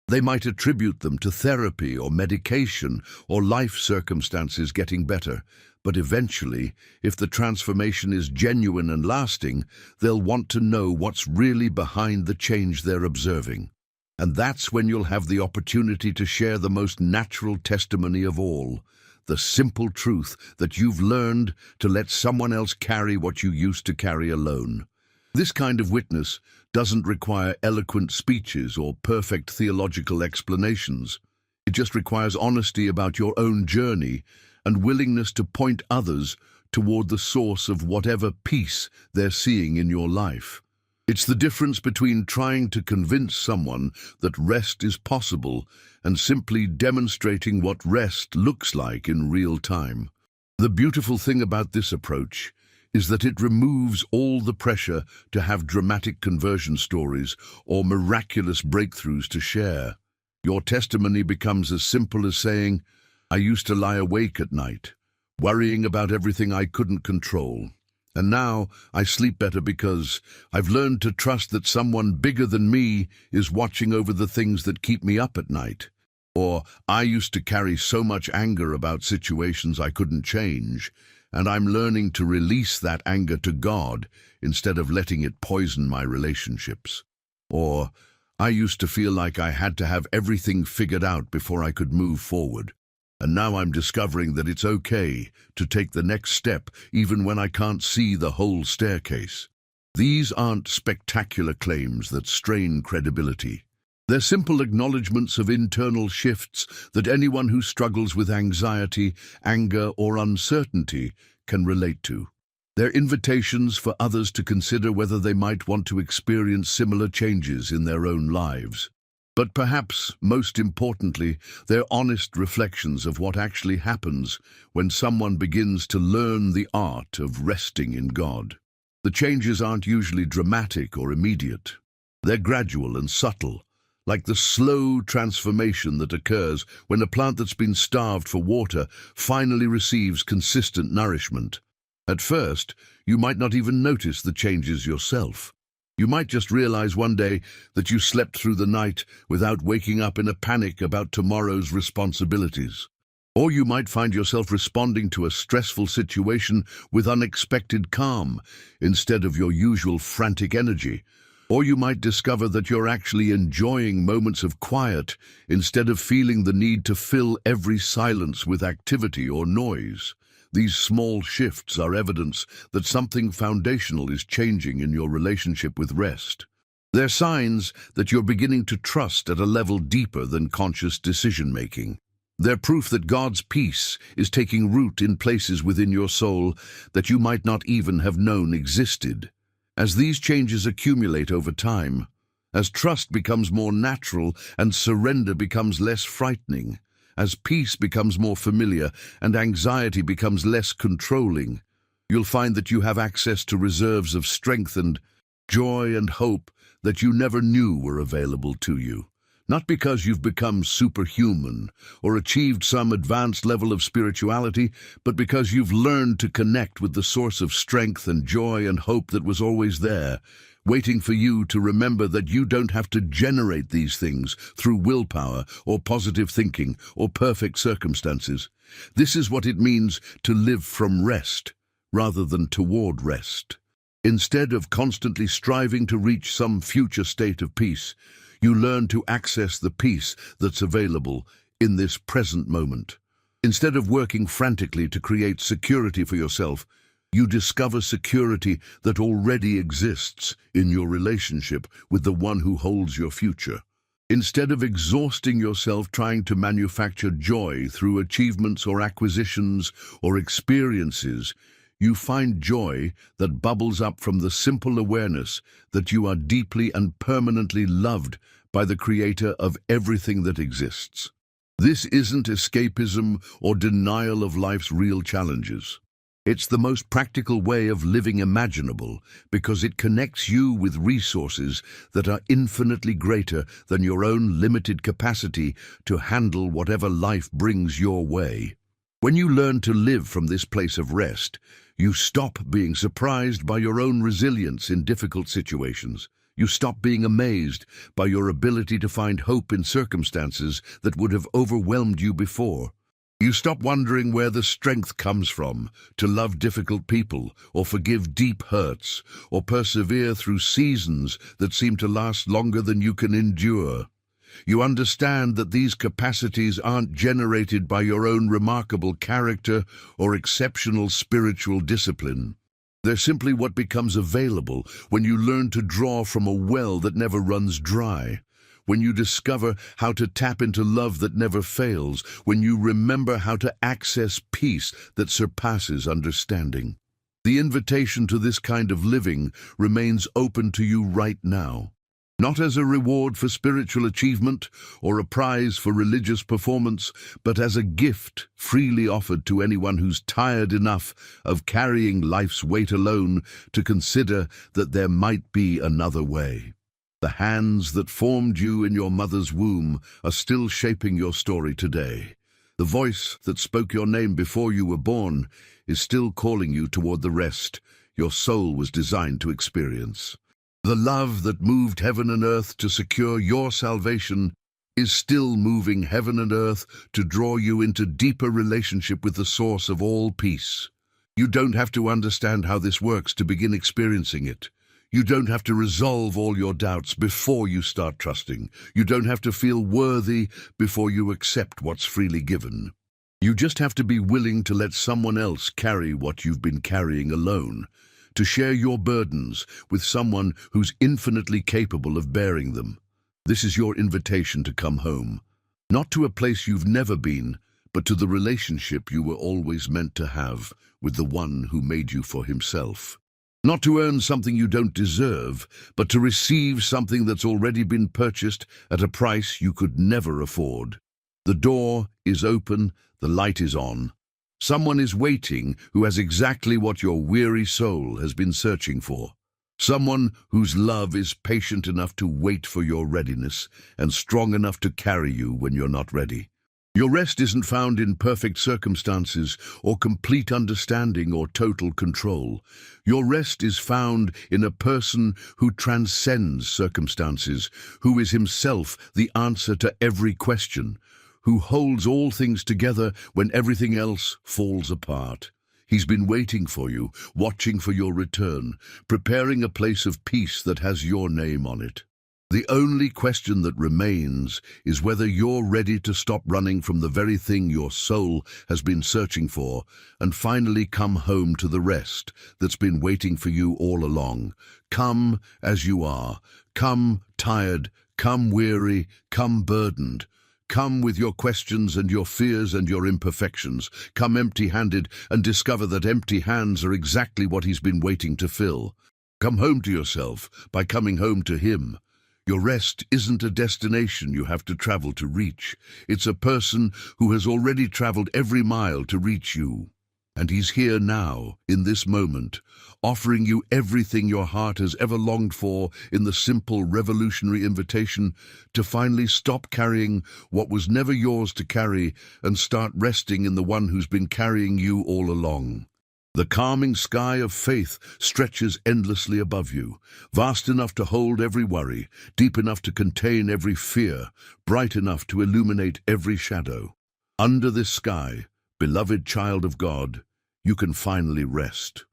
They might attribute them to therapy or medication or life circumstances getting better. But eventually, if the transformation is genuine and lasting, they'll want to know what's really behind the change they're observing. And that's when you'll have the opportunity to share the most natural testimony of all, the simple truth that you've learned to let someone else carry what you used to carry alone. This kind of witness doesn't require eloquent speeches or perfect theological explanations. It just requires honesty about your own journey and willingness to point others toward the source of whatever peace they're seeing in your life. It's the difference between trying to convince someone that rest is possible and simply demonstrating what rest looks like in real time. The beautiful thing about this approach is that it removes all the pressure to have dramatic conversion stories or miraculous breakthroughs to share. Your testimony becomes as simple as saying, "I used to lie awake at night, worrying about everything I couldn't control. And now I sleep better because I've learned to trust that someone bigger than me is watching over the things that keep me up at night." Or, "I used to carry so much anger about situations I couldn't change, and I'm learning to release that anger to God instead of letting it poison my relationships." Or, "I used to feel like I had to have everything figured out before I could move forward. And now I'm discovering that it's okay to take the next step even when I can't see the whole staircase." These aren't spectacular claims that strain credibility. They're simple acknowledgments of internal shifts that anyone who struggles with anxiety, anger, or uncertainty can relate to. They're invitations for others to consider whether they might want to experience similar changes in their own lives. But perhaps, most importantly, they're honest reflections of what actually happens when someone begins to learn the art of resting in God. The changes aren't usually dramatic or immediate. They're gradual and subtle, like the slow transformation that occurs when a plant that's been starved for water finally receives consistent nourishment. At first, you might not even notice the changes yourself. You might just realize one day that you slept through the night without waking up in a panic about tomorrow's responsibilities. Or you might find yourself responding to a stressful situation with unexpected calm instead of your usual frantic energy. Or you might discover that you're actually enjoying moments of quiet instead of feeling the need to fill every silence with activity or noise. These small shifts are evidence that something foundational is changing in your relationship with rest. They're signs that you're beginning to trust at a level deeper than conscious decision-making. They're proof that God's peace is taking root in places within your soul that you might not even have known existed. As these changes accumulate over time, as trust becomes more natural and surrender becomes less frightening, as peace becomes more familiar and anxiety becomes less controlling, you'll find that you have access to reserves of strength and joy and hope that you never knew were available to you. Not because you've become superhuman or achieved some advanced level of spirituality, but because you've learned to connect with the source of strength and joy and hope that was always there, waiting for you to remember that you don't have to generate these things through willpower or positive thinking or perfect circumstances. This is what it means to live from rest rather than toward rest. Instead of constantly striving to reach some future state of peace, you learn to access the peace that's available in this present moment. Instead of working frantically to create security for yourself, you discover security that already exists in your relationship with the one who holds your future. Instead of exhausting yourself trying to manufacture joy through achievements or acquisitions or experiences, you find joy that bubbles up from the simple awareness that you are deeply and permanently loved by the Creator of everything that exists. This isn't escapism or denial of life's real challenges. It's the most practical way of living imaginable because it connects you with resources that are infinitely greater than your own limited capacity to handle whatever life brings your way. When you learn to live from this place of rest, you stop being surprised by your own resilience in difficult situations. You stop being amazed by your ability to find hope in circumstances that would have overwhelmed you before. You stop wondering where the strength comes from to love difficult people, or forgive deep hurts, or persevere through seasons that seem to last longer than you can endure. You understand that these capacities aren't generated by your own remarkable character or exceptional spiritual discipline. They're simply what becomes available when you learn to draw from a well that never runs dry, when you discover how to tap into love that never fails, when you remember how to access peace that surpasses understanding. The invitation to this kind of living remains open to you right now. Not as a reward for spiritual achievement or a prize for religious performance, but as a gift freely offered to anyone who's tired enough of carrying life's weight alone to consider that there might be another way. The hands that formed you in your mother's womb are still shaping your story today. The voice that spoke your name before you were born is still calling you toward the rest your soul was designed to experience. The love that moved heaven and earth to secure your salvation is still moving heaven and earth to draw you into deeper relationship with the source of all peace. You don't have to understand how this works to begin experiencing it. You don't have to resolve all your doubts before you start trusting. You don't have to feel worthy before you accept what's freely given. You just have to be willing to let someone else carry what you've been carrying alone, to share your burdens with someone who's infinitely capable of bearing them. This is your invitation to come home, not to a place you've never been, but to the relationship you were always meant to have with the one who made you for himself. Not to earn something you don't deserve, but to receive something that's already been purchased at a price you could never afford. The door is open, the light is on. Someone is waiting who has exactly what your weary soul has been searching for. Someone whose love is patient enough to wait for your readiness and strong enough to carry you when you're not ready. Your rest isn't found in perfect circumstances or complete understanding or total control. Your rest is found in a person who transcends circumstances, who is himself the answer to every question, who holds all things together when everything else falls apart. He's been waiting for you, watching for your return, preparing a place of peace that has your name on it. The only question that remains is whether you're ready to stop running from the very thing your soul has been searching for and finally come home to the rest that's been waiting for you all along. Come as you are. Come tired. Come weary. Come burdened. Come with your questions and your fears and your imperfections. Come empty-handed and discover that empty hands are exactly what he's been waiting to fill. Come home to yourself by coming home to him. Your rest isn't a destination you have to travel to reach. It's a person who has already traveled every mile to reach you. And he's here now, in this moment, offering you everything your heart has ever longed for in the simple, revolutionary invitation to finally stop carrying what was never yours to carry and start resting in the one who's been carrying you all along. The calming sky of faith stretches endlessly above you, vast enough to hold every worry, deep enough to contain every fear, bright enough to illuminate every shadow. Under this sky, beloved child of God, you can finally rest.